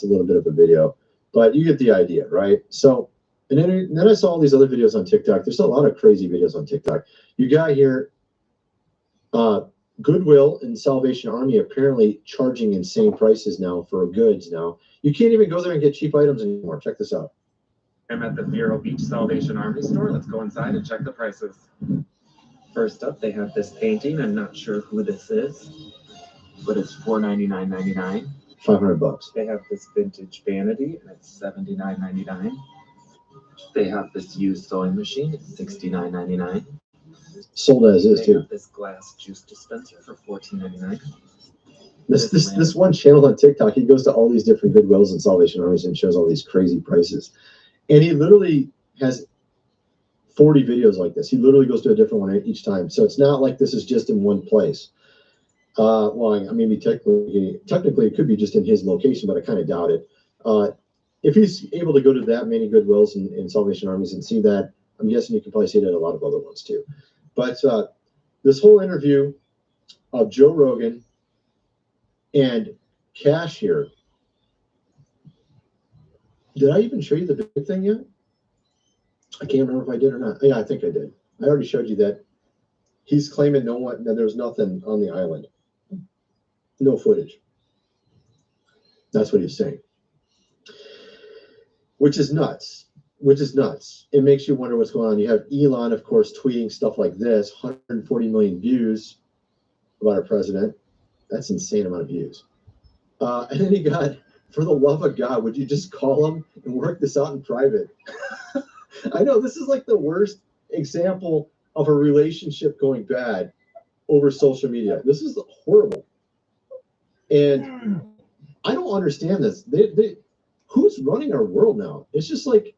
little bit of a video, but you get the idea, right? So, and then I saw all these other videos on TikTok. There's a lot of crazy videos on TikTok. You got here, Goodwill and Salvation Army apparently charging insane prices now for goods now. You can't even go there and get cheap items anymore. Check this out. I'm at the Vero Beach Salvation Army store. Let's go inside and check the prices. First up, they have this painting. I'm not sure who this is, but it's $499.99. $500. They have this vintage vanity, and it's $79.99. They have this used sewing machine. It's $69.99. Sold as is, They too. have this glass juice dispenser for $14.99. This one channel on TikTok, he goes to all these different Goodwills and Salvation Armies and shows all these crazy prices. And he literally has 40 videos like this. He literally goes to a different one each time. So it's not like this is just in one place. Well, I mean, technically it could be just in his location, but I kind of doubt it. If he's able to go to that many Goodwills and Salvation Armies and see that, I'm guessing you can probably see it at a lot of other ones too. But this whole interview of Joe Rogan and Cash here, did I even show you the big thing yet? I can't remember if I did or not. Yeah, I think I did. I already showed you that he's claiming there's nothing on the island. No footage. That's what he's saying. Which is nuts. It makes you wonder what's going on. You have Elon, of course, tweeting stuff like this, 140 million views about our president. That's an insane amount of views. And then you got, for the love of God, would you just call him and work this out in private? I know this is like the worst example of a relationship going bad over social media. This is horrible. And I don't understand this. Who's running our world now? It's just like,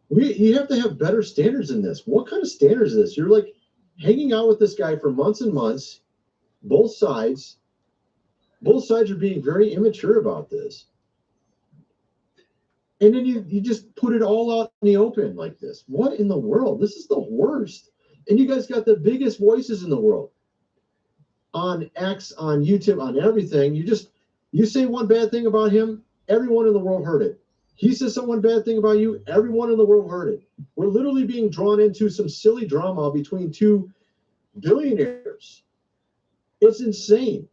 you have to have better standards in this. What kind of standards is this? You're like hanging out with this guy for months and months. Both sides are being very immature about this. And then you just put it all out in the open like this. What in the world? This is the worst. And you guys got the biggest voices in the world. On X, on YouTube, on everything. You say one bad thing about him, everyone in the world heard it. He says someone bad thing about you, everyone in the world heard it. We're literally being drawn into some silly drama between two billionaires. It's insane.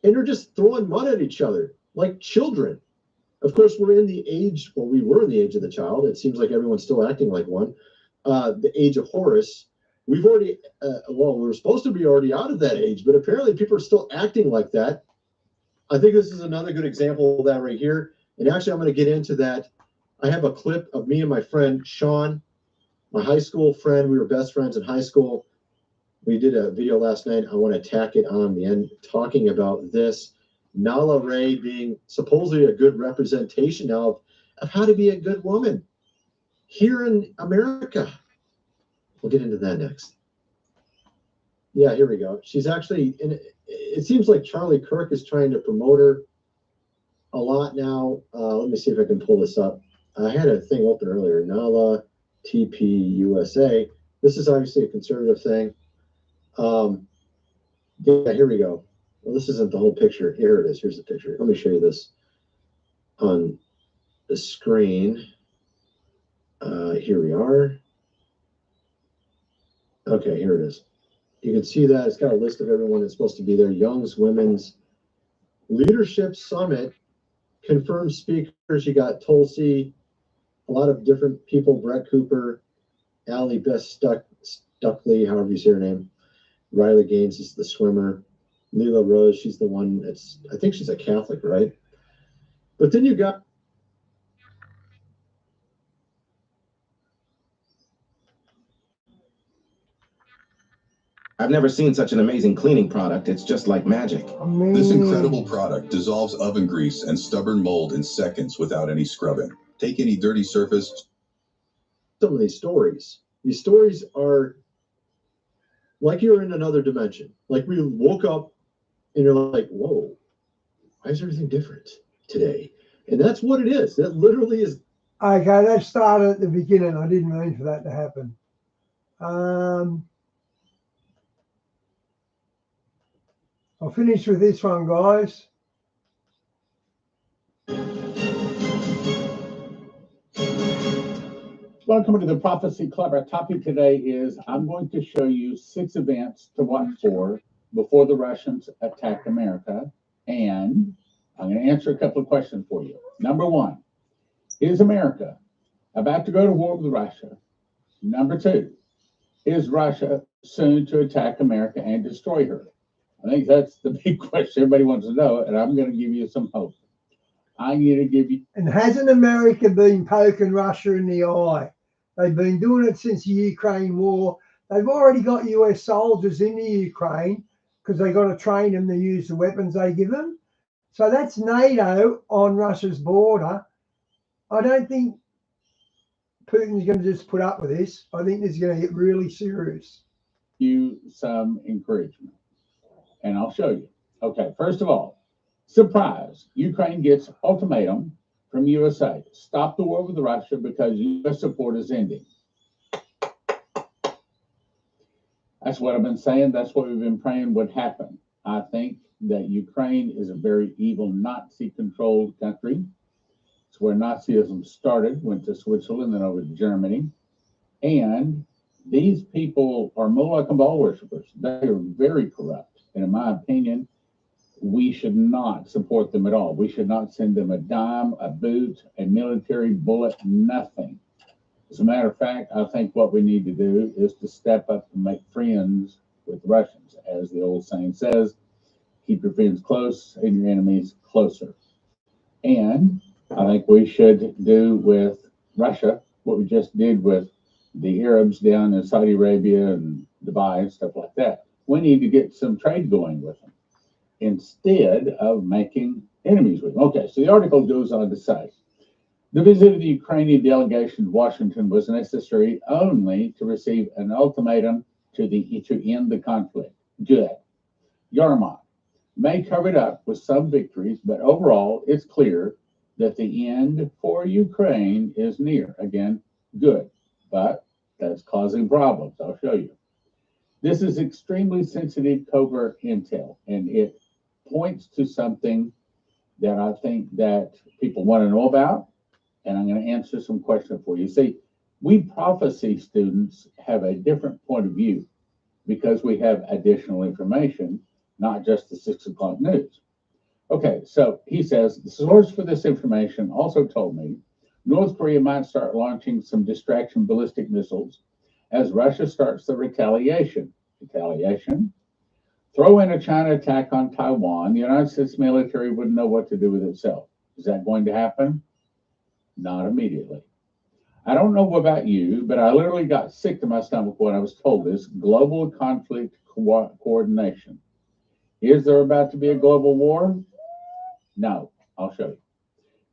And they're just throwing mud at each other like children. Of course, we were in the age of the child. It seems like everyone's still acting like one. The age of Horus. We've already, we're supposed to be already out of that age, but apparently people are still acting like that. I think this is another good example of that right here. And actually, I'm going to get into that. I have a clip of me and my friend, Sean, my high school friend. We were best friends in high school. We did a video last night. I want to tack it on the end, talking about this. Nala Ray being supposedly a good representation of how to be a good woman here in America. We'll get into that next. Yeah, here we go. She's actually, and it seems like Charlie Kirk is trying to promote her a lot now. Let me see if I can pull this up. I had a thing open earlier. Nala TP USA. This is obviously a conservative thing. Yeah, here we go. Well, this isn't the whole picture. Here it is. Here's the picture. Let me show you this on the screen. Here we are. Okay, here it is. You can see that it's got a list of everyone that's supposed to be there. Young's Women's Leadership Summit, confirmed speakers. You got Tulsi, a lot of different people, Brett Cooper, Allie Best Stuckley, however you say her name. Riley Gaines is the swimmer. Leela Rose, she's the one that's, I think she's a Catholic, right? But then you got I've never seen such an amazing cleaning product. It's just like magic. This incredible product dissolves oven grease and stubborn mold in seconds without any scrubbing. Take any dirty surface. some of these stories. These stories are like you're in another dimension. Like we woke up and you're like, whoa, why is everything different today? And that's what it is. That literally is. Okay, that started at the beginning. I didn't mean for that to happen. I'll finish with this one, guys. Welcome to the Prophecy Club. Our topic today is I'm going to show you 6 events to watch for before the Russians attack America. And I'm going to answer a couple of questions for you. Number 1, is America about to go to war with Russia? Number 2, is Russia soon to attack America and destroy her? I think that's the big question everybody wants to know, and I'm going to give you some hope. I'm going to give you. And hasn't America been poking Russia in the eye? They've been doing it since the Ukraine war. They've already got US soldiers in the Ukraine because they got to train them to use the weapons they give them. So that's NATO on Russia's border. I don't think Putin's going to just put up with this. I think this is going to get really serious. You some encouragement, and I'll show you. Okay, first of all, surprise, Ukraine gets ultimatum from USA. Stop the war with Russia because US support is ending. That's what I've been saying. That's what we've been praying would happen. I think that Ukraine is a very evil Nazi-controlled country. It's where Nazism started, went to Switzerland, then over to Germany. And these people are Moloch and Baal worshippers. They are very corrupt. And in my opinion, we should not support them at all. We should not send them a dime, a boot, a military bullet, nothing. As a matter of fact, I think what we need to do is to step up and make friends with Russians. As the old saying says, keep your friends close and your enemies closer. And I think we should do with Russia what we just did with the Arabs down in Saudi Arabia and Dubai and stuff like that. We need to get some trade going with them instead of making enemies with them. Okay, so the article goes on to say, the visit of the Ukrainian delegation to Washington was necessary only to receive an ultimatum to end the conflict. Good. Yarmouth may cover it up with some victories, but overall it's clear that the end for Ukraine is near. Again, good, but that's causing problems. I'll show you. This is extremely sensitive covert intel, and it points to something that I think that people want to know about, and I'm going to answer some questions for you. See, we prophecy students have a different point of view because we have additional information, not just the 6 o'clock news. Okay, so he says, the source for this information also told me North Korea might start launching some distraction ballistic missiles as Russia starts the retaliation. Retaliation? Throw in a China attack on Taiwan, the United States military wouldn't know what to do with itself. Is that going to happen? Not immediately. I don't know about you, but I literally got sick to my stomach when I was told this. Global conflict coordination. Is there about to be a global war? No, I'll show you.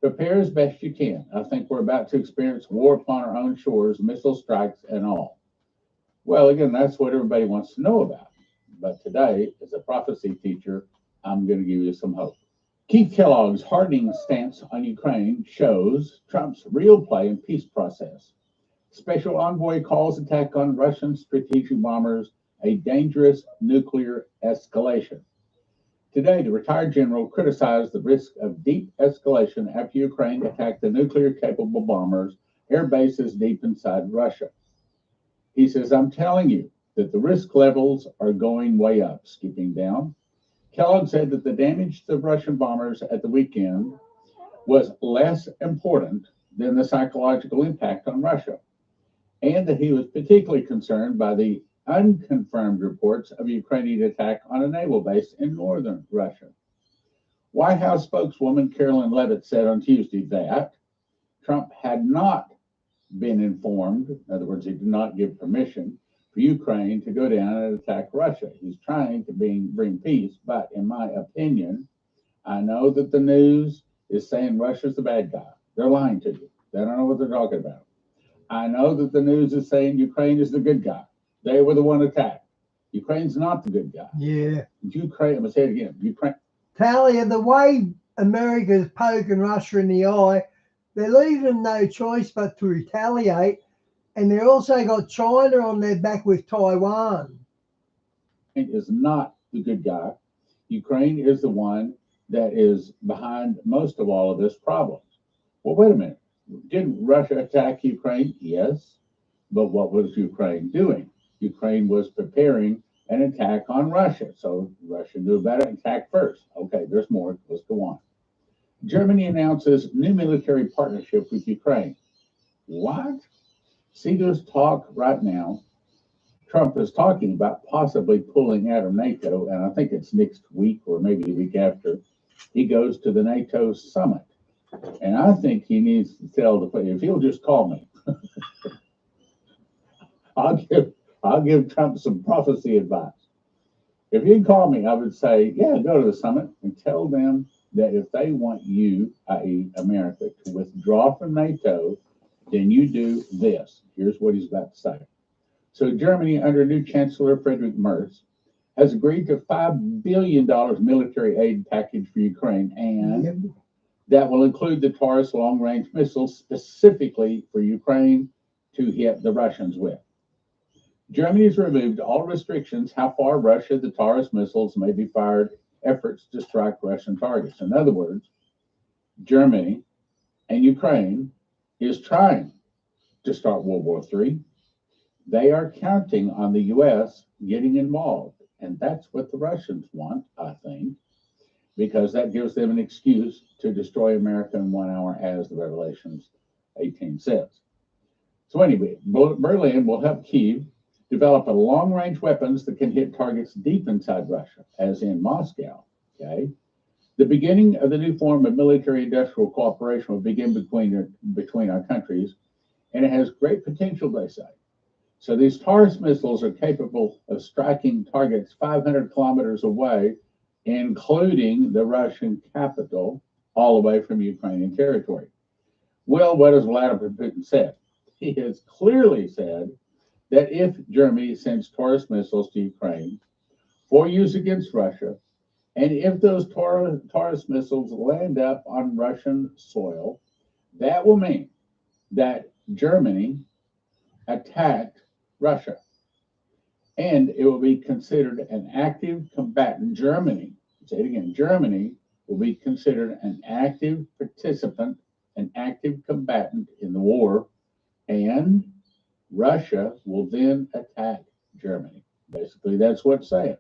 Prepare as best you can. I think we're about to experience war upon our own shores, missile strikes and all. Well, again, that's what everybody wants to know about. But today, as a prophecy teacher, I'm going to give you some hope. Keith Kellogg's hardening stance on Ukraine shows Trump's real play in peace process. Special envoy calls attack on Russian strategic bombers a dangerous nuclear escalation. Today, the retired general criticized the risk of deep escalation after Ukraine attacked the nuclear-capable bombers air bases deep inside Russia. He says, I'm telling you that the risk levels are going way up, skipping down. Kellogg said that the damage to the Russian bombers at the weekend was less important than the psychological impact on Russia, and that he was particularly concerned by the unconfirmed reports of a Ukrainian attack on a naval base in northern Russia. White House spokeswoman Carolyn Leavitt said on Tuesday that Trump had not been informed, in other words, he did not give permission for Ukraine to go down and attack Russia. He's trying to bring peace, but in my opinion, I know that the news is saying Russia's the bad guy. They're lying to you. They don't know what they're talking about. I know that the news is saying Ukraine is the good guy. They were the one attacked. Ukraine's not the good guy. Yeah. Ukraine, I'm going to say it again. Ukraine. Talia, the way America's poking Russia in the eye, they're leaving them no choice but to retaliate. And they also got China on their back with Taiwan. Is not the good guy. Ukraine is the one that is behind most of all of this problem. Well, wait a minute. Didn't Russia attack Ukraine? Yes. But what was Ukraine doing? Ukraine was preparing an attack on Russia. So Russia knew about it and attacked first. Okay, there's more. Let's go on. Germany announces new military partnership with Ukraine. What? See, there's talk right now. Trump is talking about possibly pulling out of NATO, and I think it's next week or maybe the week after. He goes to the NATO summit. And I think he needs to tell the if he'll just call me. I'll give Trump some prophecy advice. If you call me, I would say, yeah, go to the summit and tell them that if they want you, i.e. America, to withdraw from NATO, then you do this. Here's what he's about to say. So Germany, under new Chancellor Friedrich Merz, has agreed to $5 billion military aid package for Ukraine, and that will include the Taurus long-range missiles specifically for Ukraine to hit the Russians with. Germany has removed all restrictions how far Russia, the Taurus missiles may be fired, efforts to strike Russian targets. In other words, Germany and Ukraine is trying to start World War III. They are counting on the U.S. getting involved, and that's what the Russians want, I think, because that gives them an excuse to destroy America in 1 hour, as the Revelations 18 says. So anyway, Berlin will help Kyiv develop a long-range weapons that can hit targets deep inside Russia, as in Moscow. Okay, the beginning of the new form of military-industrial cooperation will begin between our countries, and it has great potential, they say. So these Taurus missiles are capable of striking targets 500 kilometers away, including the Russian capital, all the way from Ukrainian territory. Well, what has Vladimir Putin said? He has clearly said that if Germany sends Taurus missiles to Ukraine for use against Russia, and if those Taurus missiles land up on Russian soil, that will mean that Germany attacked Russia. And it will be considered an active combatant. Germany, say it again, Germany will be considered an active participant, an active combatant in the war, and Russia will then attack Germany. Basically, that's what's saying.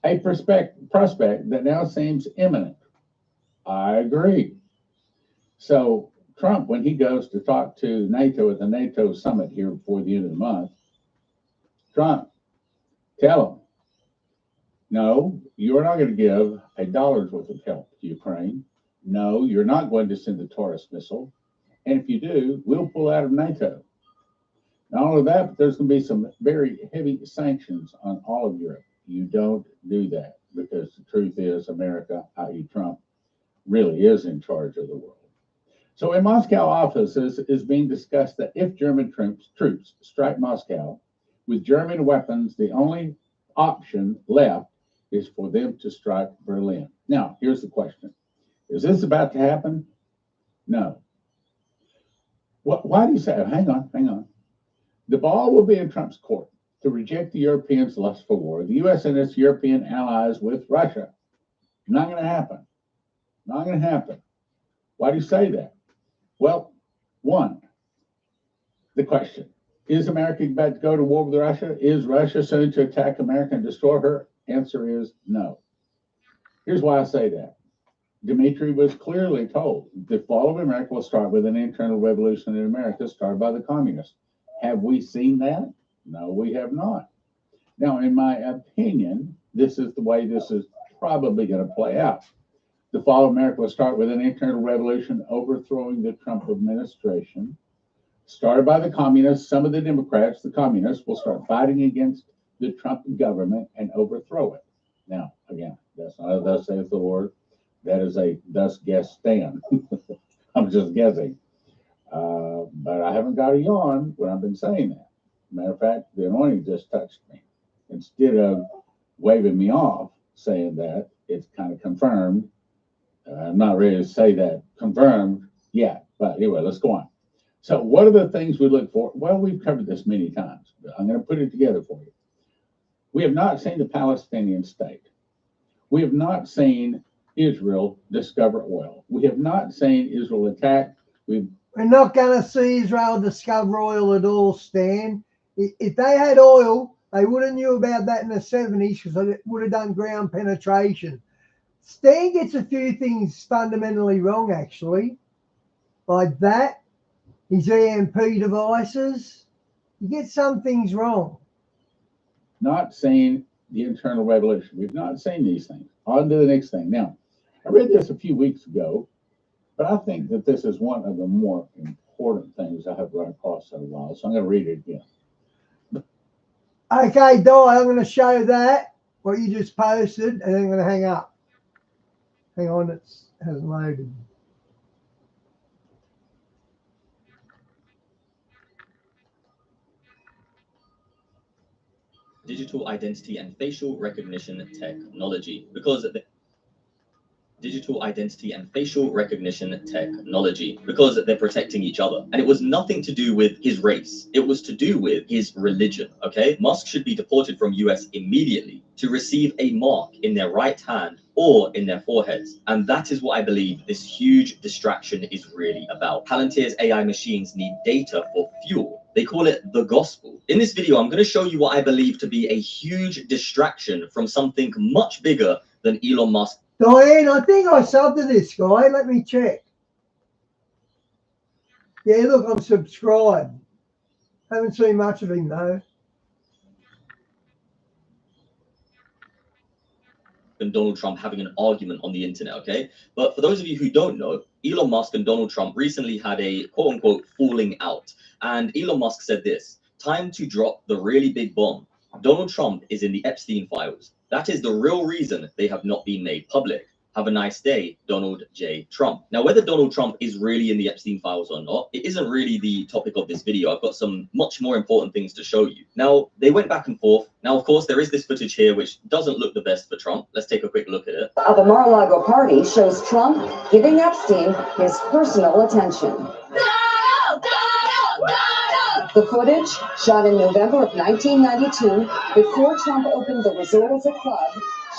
A prospect that now seems imminent. I agree. So Trump, when he goes to talk to NATO at the NATO summit here before the end of the month, Trump, tell him, no, you're not going to give $1 worth of help to Ukraine. No, you're not going to send the Taurus missile. And if you do, we'll pull out of NATO. Not only that, but there's going to be some very heavy sanctions on all of Europe. You don't do that, because the truth is America, i.e. Trump, really is in charge of the world. So in Moscow offices is being discussed that if German troops strike Moscow with German weapons, the only option left is for them to strike Berlin. Now, here's the question. Is this about to happen? No. Why do you say, hang on. The ball will be in Trump's court to reject the Europeans' lust for war, the U.S. and its European allies with Russia. Not going to happen. Not going to happen. Why do you say that? Well, one, the question, is America about to go to war with Russia? Is Russia soon to attack America and destroy her? Answer is no. Here's why I say that. Dmitry was clearly told the fall of America will start with an internal revolution in America started by the communists. Have we seen that? No, we have not. Now, in my opinion, this is the way this is probably going to play out. The fall of America will start with an internal revolution overthrowing the Trump administration. Started by the communists, some of the Democrats, the communists, will start fighting against the Trump government and overthrow it. Now, again, that's not a thus saith the Lord. That is a thus guess stand. I'm just guessing. But I haven't got a yawn when I've been saying that. Matter of fact, the anointing just touched me. Instead of waving me off saying that, it's kind of confirmed. I'm not ready to say that confirmed yet. But anyway, let's go on. So what are the things we look for? Well, we've covered this many times, but I'm going to put it together for you. We have not seen the Palestinian state. We have not seen Israel discover oil. We have not seen Israel attack. We're not going to see Israel discover oil at all, Stan. If they had oil, they would have knew about that in the 70s because they would have done ground penetration. Stan gets a few things fundamentally wrong, actually. Like that, his EMP devices. You get some things wrong. Not seen the internal revolution. We've not seen these things. On to the next thing. Now, I read this a few weeks ago, but I think that this is one of the more important things I have run across in a while. So I'm going to read it again. Okay, Di, I'm going to show that, what you just posted, and then I'm going to hang up. Hang on, it hasn't loaded. Digital identity and facial recognition technology, because they're protecting each other. And it was nothing to do with his race. It was to do with his religion, okay? Musk should be deported from US immediately to receive a mark in their right hand or in their foreheads. And that is what I believe this huge distraction is really about. Palantir's AI machines need data for fuel. They call it the gospel. In this video, I'm going to show you what I believe to be a huge distraction from something much bigger than Elon Musk. Diane, I think I subbed to this guy. Let me check. Yeah, look, I'm subscribed. Haven't seen much of him, though. And Donald Trump having an argument on the internet, okay? But for those of you who don't know, Elon Musk and Donald Trump recently had a quote-unquote falling out. And Elon Musk said this: time to drop the really big bomb. Donald Trump is in the Epstein files. That is the real reason they have not been made public. Have a nice day, Donald J. Trump. Now, whether Donald Trump is really in the Epstein files or not, it isn't really the topic of this video. I've got some much more important things to show you. Now, they went back and forth. Now, of course, there is this footage here which doesn't look the best for Trump. Let's take a quick look at it. Of a Mar-a-Lago party shows Trump giving Epstein his personal attention. The footage, shot in November of 1992, before Trump opened the resort as a club,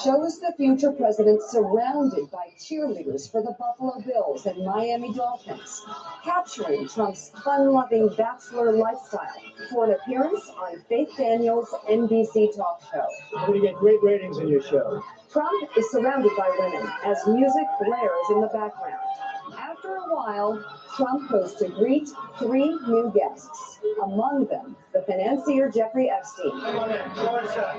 shows the future president surrounded by cheerleaders for the Buffalo Bills and Miami Dolphins, capturing Trump's fun-loving bachelor lifestyle for an appearance on Faith Daniels' NBC talk show. You're going to get great ratings in your show. Trump is surrounded by women as music blares in the background. After a while, Trump goes to greet 3 new guests, among them the financier Jeffrey Epstein.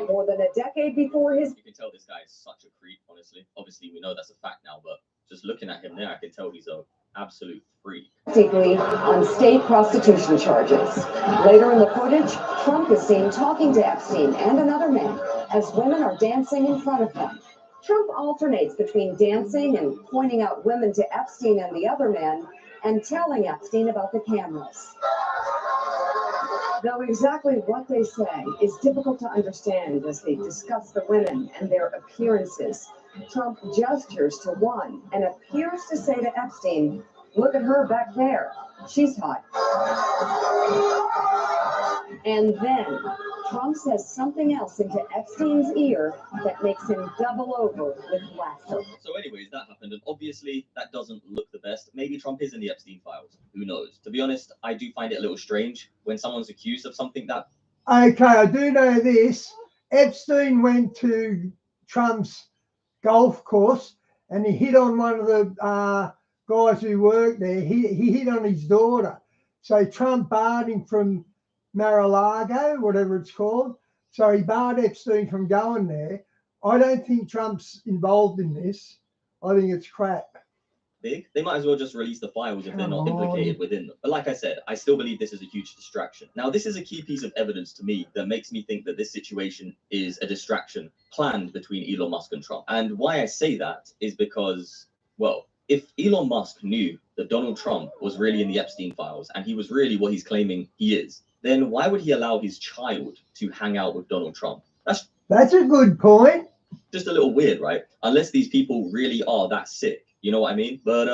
More than a decade before his... You can tell this guy is such a creep, honestly. Obviously, we know that's a fact now, but just looking at him there, I can tell he's an absolute freak. Deeply on state prostitution charges. Later in the footage, Trump is seen talking to Epstein and another man as women are dancing in front of him. Trump alternates between dancing and pointing out women to Epstein and the other man and telling Epstein about the cameras. Though exactly what they say is difficult to understand as they discuss the women and their appearances. Trump gestures to one and appears to say to Epstein, "Look at her back there. She's hot." And then Trump says something else into Epstein's ear that makes him double over with laughter. So anyways, that happened, and obviously that doesn't look the best. Maybe Trump is in the Epstein files. Who knows? To be honest, I do find it a little strange when someone's accused of something that... Okay, I do know this. Epstein went to Trump's golf course and he hit on one of the guys who worked there. He hit on his daughter. So Trump barred him from Mar-a-Lago, whatever it's called. So he barred Epstein from going there. I don't think Trump's involved in this. I think it's crap. Big, they might as well just release the files if they're not Come on. implicated within them. But like I said, I still believe this is a huge distraction. Now, this is a key piece of evidence to me that makes me think that this situation is a distraction planned between Elon Musk and Trump. And why I say that is because, well, if Elon Musk knew that Donald Trump was really in the Epstein files and he was really what he's claiming he is, then why would he allow his child to hang out with Donald Trump? That's a good point. Just a little weird, right? Unless these people really are that sick. You know what I mean? But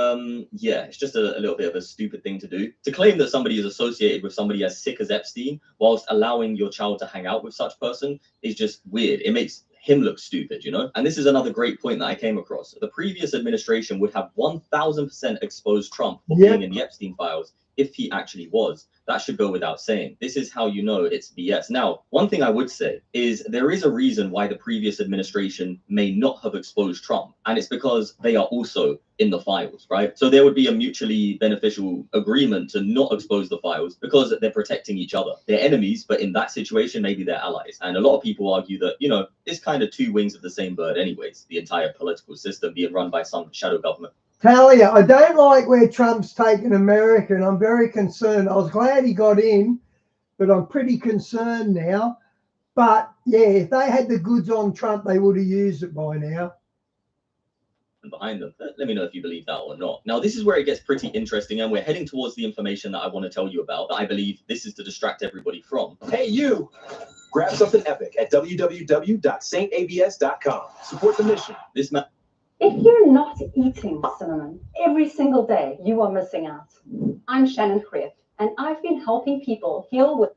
yeah, it's just a little bit of a stupid thing to do. To claim that somebody is associated with somebody as sick as Epstein whilst allowing your child to hang out with such person is just weird. It makes him look stupid, you know? And this is another great point that I came across. The previous administration would have 1000% exposed Trump for being in the Epstein files if he actually was. That should go without saying. This is how you know it's BS. Now, one thing I would say is there is a reason why the previous administration may not have exposed Trump, and it's because they are also in the files, right? So there would be a mutually beneficial agreement to not expose the files because they're protecting each other. They're enemies, but in that situation, maybe they're allies. And a lot of people argue that, you know, it's kind of two wings of the same bird anyways, the entire political system being run by some shadow government. Talia, I don't like where Trump's taken America, and I'm very concerned. I was glad he got in, but I'm pretty concerned now. But yeah, if they had the goods on Trump, they would have used it by now. And behind them, let me know if you believe that or not. Now, this is where it gets pretty interesting, and we're heading towards the information that I want to tell you about, that I believe this is to distract everybody from. Hey, you! Grab something epic at www.saintabs.com. Support the mission. This man. If you're not eating cinnamon every single day, you are missing out. I'm Shannon Kreeft, and I've been helping people heal with...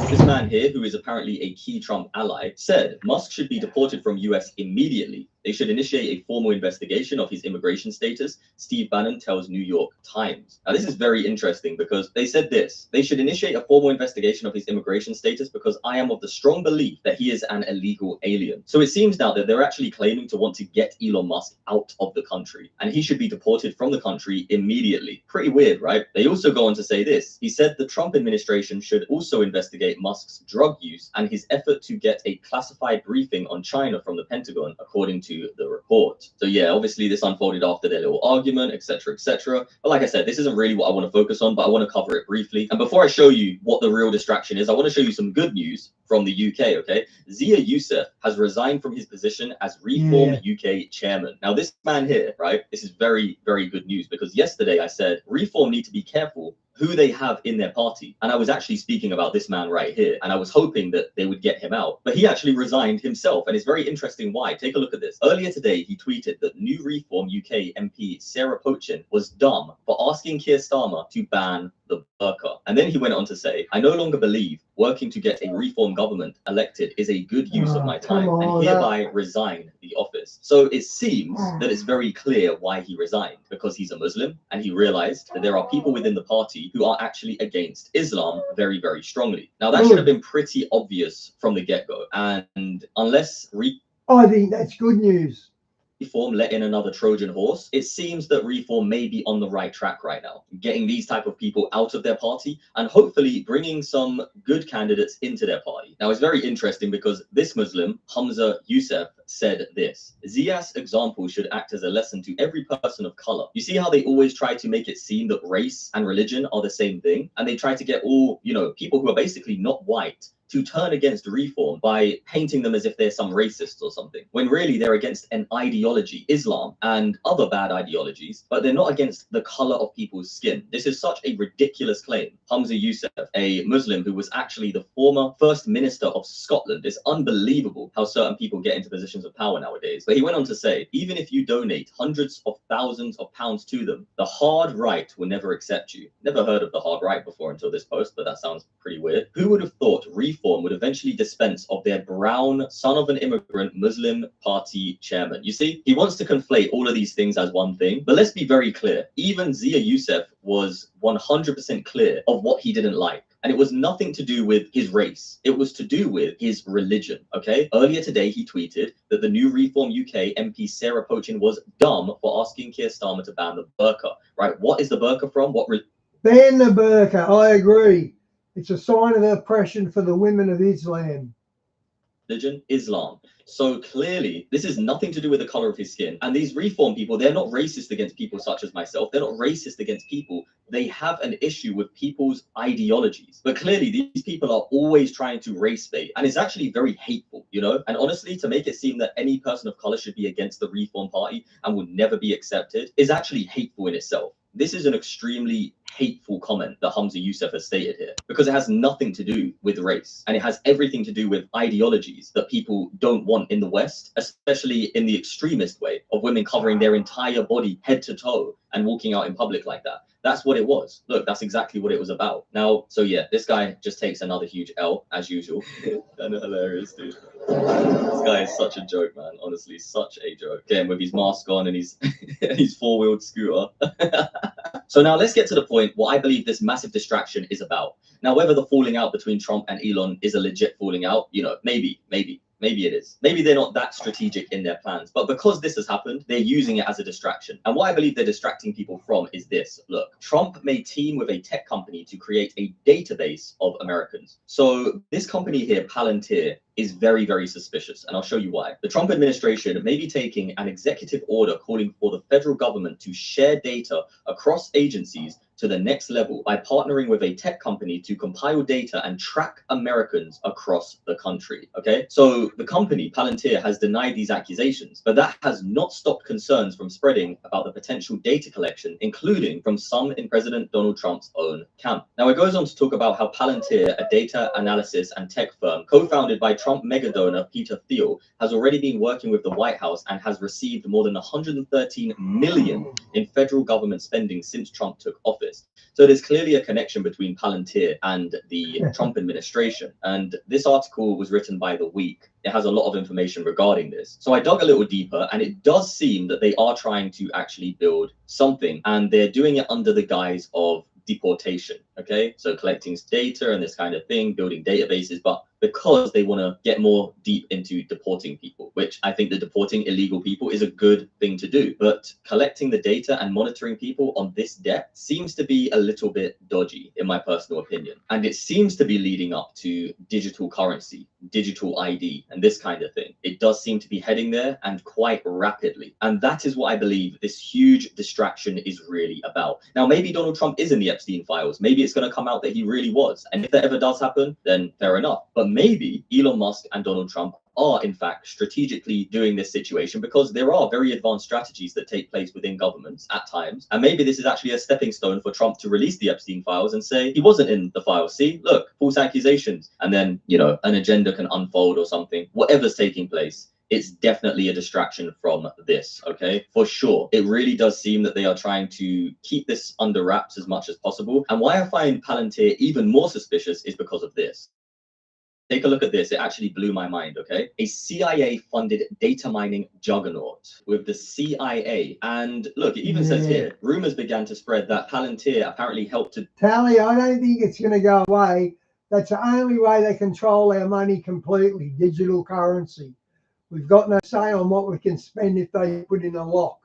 This man here, who is apparently a key Trump ally, said Musk should be deported from US immediately. They should initiate a formal investigation of his immigration status, Steve Bannon tells New York Times. Now, this is very interesting because they said this. They should initiate a formal investigation of his immigration status because I am of the strong belief that he is an illegal alien. So it seems now that they're actually claiming to want to get Elon Musk out of the country, and he should be deported from the country immediately. Pretty weird, right? They also go on to say this. He said the Trump administration should also investigate Musk's drug use and his effort to get a classified briefing on China from the Pentagon, according to the report. So yeah, obviously this unfolded after their little argument, etc., etc. But like I said, this isn't really what I want to focus on, but I want to cover it briefly. And before I show you what the real distraction is, I want to show you some good news from the UK, okay? Zia Youssef has resigned from his position as Reform UK chairman. Now, this man here, right, this is very, very good news because yesterday I said Reform need to be careful who they have in their party. And I was actually speaking about this man right here, and I was hoping that they would get him out. But he actually resigned himself, and it's very interesting why. Take a look at this. Earlier today, he tweeted that new Reform UK MP Sarah Pochin was dumb for asking Keir Starmer to ban the burqa. And then he went on to say, I no longer believe working to get a Reform government elected is a good use of my time, and hereby resign the office. So it seems that it's very clear why he resigned, because he's a Muslim, and he realized that there are people within the party who are actually against Islam very, very strongly. Now, that should have been pretty obvious from the get-go, and unless I think that's good news. Reform let in another Trojan horse, it seems that Reform may be on the right track right now, getting these type of people out of their party and hopefully bringing some good candidates into their party. Now, it's very interesting because this Muslim, Hamza Youssef, said this: Zia's example should act as a lesson to every person of color. You see how they always try to make it seem that race and religion are the same thing, and they try to get all, you know, people who are basically not white to turn against reform by painting them as if they're some racists or something, when really they're against an ideology, Islam, and other bad ideologies, but they're not against the color of people's skin. This is such a ridiculous claim. Hamza Youssef, a Muslim who was actually the former First Minister of Scotland. It's unbelievable how certain people get into positions of power nowadays. But he went on to say, even if you donate hundreds of thousands of pounds to them, the hard right will never accept you. Never heard of the hard right before until this post, but that sounds pretty weird. Who would have thought reform would eventually dispense of their brown, son of an immigrant Muslim party chairman? You see, he wants to conflate all of these things as one thing, but let's be very clear. Even Zia Youssef was 100% clear of what he didn't like. And it was nothing to do with his race. It was to do with his religion, okay? Earlier today, he tweeted that the new Reform UK MP Sarah Pochin was dumb for asking Keir Starmer to ban the burqa, right? What is the burqa from? Ban the burqa, I agree. It's a sign of oppression for the women of Islam. Religion, Islam. So clearly, this is nothing to do with the color of his skin. And these reform people, they're not racist against people such as myself. They're not racist against people. They have an issue with people's ideologies. But clearly, these people are always trying to race bait. And it's actually very hateful, you know? And honestly, to make it seem that any person of color should be against the Reform Party and will never be accepted is actually hateful in itself. This is an extremely hateful comment that Hamza Youssef has stated here, because it has nothing to do with race, and it has everything to do with ideologies that people don't want in the West, especially in the extremist way of women covering their entire body head to toe and walking out in public like that. That's what it was. Look, that's exactly what it was about. Now, so yeah, this guy just takes another huge L as usual. Kind of hilarious, dude. This guy is such a joke, man. Honestly, such a joke. Again, with his mask on and his four-wheeled scooter. So now let's get to the point what I believe this massive distraction is about. Now, whether the falling out between Trump and Elon is a legit falling out, you know, maybe it is. Maybe they're not that strategic in their plans, but because this has happened, they're using it as a distraction. And what I believe they're distracting people from is this. Look, Trump may team with a tech company to create a database of Americans. So this company here, Palantir, is very, very suspicious, and I'll show you why. The Trump administration may be taking an executive order calling for the federal government to share data across agencies to the next level by partnering with a tech company to compile data and track Americans across the country. Okay, so the company Palantir has denied these accusations, but that has not stopped concerns from spreading about the potential data collection, including from some in President Donald Trump's own camp. Now, it goes on to talk about how Palantir, a data analysis and tech firm co-founded by Trump mega donor Peter Thiel, has already been working with the White House and has received more than 113 million in federal government spending since Trump took office. So there's clearly a connection between Palantir and the Trump administration. And this article was written by The Week. It has a lot of information regarding this. So I dug a little deeper, and it does seem that they are trying to actually build something, and they're doing it under the guise of deportation. Okay, so collecting data and this kind of thing, building databases, but because they want to get more deep into deporting people, which I think that deporting illegal people is a good thing to do. But collecting the data and monitoring people on this depth seems to be a little bit dodgy, in my personal opinion. And it seems to be leading up to digital currency, digital ID, and this kind of thing. It does seem to be heading there, and quite rapidly. And that is what I believe this huge distraction is really about. Now, maybe Donald Trump is in the Epstein files. Maybe it's going to come out that he really was. And if that ever does happen, then fair enough. But maybe Elon Musk and Donald Trump are in fact strategically doing this situation, because there are very advanced strategies that take place within governments at times. And maybe this is actually a stepping stone for Trump to release the Epstein files and say he wasn't in the files. See, look, false accusations. And then, you know, an agenda can unfold or something. Whatever's taking place, it's definitely a distraction from this, okay? For sure. It really does seem that they are trying to keep this under wraps as much as possible. And why I find Palantir even more suspicious is because of this. Take a look at this. It actually blew my mind, okay? A CIA-funded data mining juggernaut with the CIA. And look, it even says here, rumors began to spread that Palantir apparently helped to... Tally, I don't think it's going to go away. That's the only way they control our money completely, digital currency. We've got no say on what we can spend if they put in a lock.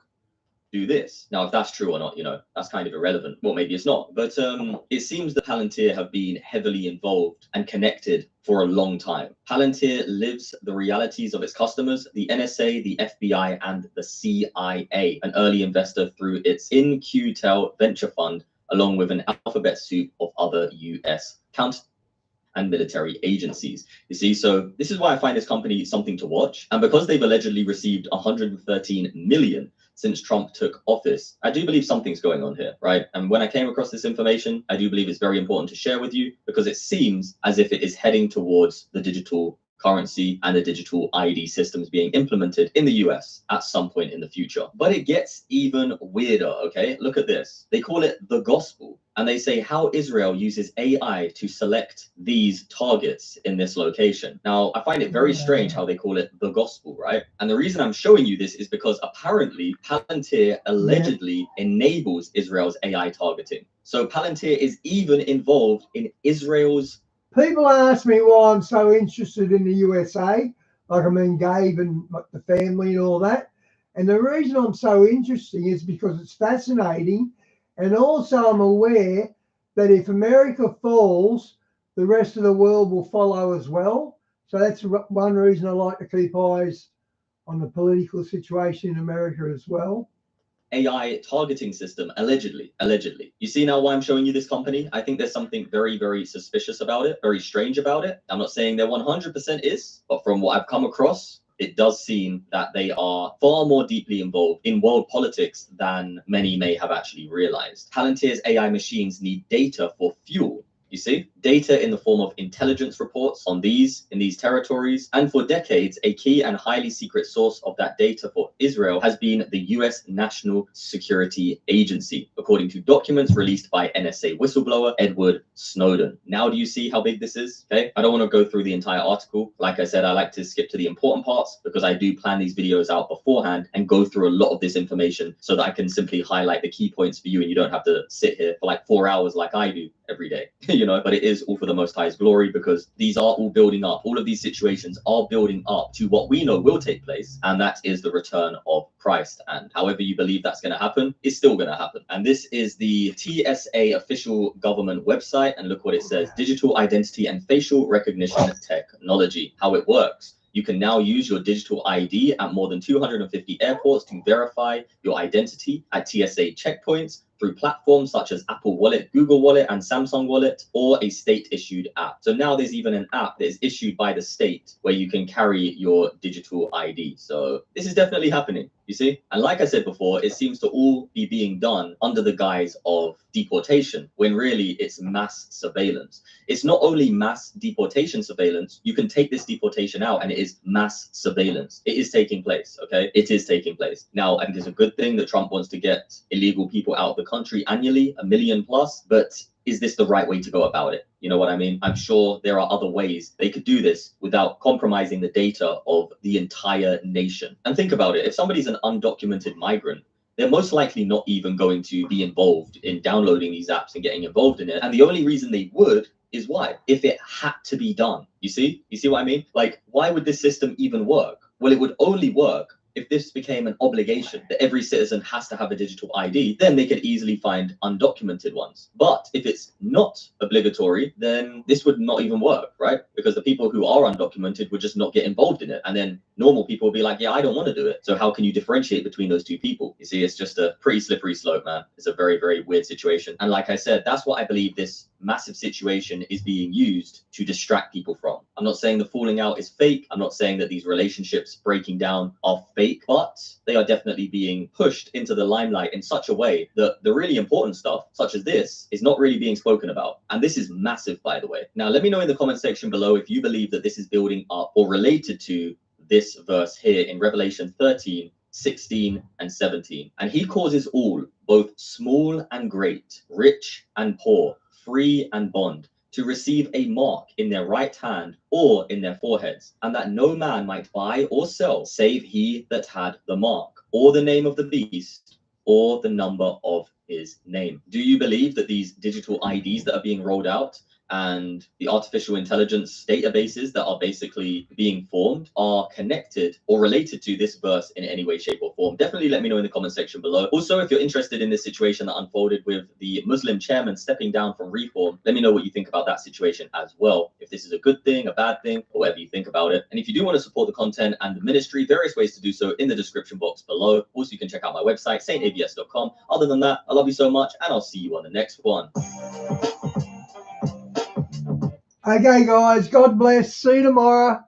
Do this. Now, if that's true or not, you know, that's kind of irrelevant. Well, maybe it's not. But it seems that Palantir have been heavily involved and connected for a long time. Palantir lives the realities of its customers, the NSA, the FBI, and the CIA, an early investor through its InQtel venture fund, along with an alphabet soup of other US counterparts. and military agencies. You see, so this is why I find this company something to watch. And because they've allegedly received 113 million since Trump took office, I do believe something's going on here, right? And when I came across this information, I do believe it's very important to share with you because it seems as if it is heading towards the digital currency and the digital ID systems being implemented in the US at some point in the future. But it gets even weirder, okay? Look at this. They call it the gospel. And they say how Israel uses AI to select these targets in this location. Now, I find it very strange how they call it the gospel, right? And the reason I'm showing you this is because apparently Palantir allegedly enables Israel's AI targeting. So Palantir is even involved in Israel's. People ask me why I'm so interested in the USA, like I mean Gabe and the family and all that. And the reason I'm so interested is because it's fascinating. And also I'm aware that if America falls, the rest of the world will follow as well. So that's one reason I like to keep eyes on the political situation in America as well. AI targeting system, allegedly. You see now why I'm showing you this company? I think there's something very, very suspicious about it, very strange about it. I'm not saying there 100% is, but from what I've come across, it does seem that they are far more deeply involved in world politics than many may have actually realized. Palantir's AI machines need data for fuel. You see, data in the form of intelligence reports in these territories. And for decades, a key and highly secret source of that data for Israel has been the US National Security Agency, according to documents released by NSA whistleblower Edward Snowden. Now, do you see how big this is? Okay, I don't want to go through the entire article. Like I said, I like to skip to the important parts because I do plan these videos out beforehand and go through a lot of this information so that I can simply highlight the key points for you and you don't have to sit here for like 4 hours like I do every day. But it is all for the Most High's glory because these are all building up. All of these situations are building up to what we know will take place, and that is the return of Christ. And however you believe that's going to happen, it's still going to happen. And this is the TSA official government website, and look what it says: digital identity and facial recognition technology. How it works. You can now use your digital ID at more than 250 airports to verify your identity at TSA checkpoints through platforms such as Apple Wallet, Google Wallet, and Samsung Wallet, or a state-issued app. So now there's even an app that is issued by the state where you can carry your digital ID. So this is definitely happening, you see? And like I said before, it seems to all be being done under the guise of deportation, when really it's mass surveillance. It's not only mass deportation surveillance, you can take this deportation out and it is mass surveillance. It is taking place, okay? It is taking place. Now, I think it's a good thing that Trump wants to get illegal people out of the country annually, 1 million plus, but is this the right way to go about it? You know what I mean? I'm sure there are other ways they could do this without compromising the data of the entire nation. And think about it, if somebody's an undocumented migrant, they're most likely not even going to be involved in downloading these apps and getting involved in it. And the only reason they would is why? If it had to be done. You see what I mean? Like, why would this system even work? Well, it would only work if this became an obligation that every citizen has to have a digital ID, then they could easily find undocumented ones. But if it's not obligatory, then this would not even work, right? Because the people who are undocumented would just not get involved in it. And then normal people would be like, yeah, I don't want to do it. So how can you differentiate between those two people? You see, it's just a pretty slippery slope, man. It's a very, very weird situation. And like I said, that's what I believe this massive situation is being used to distract people from. I'm not saying the falling out is fake. I'm not saying that these relationships breaking down are fake, but they are definitely being pushed into the limelight in such a way that the really important stuff, such as this, is not really being spoken about. And this is massive, by the way. Now, let me know in the comment section below if you believe that this is building up or related to this verse here in Revelation 13, 16 and 17. And he causes all, both small and great, rich and poor, free and bond, to receive a mark in their right hand or in their foreheads, and that no man might buy or sell save he that had the mark, or the name of the beast, or the number of his name. Do you believe that these digital IDs that are being rolled out and the artificial intelligence databases that are basically being formed are connected or related to this verse in any way, shape, or form? Definitely let me know in the comment section below. Also, if you're interested in this situation that unfolded with the Muslim chairman stepping down from reform, let me know what you think about that situation as well. If this is a good thing, a bad thing, or whatever you think about it. And if you do want to support the content and the ministry, various ways to do so in the description box below. Also, you can check out my website, saintavs.com. Other than that, I love you so much, and I'll see you on the next one. Okay, guys. God bless. See you tomorrow.